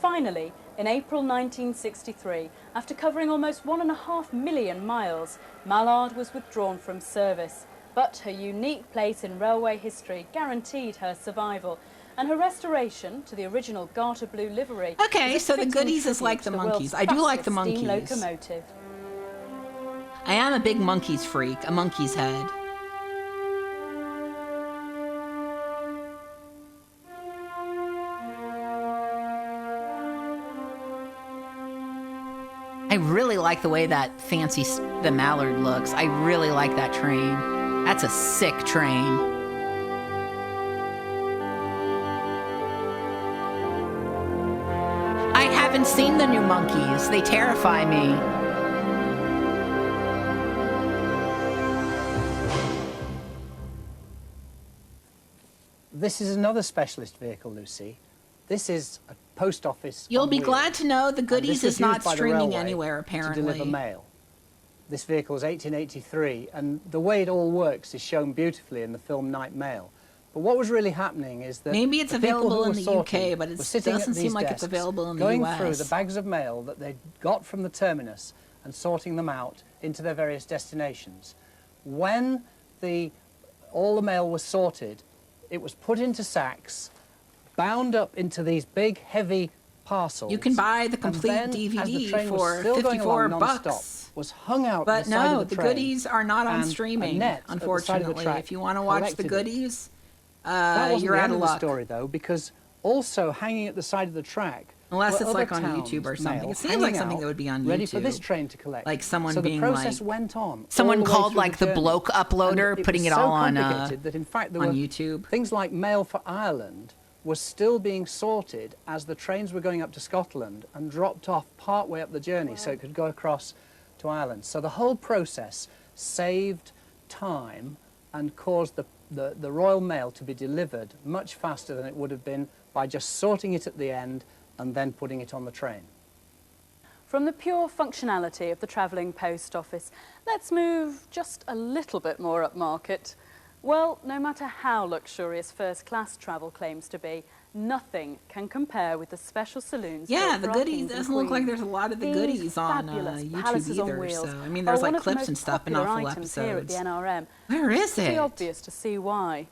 Finally, in April 1963, after covering almost 1.5 million miles, Mallard was withdrawn from service. But her unique place in railway history guaranteed her survival, and her restoration to the original garter blue livery. Okay, was a so the fitting goodies is tribute like to the world's monkeys. I do like the fastest steam monkeys. locomotive. I am a big monkeys freak, a monkey's head. I really like the way that the Mallard looks. I really like that train. That's a sick train. I haven't seen the new monkeys. They terrify me. This is another specialist vehicle, Lucy. This is a post office. You'll on be wheels. glad to know the And goodies this was is not used by the streaming railway anywhere, to deliver apparently. mail. This vehicle is 1883, and the way it all works is shown beautifully in the film Night Mail. But what was really happening is that Maybe it's the people available who in were the sorting UK, but it were sitting at doesn't seem these like it's desks, available in the going US. through the bags of mail that they got from the terminus and sorting them out into their various destinations. When all the mail was sorted, it was put into sacks, bound up into these big, heavy parcels. You can buy the and complete then, as the DVD train was for still going along 54 non-stop, bucks. was hung out But the side no, of the the train, goodies are not on and a streaming, net at the side of the unfortunately. track If you want to watch the collected it. goodies, That wasn't you're the out end of of the luck. story, though, because also hanging at the side of the track, Unless were it's other like on towns' YouTube or something. mail It seems like hanging something out, that would be on ready for YouTube. this train to collect. Like someone so being the process like- went on. Someone all the way called through like the journey. bloke uploader, And it putting was it so all on complicated that in fact there on were YouTube. things like mail for Ireland was still being sorted as the trains were going up to Scotland and dropped off part way up the journey so it could go across to Ireland. So the whole process saved time and caused the Royal Mail to be delivered much faster than it would have been by just sorting it at the end and then putting it on the train. From the pure functionality of the travelling post office, let's move just a little bit more upmarket. Well, no matter how luxurious first-class travel claims to be, nothing can compare with the special saloons. Yeah, built the for our goodies kings and doesn't look like queens. there's a lot of the These goodies on fabulous YouTube palaces on either. wheels So I mean, are there's one like of the clips most and stuff in popular awful items here at the episodes. NRM. Where is It's pretty it? obvious to see why.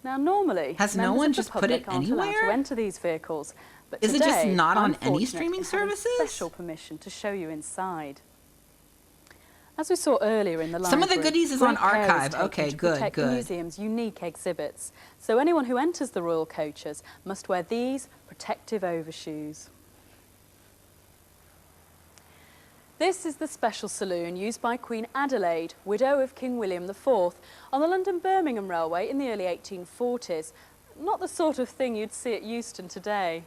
Now, normally, Has no members one of the just put public it aren't allowed anywhere? to enter these vehicles. But Is it just today, not on I'm any fortunate streaming in having services? Special permission to show you inside. As we saw earlier in the library, Some of the goodies is on great care archive. taken Okay, to good, protect the good. museum's unique exhibits. So anyone who enters the royal coaches must wear these protective overshoes. This is the special saloon used by Queen Adelaide, widow of King William IV, on the London-Birmingham Railway in the early 1840s. Not the sort of thing you'd see at Euston today.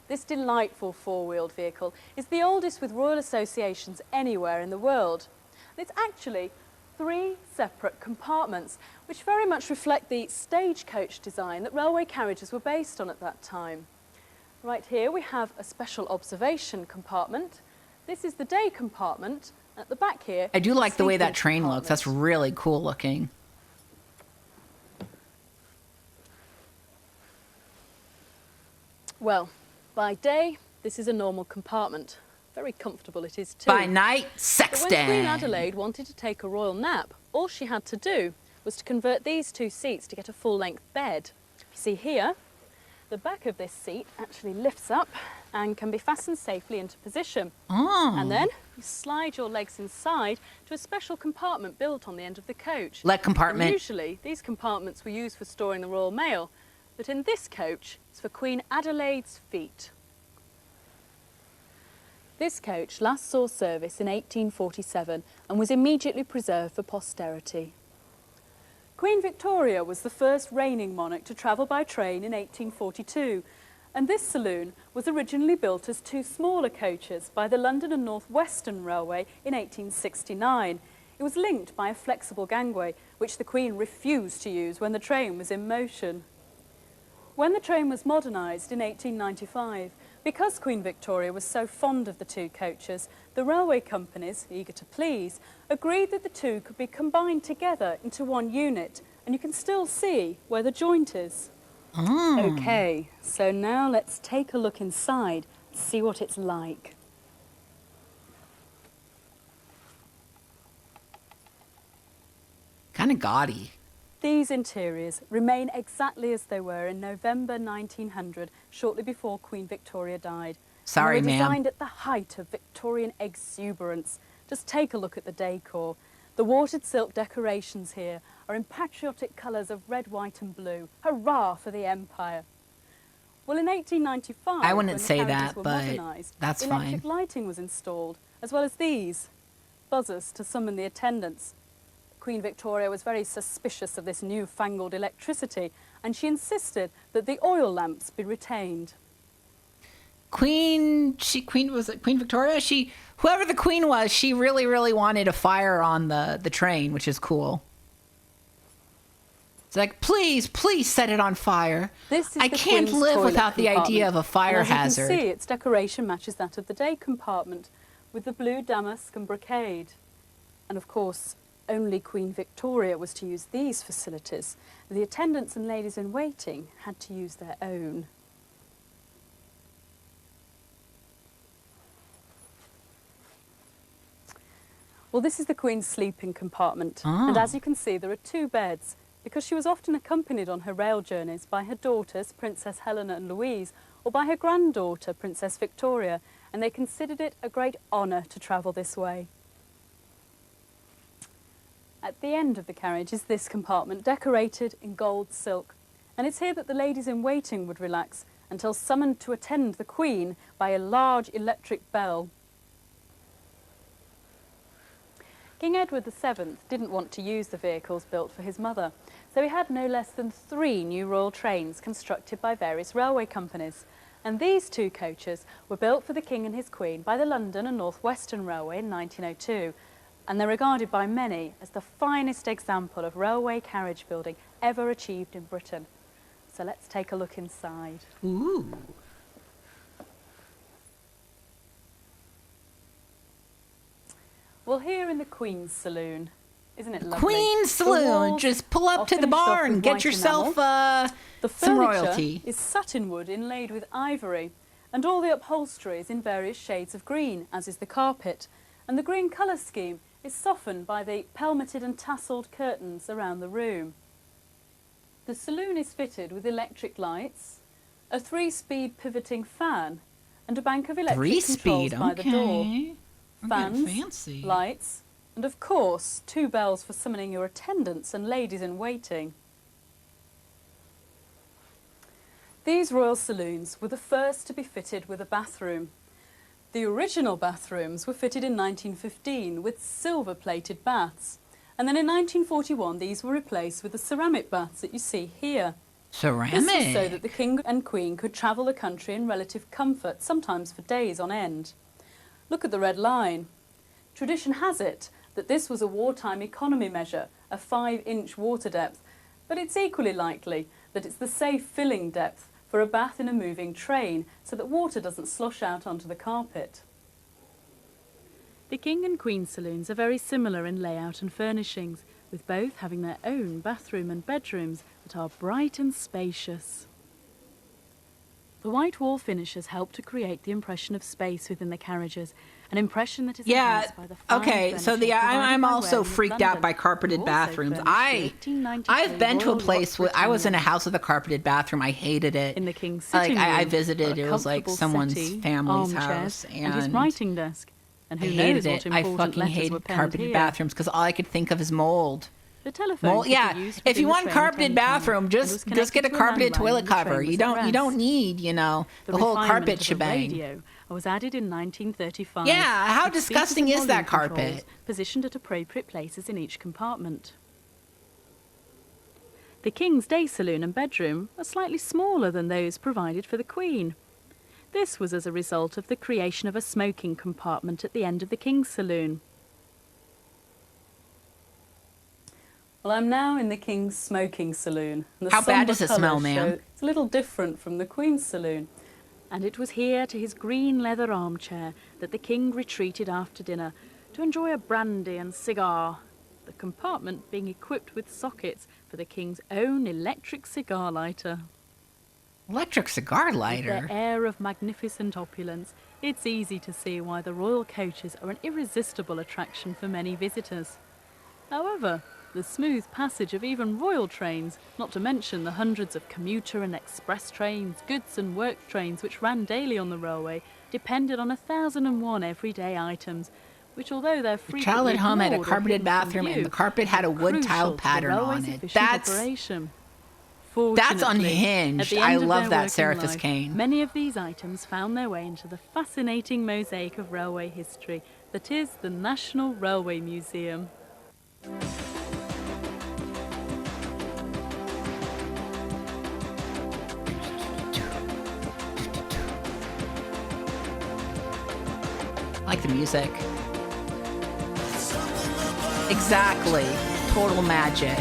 This delightful four-wheeled vehicle is the oldest with royal associations anywhere in the world. It's actually 3 separate compartments, which very much reflect the stagecoach design that railway carriages were based on at that time. Right here we have a special observation compartment. This is the day compartment. At the back here, I do like the way that sleeping train looks. compartment. That's really cool looking. Well, by day, this is a normal compartment. Very comfortable it is too. By night, But sexton. when Queen Adelaide wanted to take a royal nap, all she had to do was to convert these 2 seats to get a full-length bed. You see here, the back of this seat actually lifts up and can be fastened safely into position. Oh. And then you slide your legs inside to a special compartment built on the end of the coach. Leg compartment. And usually these compartments were used for storing the royal mail, but in this coach it's for Queen Adelaide's feet. This coach last saw service in 1847 and was immediately preserved for posterity. Queen Victoria was the first reigning monarch to travel by train in 1842, and this saloon was originally built as 2 smaller coaches by the London and North Western Railway in 1869. It was linked by a flexible gangway, which the Queen refused to use when the train was in motion. When the train was modernised in 1895, because Queen Victoria was so fond of the 2 coaches, the railway companies, eager to please, agreed that the 2 could be combined together into 1 unit, and you can still see where the joint is. Oh. OK, so now let's take a look inside and see what it's like. Kind of gaudy. These interiors remain exactly as they were in November 1900, shortly before Queen Victoria died. Sorry, and they were ma'am. designed at the height of Victorian exuberance. Just take a look at the decor. The watered silk decorations here are in patriotic colours of red, white and blue. Hurrah for the Empire! Well, in 1895, I wouldn't when the say carriages that, were but modernised, that's electric fine. lighting was installed, as well as these buzzers to summon the attendants. Queen Victoria was very suspicious of this newfangled electricity, and she insisted that the oil lamps be retained. Queen Victoria? Whoever the queen was, she really wanted a fire on the train, which is cool. It's like, please set it on fire. This is I the can't Queen's live toilet without the idea of a compartment. fire and as hazard. you can see, its decoration matches that of the day compartment, with the blue damask and brocade. And of course, only Queen Victoria was to use these facilities. The attendants and ladies in waiting had to use their own. Well, this is the Queen's sleeping compartment. Ah. And as you can see, there are 2 beds, because she was often accompanied on her rail journeys by her daughters, Princess Helena and Louise, or by her granddaughter, Princess Victoria, and they considered it a great honour to travel this way. At the end of the carriage is this compartment, decorated in gold silk, and it's here that the ladies in waiting would relax until summoned to attend the Queen by a large electric bell. King Edward VII didn't want to use the vehicles built for his mother, so he had no less than 3 new royal trains constructed by various railway companies. And these 2 coaches were built for the King and his Queen by the London and North Western Railway in 1902. And they're regarded by many as the finest example of railway carriage building ever achieved in Britain. So let's take a look inside. Ooh. Well, here in the Queen's Saloon, isn't it lovely? Queen's The Saloon. walls Just pull up are to the finished off bar and with get white yourself enamel. The some furniture royalty. is satinwood inlaid with ivory, and all the upholstery is in various shades of green, as is the carpet. And the green colour scheme is softened by the pelmeted and tasselled curtains around the room. The saloon is fitted with electric lights, a 3-speed pivoting fan, and a bank of electric 3-speed, controls by the door. okay. I'm getting Fans, fancy. lights, and of course 2 bells for summoning your attendants and ladies in waiting. These royal saloons were the first to be fitted with a bathroom. The original bathrooms were fitted in 1915 with silver-plated baths. And then in 1941, these were replaced with the ceramic baths that you see here. Ceramic? This was so that the king and queen could travel the country in relative comfort, sometimes for days on end. Look at the red line. Tradition has it that this was a wartime economy measure, a 5-inch water depth, but it's equally likely that it's the safe filling depth for a bath in a moving train, so that water doesn't slosh out onto the carpet. The King and Queen saloons are very similar in layout and furnishings, with both having their own bathroom and bedrooms that are bright and spacious. The white wall finishes help to create the impression of space within the carriages, an impression that is enhanced by the fine okay, so furniture I'm provided by also Ware in freaked London, out by carpeted but also bathrooms. furnished the I've been to a Royal place where I was in a house with a carpeted bathroom. I hated it. In the King's Like sitting room, I visited, a it was like comfortable someone's settee, family's armchairs, house, and his writing desk. And who I knows hated what it. I important fucking letters were hated penned carpeted here. bathrooms because all I could think of is mold. The telephone Mold, could be yeah. used If you within the want train at carpeted any time, bathroom, and was just connected get a to carpeted landline toilet when the train cover. was You at don't rest. need the whole refinement carpet of the shebang. Radio was added in 1935. Yeah, how with speakers disgusting and is that volume controls carpet? Positioned at appropriate places in each compartment. The King's day saloon and bedroom are slightly smaller than those provided for the Queen. This was as a result of the creation of a smoking compartment at the end of the King's saloon. Well, I'm now in the King's smoking saloon. And the How bad sombre does it smell, colours ma'am? show it's a little different from the Queen's saloon. And it was here, to his green leather armchair, that the King retreated after dinner to enjoy a brandy and cigar, the compartment being equipped with sockets for the King's own electric cigar lighter. Electric cigar With lighter? their air of magnificent opulence, it's easy to see why the royal coaches are an irresistible attraction for many visitors. However, the smooth passage of even royal trains, not to mention the hundreds of commuter and express trains, goods and work trains which ran daily on the railway, depended on 1,001 everyday items, which, although they're The frequently child at home had a ignored or carpeted hidden from bathroom and view, the carpet had a wood crucial tile to the pattern on railway's it. efficient That's operation. That's Fortunately, unhinged. at the I end of love their that working Seraphis life, cane. Many of these items found their way into the fascinating mosaic of railway history that is the National Railway Museum. I like the music. Exactly. Total magic.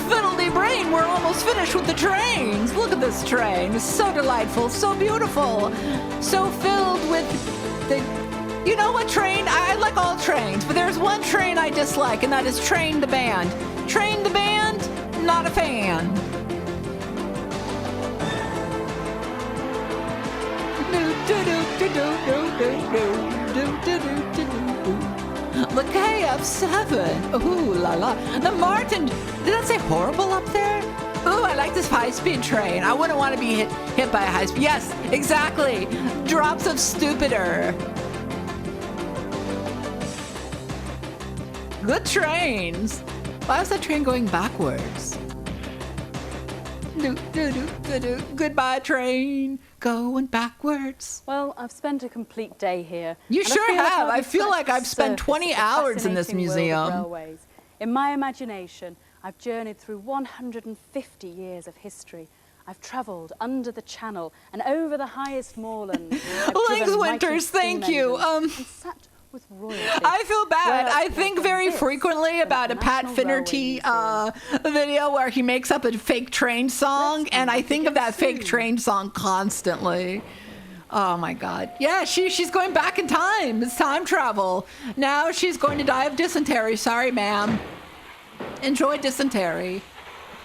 Fiddly brain, we're almost finished with the trains. Look at this train. It's so delightful, so beautiful, so filled with the... You know what train? I like all trains, but there's one train I dislike, and that is Train the Band. Train the Band, not a fan. The KF7. Ooh la la. The Martin. Did that say horrible up there? Ooh, I like this high-speed train. I wouldn't want to be hit by a high-speed. Yes, exactly. Drops of stupider. Good trains. Why is that train going backwards? Goodbye, train. Going backwards. Well, I've spent a complete day here. You and sure I feel have. Like I feel like I've spent 20 hours in this museum. Railways. In my imagination, I've journeyed through 150 years of history. I've travelled under the Channel and over the highest moorland. Legs Winters, thank you. And sat with royalty. I feel bad. Well, I think very frequently about a Pat Finnerty video where he makes up a fake train song, and I think of that fake train song constantly. Oh my God. Yeah, she's going back in time. It's time travel. Now she's going to die of dysentery. Sorry, ma'am. Enjoy dysentery.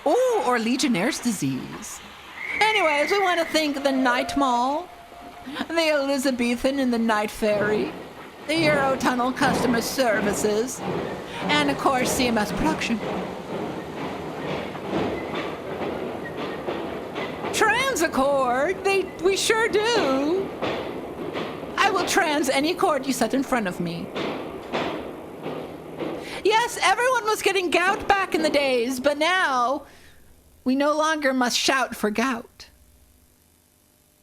Oh, or Legionnaire's disease. Anyways, we want to thank the Night Mall, the Elizabethan and the Night Ferry, the Eurotunnel Customer Services, and of course CMS Production. Transacord, we sure do. I will trans any cord you set in front of me. Yes, everyone was getting gout back in the days, but now we no longer must shout for gout.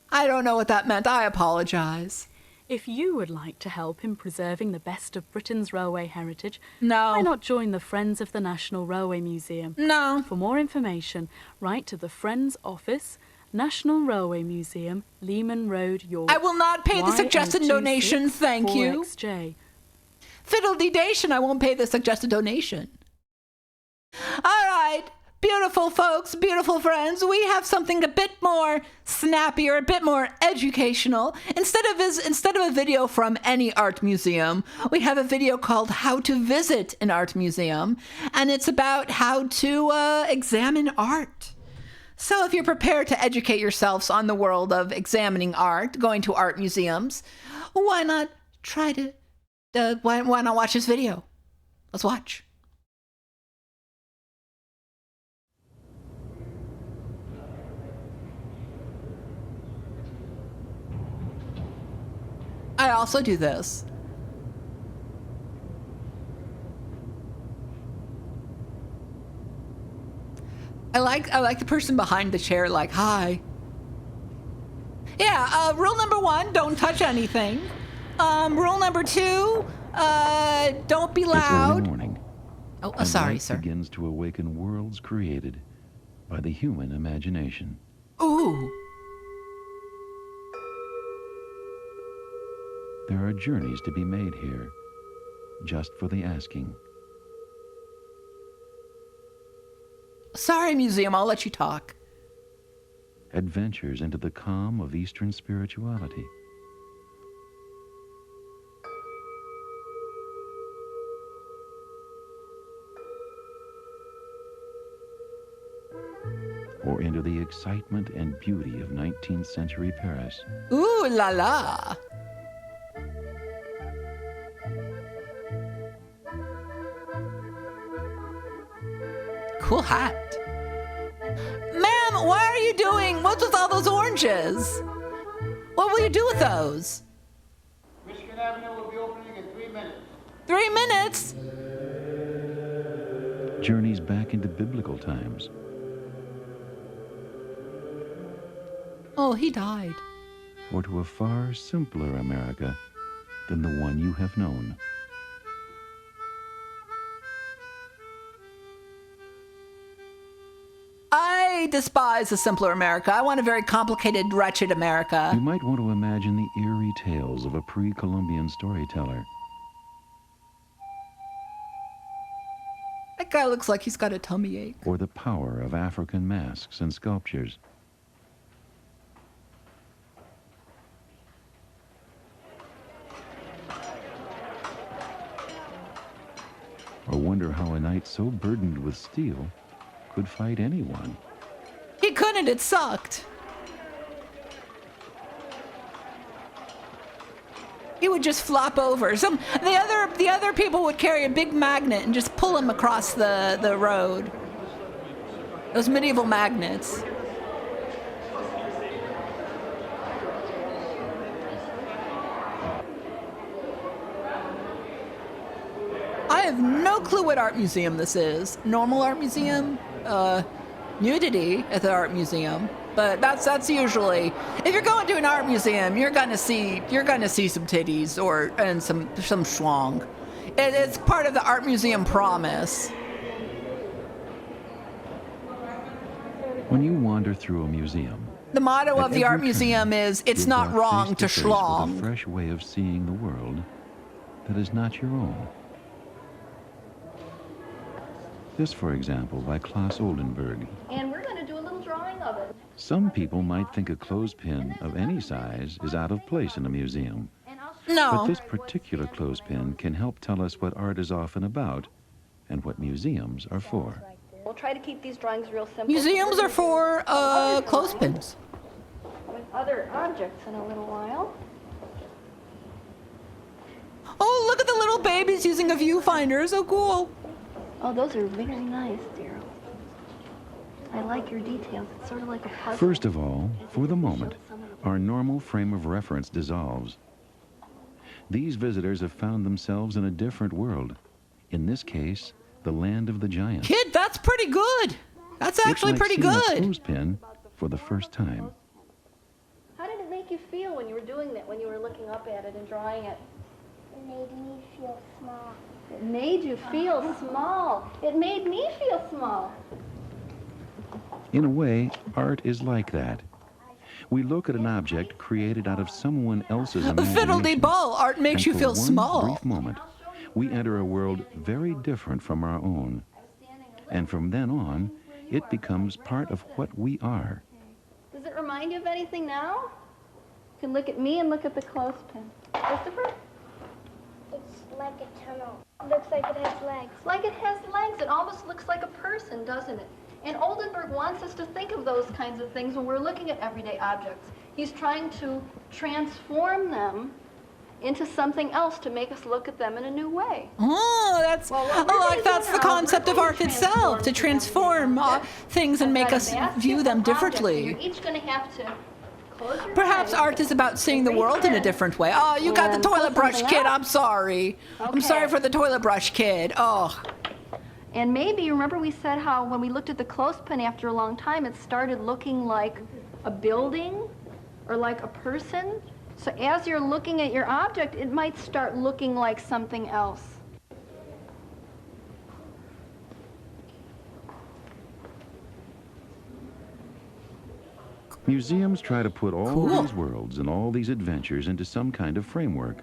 I don't know what that meant. I apologize. If you would like to help in preserving the best of Britain's railway heritage, no. why not join the Friends of the National Railway Museum? No. For more information, write to the Friends Office, National Railway Museum, Lehman Road, York. I will not pay the suggested donation, thank you. 4XJ. Fiddle-dee-dation, I won't pay the suggested donation. All right, beautiful folks, beautiful friends, we have something a bit more snappier, a bit more educational. Instead of a video from any art museum, we have a video called How to Visit an Art Museum, and it's about how to examine art. So if you're prepared to educate yourselves on the world of examining art, going to art museums, why not try to why not watch this video? Let's watch. I also do this. I like the person behind the chair, like, hi. Yeah, rule number 1, don't touch anything. Rule number 2, don't be loud. It's early morning. Oh, sorry, light sir. Begins to awaken worlds created by the human imagination. Ooh. There are journeys to be made here, just for the asking. Sorry, museum, I'll let you talk. Adventures into the calm of Eastern spirituality. Or into the excitement and beauty of 19th century Paris. Ooh la la. Cool hat. Ma'am, why are you doing? What's with all those oranges? What will you do with those? Michigan Avenue will be opening in 3 minutes. 3 minutes? Journeys back into biblical times. Oh, he died. Or to a far simpler America than the one you have known. I despise a simpler America. I want a very complicated, wretched America. You might want to imagine the eerie tales of a pre-Columbian storyteller. That guy looks like he's got a tummy ache. Or the power of African masks and sculptures. Or wonder how a knight so burdened with steel could fight anyone. He couldn't, it sucked. He would just flop over. The other people would carry a big magnet and just pull him across the road. Those medieval magnets. I have no clue what art museum this is. Normal art museum? Nudity at the art museum. But that's usually, if you're going to an art museum, you're gonna see some titties and some schlong. It's part of the art museum promise. When you wander through a museum, the motto of the art every museum is, it's not wrong to face-to-face schlong. with a fresh way of seeing the world that is not your own. This, for example, by Klaus Oldenburg. And we're going to do a little drawing of it. Some people might think a clothespin of any size is out of place in a museum. No. But this particular clothespin can help tell us what art is often about and what museums are for. We'll try to keep these drawings real simple. Museums are for clothespins. With other objects in a little while. Oh, look at the little babies using a viewfinder. So cool. Oh, those are very nice, Daryl. I like your details. It's sort of like a puzzle. First of all, for the moment, our normal frame of reference dissolves. These visitors have found themselves in a different world, In this case, the land of the giants. Kid, that's pretty good. That's actually it's like pretty seeing a good. clothespin for the first time. How did it make you feel when you were doing that, when you were looking up at it and drawing it? It made me feel small. It made you feel small. It made me feel small. In a way, art is like that. We look at an object created out of someone else's imagination. Fiddle-dee-ball, art makes and you feel for one small. brief moment, we enter a world very different from our own. And from then on, it becomes part of what we are. Does it remind you of anything now? You can look at me and look at the clothespin. Christopher? It's like a tunnel. It looks like it has legs. Like it has legs. It almost looks like a person, doesn't it? And Oldenburg wants us to think of those kinds of things when we're looking at everyday objects. He's trying to transform them into something else to make us look at them in a new way. Oh, that's that's the concept of art itself, to transform things and make us view them differently. You're each going to have to close your Perhaps eyes. art is about seeing the world in a different way. Oh, you got the And toilet pull brush, something kid. up. I'm sorry. I'm sorry for the toilet brush, kid. Oh. And maybe, remember we said how when we looked at the clothespin after a long time, it started looking like a building or like a person? So as you're looking at your object, it might start looking like something else. Museums try to put all Cool. these worlds and all these adventures into some kind of framework.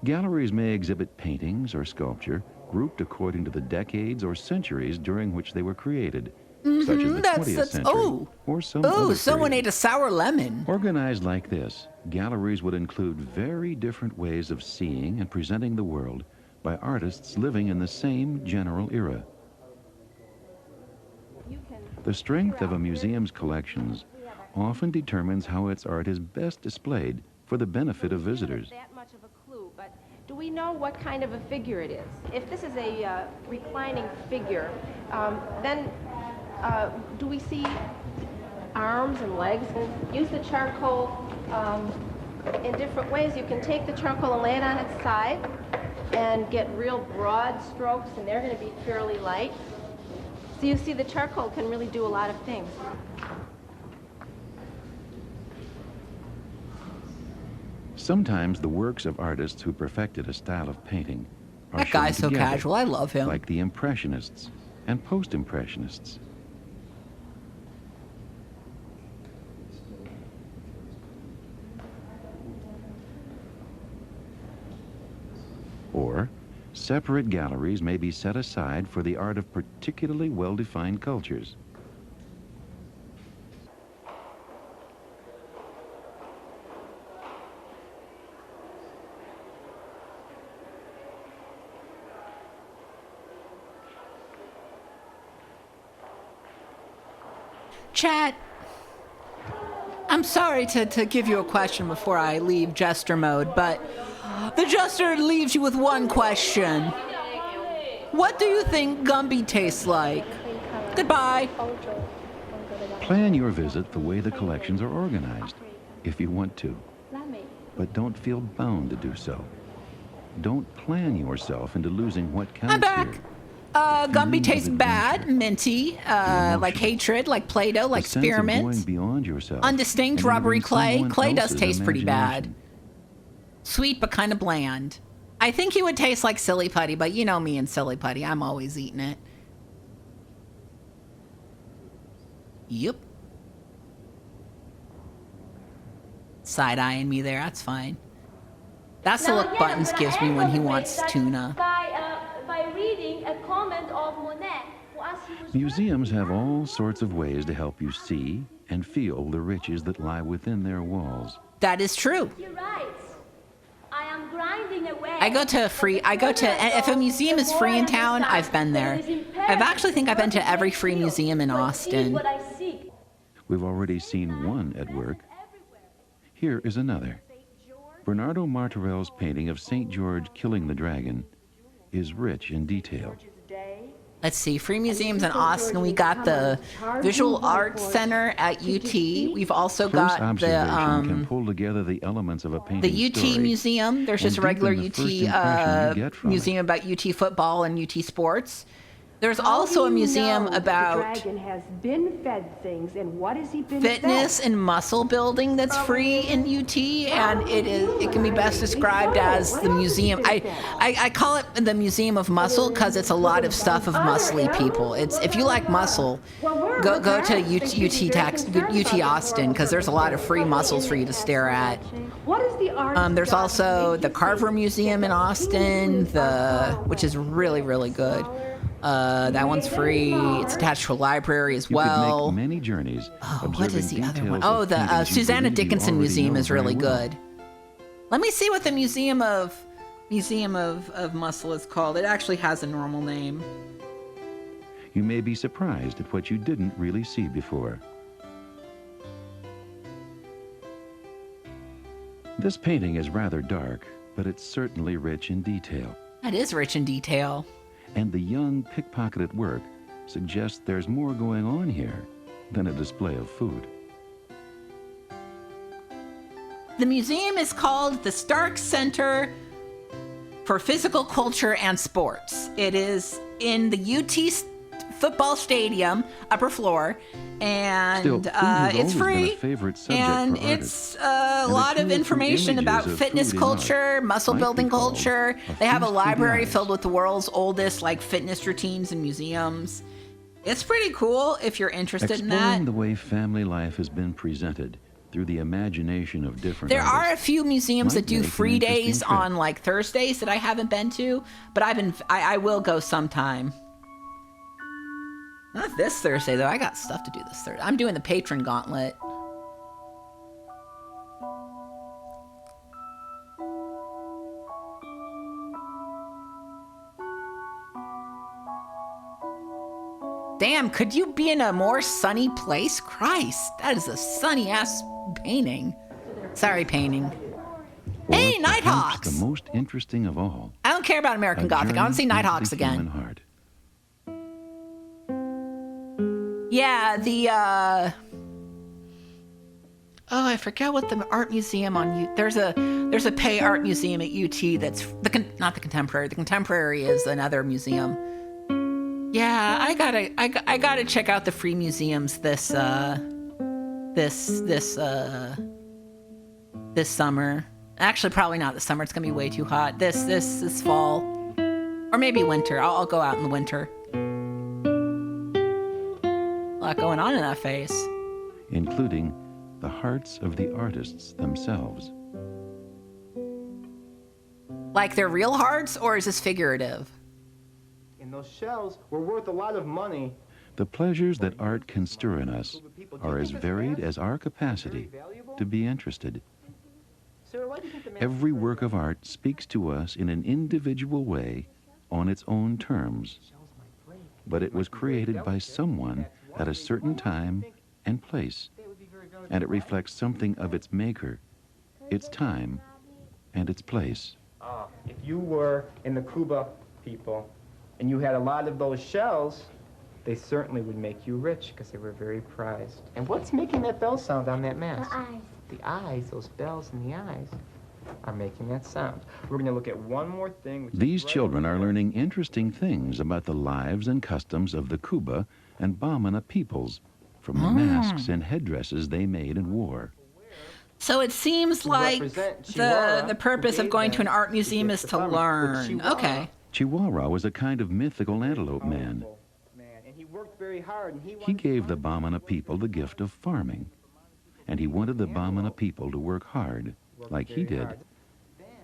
Galleries may exhibit paintings or sculpture grouped according to the decades or centuries during which they were created, such as the 20th century or some other someone period. ate a sour lemon. Organized like this, galleries would include very different ways of seeing and presenting the world by artists living in the same general era. The strength of a museum's collections often determines how its art is best displayed for the benefit of visitors. That much of a clue, but do we know what kind of a figure it is? If this is a reclining figure, then do we see arms and legs? Use the charcoal in different ways. You can take the charcoal and lay it on its side and get real broad strokes, and they're going to be fairly light. So you see the charcoal can really do a lot of things. Sometimes the works of artists who perfected a style of painting are That guy's shown so together, casual. I love him. like the Impressionists and Post-Impressionists. Or, separate galleries may be set aside for the art of particularly well-defined cultures. Chat, I'm sorry to give you a question before I leave jester mode, but the jester leaves you with one question. What do you think Gumby tastes like? Goodbye. Plan your visit the way the collections are organized, if you want to. But don't feel bound to do so. Don't plan yourself into losing what counts I'm back. here. Gumby tastes bad, minty, like hatred, like Play-Doh, like The sense of going spearmint. beyond yourself Undistinct, and rubbery entering clay. someone Clay does else's taste pretty bad. imagination. Sweet, but kind of bland. I think he would taste like Silly Putty, but you know me and Silly Putty. I'm always eating it. Yep. Side-eyeing me there. That's fine. That's the look Buttons gives me when he wants tuna. By reading a comment of Monet, who asked he was Museums have all sorts of ways to help you see and feel the riches that lie within their walls. That is true. He writes, I am grinding away. If a museum is free in town, I've been there. I've actually think I've been to every free museum in Austin. We've already seen one at work. Here is another. Bernardo Martorell's painting of St. George killing the dragon is rich in detail. Let's see, free museums in Austin. We got the Visual Arts Center at UT. We've also Close got observation can the pull together the elements of a painting UT story Museum. There's just a and regular deepen the UT first impression you get from museum about UT football and UT sports. There's also a museum about the dragon has been fed things, and what has he been fitness fed? and muscle building that's free in UT, and it can be best described as the museum. I call it the Museum of Muscle because it's a lot of stuff of muscly people. It's if you like muscle, go to UT Austin because there's a lot of free muscles for you to stare at. What is the art? There's also the Carver Museum in Austin, which is really, really good. That one's free. It's attached to a library as well. You could make many journeys. What is the other one? Oh, the Susanna Dickinson Museum is really good. Let me see what the Museum of Muscle is called. It actually has a normal name. You may be surprised at what you didn't really see before. This painting is rather dark, but it's certainly rich in detail. That is rich in detail. And the young pickpocketed work suggests there's more going on here than a display of food. The museum is called the Stark Center for Physical Culture and Sports. It is in the UT football stadium, upper floor, and Still, food has it's always been free. a favorite subject And for it's artists. a lot of information about fitness culture, muscle building culture. They have a library filled with the world's oldest fitness routines and museums. It's pretty cool if you're interested in that. Exploring the way family life has been presented through the imagination of different There artists are a few museums that might do make an free interesting days trip. on Thursdays that I haven't been to, but I will go sometime. Not this Thursday though. I got stuff to do this Thursday. I'm doing the patron gauntlet. Damn, could you be in a more sunny place? Christ, that is a sunny ass painting. Sorry, painting. Or Hey, perhaps Nighthawks! The most interesting of all. I don't care about American a Gothic. I want to see journey into Nighthawks the again. human heart. Yeah, I forget what the art museum there's a Pay Art Museum at UT that's not the Contemporary. The Contemporary is another museum. Yeah, I gotta check out the free museums this summer. Actually, probably not this summer. It's gonna be way too hot. This fall, or maybe winter. I'll go out in the winter. A lot going on in that face. Including the hearts of the artists themselves. Like they're real hearts, or is this figurative? And those shells were worth a lot of money. The pleasures that art can stir in us are as varied as our capacity to be interested. Every work of art speaks to us in an individual way on its own terms, but it was created by someone at a certain time and place, and it reflects something of its maker, its time, and its place. If you were in the Cuba people and you had a lot of those shells, they certainly would make you rich because they were very prized. And what's making that bell sound on that mask? The eyes. The eyes, those bells in the eyes, are making that sound. We're going to look at one more thing. These children are learning interesting things about the lives and customs of the Cuba and Bamana peoples, from the masks and headdresses they made and wore. So it seems like the purpose of going to an art museum is to learn. Okay. Chihuahua was a kind of mythical antelope man. He worked very hard, and He gave the Bamana people the gift of farming, and he wanted the Bamana people to work hard, like he did.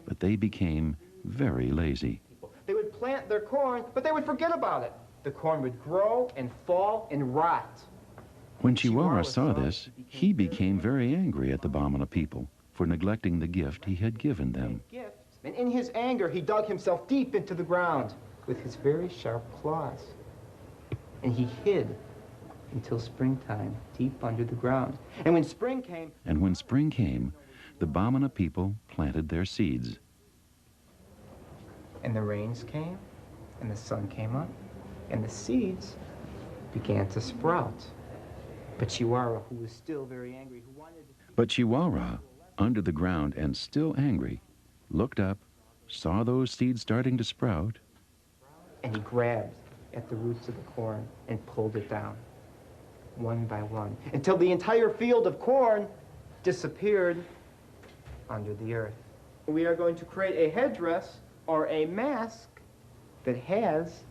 But they became very lazy. They would plant their corn, but they would forget about it. The corn would grow and fall and rot. When Chihuahua saw this, he became very angry at the Bamana people for neglecting the gift he had given them. And in his anger, he dug himself deep into the ground with his very sharp claws. And he hid until springtime, deep under the ground. And when spring came, the Bamana people planted their seeds. and the rains came, and the sun came up, and the seeds began to sprout. But Chihuahua, who was still very angry, who wanted to... But Chihuahua, under the ground and still angry, looked up, saw those seeds starting to sprout, and he grabbed at the roots of the corn and pulled it down, one by one, until the entire field of corn disappeared under the earth. We are going to create a headdress or a mask that has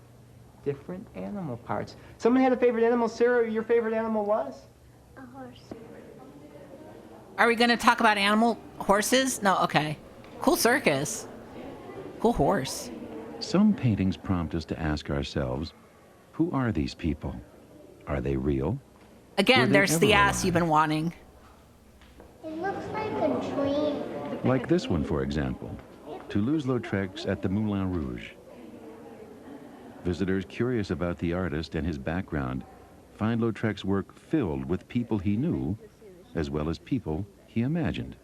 different animal parts. Someone had a favorite animal? Sarah, your favorite animal was? A horse. Are we going to talk about horses? No, okay. Cool circus. Cool horse. Some paintings prompt us to ask ourselves, who are these people? Are they real? Again, there's the ass you've been wanting. It looks like a dream. Like this one, for example, Toulouse-Lautrec's at the Moulin Rouge. Visitors curious about the artist and his background find Lautrec's work filled with people he knew, as well as people he imagined.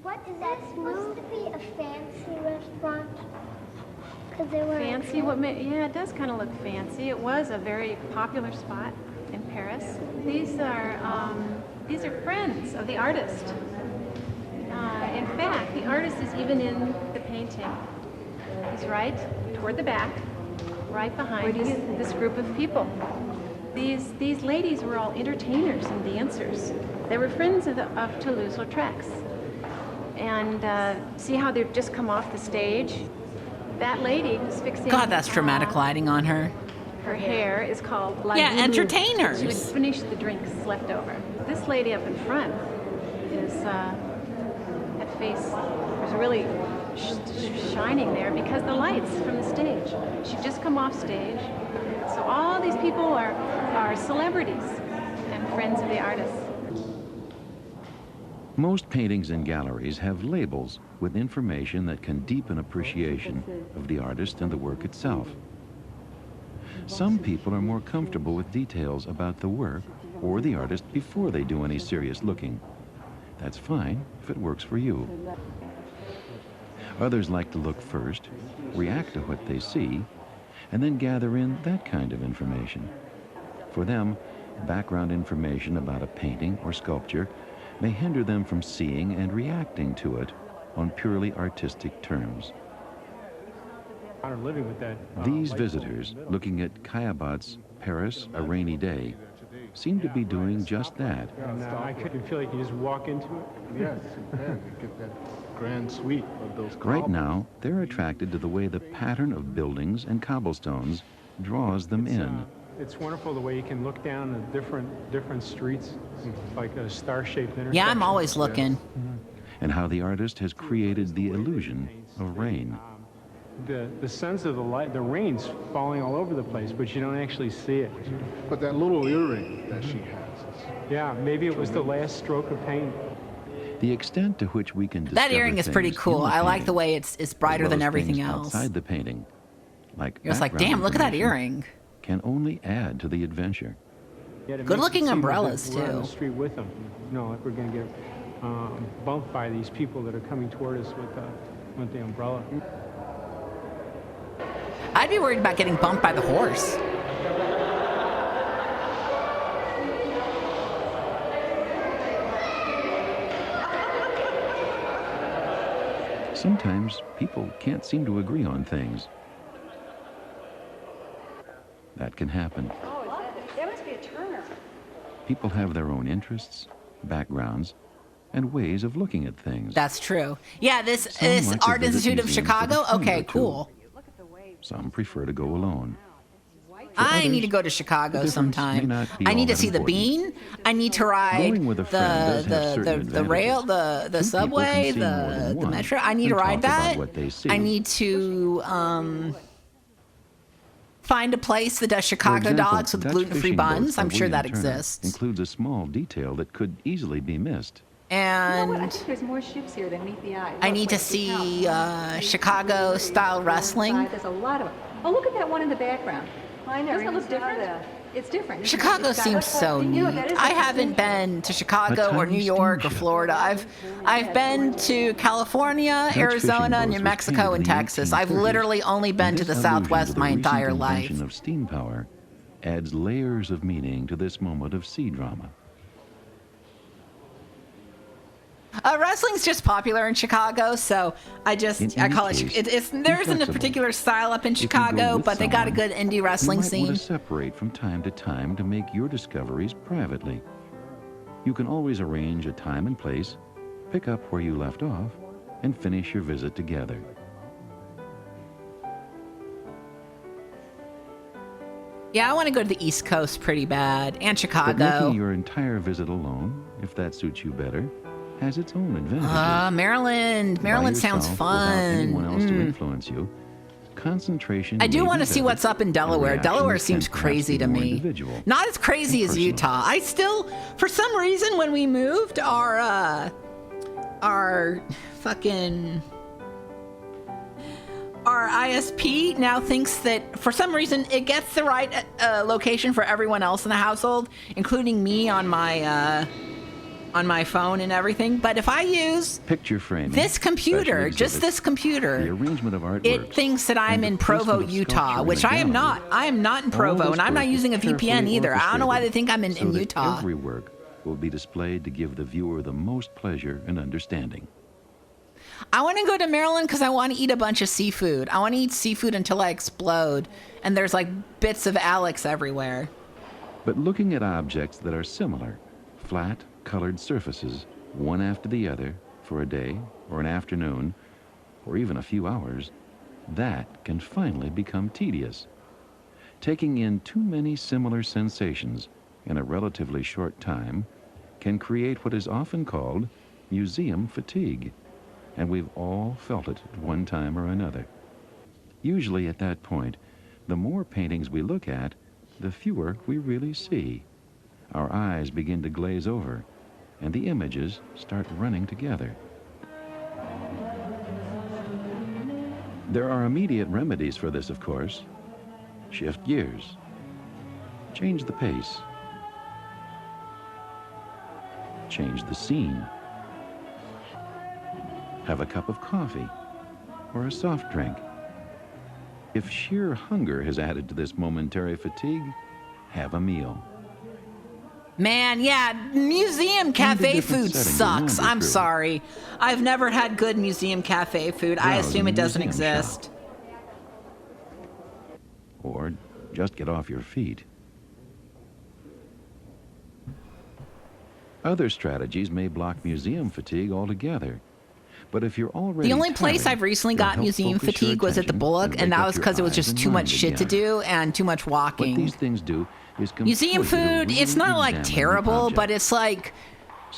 What is that supposed to be? A fancy restaurant? Because they were Fancy? Yeah, it does kind of look fancy. It was a very popular spot in Paris. These are friends of the artist. In fact, the artist is even in the painting. He's right toward the back, right behind this group of people. These ladies were all entertainers and dancers. They were friends of Toulouse-Lautrec's. And see how they've just come off the stage? That lady who's fixing... God, that's dramatic lighting on her. Her hair is called... Yeah, entertainers. She would finish the drinks left over. This lady up in front is... that face was really shining there because the lights from the stage. She'd just come off stage. So all these people are celebrities and friends of the artist. Most paintings in galleries have labels with information that can deepen appreciation of the artist and the work itself. Some people are more comfortable with details about the work or the artist before they do any serious looking. That's fine if it works for you. Others like to look first, react to what they see, and then gather in that kind of information. For them, background information about a painting or sculpture may hinder them from seeing and reacting to it on purely artistic terms. These visitors, looking at Cayabat's Paris, a Rainy Day, seem to be doing just that. And I couldn't feel like you just walk into it. Yes, you can. You get that grand sweep of those cobbles. Right now, they're attracted to the way the pattern of buildings and cobblestones draws them in. It's wonderful the way you can look down at different streets, like a star-shaped intersection. Yeah, I'm always looking. And how the artist has created the illusion of rain. The sense of the light, the rain's falling all over the place, but you don't actually see it. But that little earring that she has. Yeah, maybe it was the last stroke of paint. The extent to which we can discover that earring is pretty cool. I like the way it's brighter than everything else. Outside the painting, like it's like, damn, look at that earring. Can only add to the adventure. Good-looking umbrellas too. We're on the street with them. No, like we're going to get bumped by these people that are coming toward us with the umbrella. I'd be worried about getting bumped by the horse. Sometimes people can't seem to agree on things. That can happen. Oh, that must be a Turner. People have their own interests, backgrounds, and ways of looking at things. That's true. Yeah, this like Art Institute of Chicago? Okay, cool. Some prefer to go alone. I need to go to Chicago sometime. I need to see the Bean. I need to ride the rail, the subway, the metro. I need to ride that. I need to find a place that does Chicago dogs with gluten-free buns. I'm sure that exists. Includes a small detail that could easily be missed. And I think there's more ships here than meet the eye. I need to see Chicago-style wrestling. There's a lot of them. Oh, look at that one in the background. I know. Doesn't it look different? It's different. Chicago seems so neat. I haven't been to Chicago or New York or Florida. I've been to California, Arizona, New Mexico, and Texas. I've literally only been to the Southwest my entire life. The of steam power adds layers of meaning to this moment of sea drama. Wrestling's just popular in Chicago, so I call it. There isn't a particular style up in Chicago, but they got a good indie wrestling scene. You might want to separate from time to make your discoveries privately. You can always arrange a time and place, pick up where you left off, and finish your visit together. Yeah, I want to go to the East Coast pretty bad, and Chicago. But making your entire visit alone, if that suits you better, has its own advantages. Maryland. Maryland sounds fun. Without anyone else to influence you, concentration. I do want to see what's up in Delaware. Delaware seems crazy to me. Not as crazy as Utah. I still, for some reason, when we moved, our ISP now thinks that for some reason it gets the right location for everyone else in the household, including me on my phone and everything. But if I use picture framing, this computer, just this computer, the arrangement of artworks, it thinks that I'm in Provo, Utah, which I am not. I am not in Provo, and I'm not using a VPN either. I don't know why they think I'm in Utah. Every work will be displayed to give the viewer the most pleasure and understanding. I want to go to Maryland because I want to eat a bunch of seafood. I want to eat seafood until I explode, and there's like bits of Alex everywhere. But looking at objects that are similar, flat, colored surfaces, one after the other, for a day or an afternoon, or even a few hours, that can finally become tedious. Taking in too many similar sensations in a relatively short time can create what is often called museum fatigue, and we've all felt it at one time or another. Usually at that point, the more paintings we look at, the fewer we really see. Our eyes begin to glaze over, and the images start running together. There are immediate remedies for this, of course. Shift gears. Change the pace. Change the scene. Have a cup of coffee or a soft drink. If sheer hunger has added to this momentary fatigue, have a meal. Man, yeah, museum cafe food sucks. I'm sorry. I've never had good museum cafe food. I assume it doesn't exist. Or just get off your feet. Other strategies may block museum fatigue altogether. But if you're already the only place I've recently got museum fatigue was at the Bullock, and that was because it was just too much shit to do and too much walking. What these things do is museum food, it's not like terrible, but it's like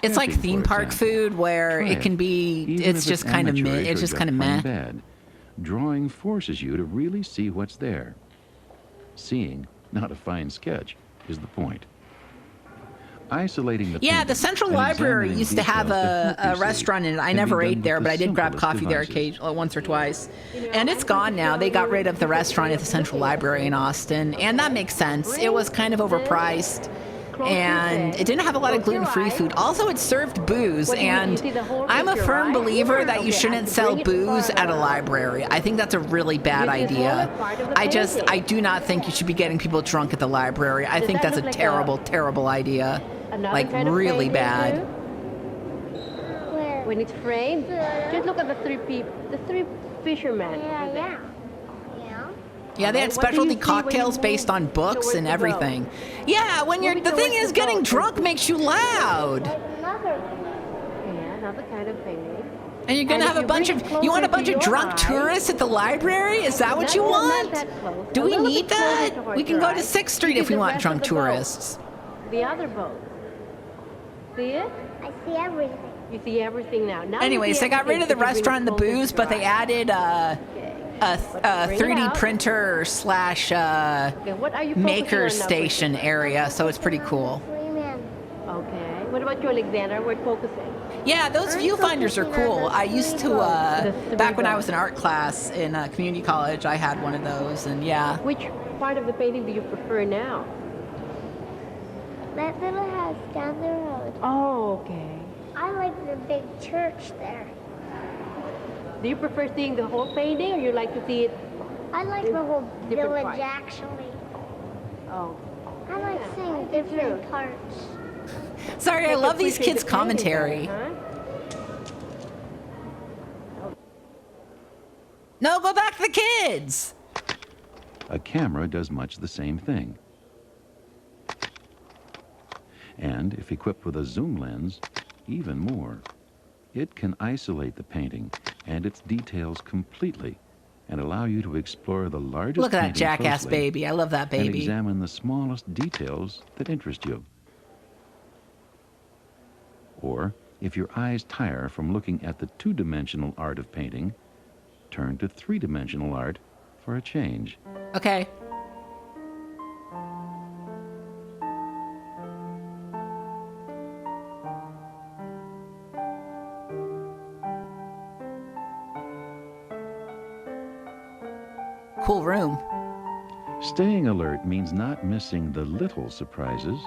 theme park food where it can be, it's just kind of meh. Bad. Drawing forces you to really see what's there. Seeing, not a fine sketch, is the point. Isolating the Central Library used to have a restaurant in it. I never ate there, but I did grab coffee there once or twice. And it's gone now. They got rid of the restaurant at the Central Library in Austin, and that makes sense. It was kind of overpriced, and it didn't have a lot of gluten-free food. Also, it served booze, and I'm a firm believer that you shouldn't sell booze at a library. I think that's a really bad idea. I do not think you should be getting people drunk at the library. I think that's a terrible, terrible idea. Like, really bad. When it's framed, just look at the three fishermen. Yeah, they had specialty cocktails based on books and everything. Yeah, the thing is, getting drunk makes you loud. Another kind of thing. And you're gonna have you want a bunch of drunk tourists at the library? Is that what you want? Do we need that? We can go to 6th Street if we want drunk tourists. The other boat. See it? I see everything. You see everything now. Anyways, they got rid of the restaurant and the booze, but they added a 3D printer / maker station area, so it's pretty cool. Okay. What about you, Alexander? We're focusing. Yeah, those viewfinders are cool. I used to, back when I was in art class in community college, I had one of those, and yeah. Which part of the painting do you prefer now? That little house down the road. Oh, okay. I like the big church there. Do you prefer seeing the whole painting, or you like to see it? I like the whole Different village, parts. actually. Oh. I like seeing different parts. Sorry, I love these kids' commentary. No, go back to the kids. A camera does much the same thing. And if equipped with a zoom lens, even more. It can isolate the painting and its details completely and allow you to explore the largest Look at that painting jackass closely baby. I love that and baby. examine the smallest details that interest you. Or, if your eyes tire from looking at the two-dimensional art of painting, turn to three-dimensional art for a change. Okay. Cool room. Staying alert means not missing the little surprises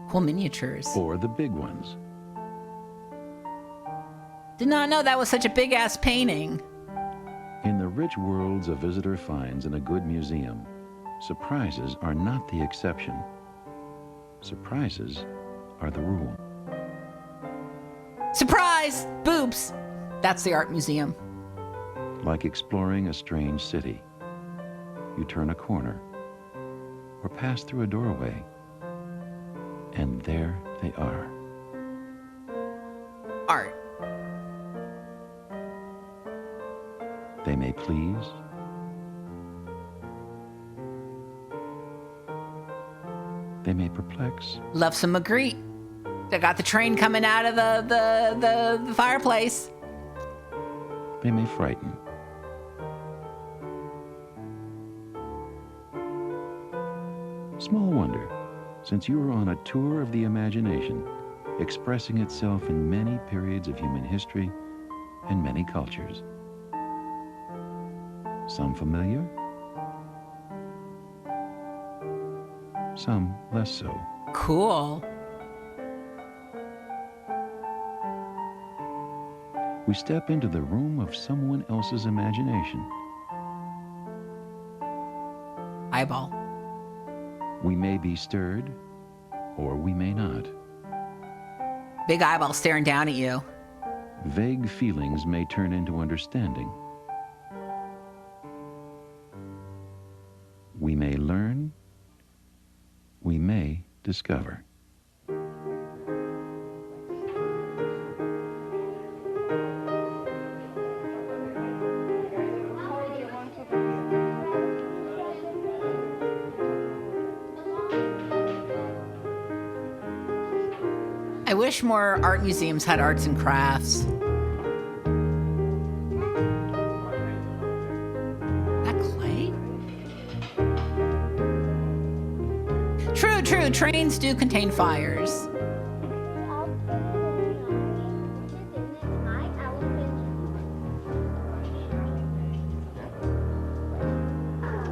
Cool miniatures. or the big ones. Did not know that was such a big-ass painting. In the rich worlds a visitor finds in a good museum, surprises are not the exception. Surprises are the rule. Surprise! Boobs! That's the art museum. Like exploring a strange city. You turn a corner or pass through a doorway, and there they are. Art. They may please, they may perplex, Love some Magritte. They got the train coming out of the fireplace. they may frighten. Small wonder, since you are on a tour of the imagination, expressing itself in many periods of human history and many cultures. Some familiar, some less so. Cool. We step into the room of someone else's imagination. Eyeball. We may be stirred, or we may not. Big eyeball staring down at you. Vague feelings may turn into understanding. We may learn, we may discover. I wish more art museums had arts and crafts. That clay? True. Trains do contain fires.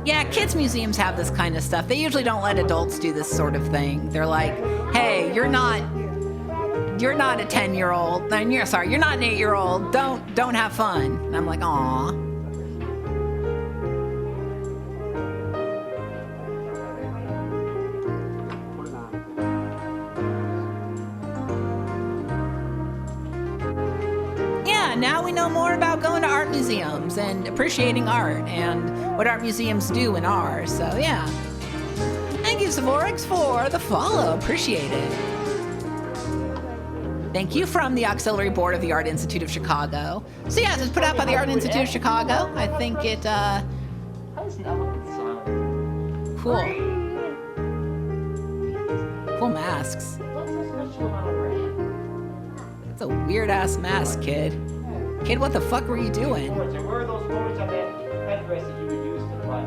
Yeah, kids' museums have this kind of stuff. They usually don't let adults do this sort of thing. They're like, hey, you're not a 10-year-old. You're not an 8-year-old. Don't have fun. And I'm like, aw. Yeah, now we know more about going to art museums and appreciating art and what art museums do and are. So yeah. Thank you, Savorix, for the follow. Appreciate it. Thank you from the Auxiliary Board of the Art Institute of Chicago. So yes, it's put out by the Art Institute of Chicago. I think it, cool. Cool masks. It's a weird-ass mask, kid. Kid, what the fuck were you doing? Where are those photos of that headdress that you would use to fly?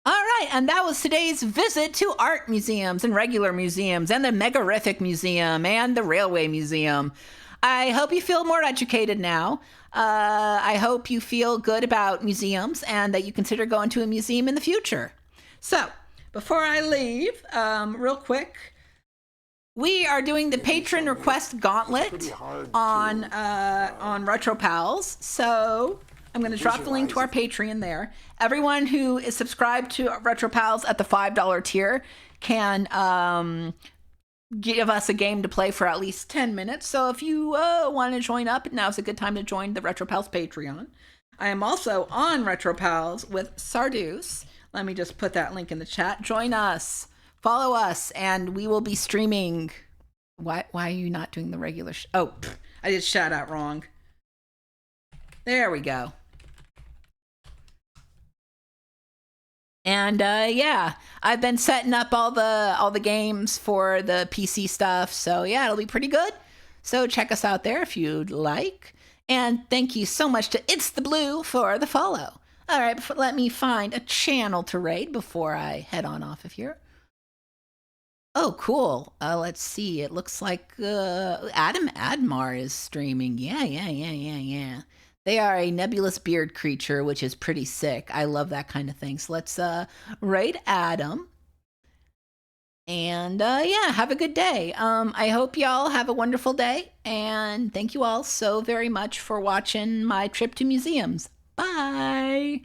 All right, and that was today's visit to art museums and regular museums and the Megarific Museum and the Railway Museum. I hope you feel more educated now. I hope you feel good about museums and that you consider going to a museum in the future. So, before I leave, real quick, we are doing the patron request gauntlet on RetroPals. So I'm going to drop the link to our Patreon there. Everyone who is subscribed to RetroPals at the $5 tier can give us a game to play for at least 10 minutes. So if you want to join up, now's a good time to join the RetroPals Patreon. I am also on RetroPals with Sarduce. Let me just put that link in the chat. Join us. Follow us, and we will be streaming. Why are you not doing the regular I did shout out wrong. There we go. And yeah, I've been setting up all the games for the PC stuff. So yeah, it'll be pretty good. So check us out there if you'd like. And thank you so much to It's the Blue for the follow. All right, let me find a channel to raid before I head on off of here. Oh, cool. Let's see. It looks like Adam Admar is streaming. Yeah. They are a nebulous beard creature, which is pretty sick. I love that kind of thing. So let's raid Adam. And yeah, have a good day. I hope y'all have a wonderful day. And thank you all so very much for watching my trip to museums. Bye.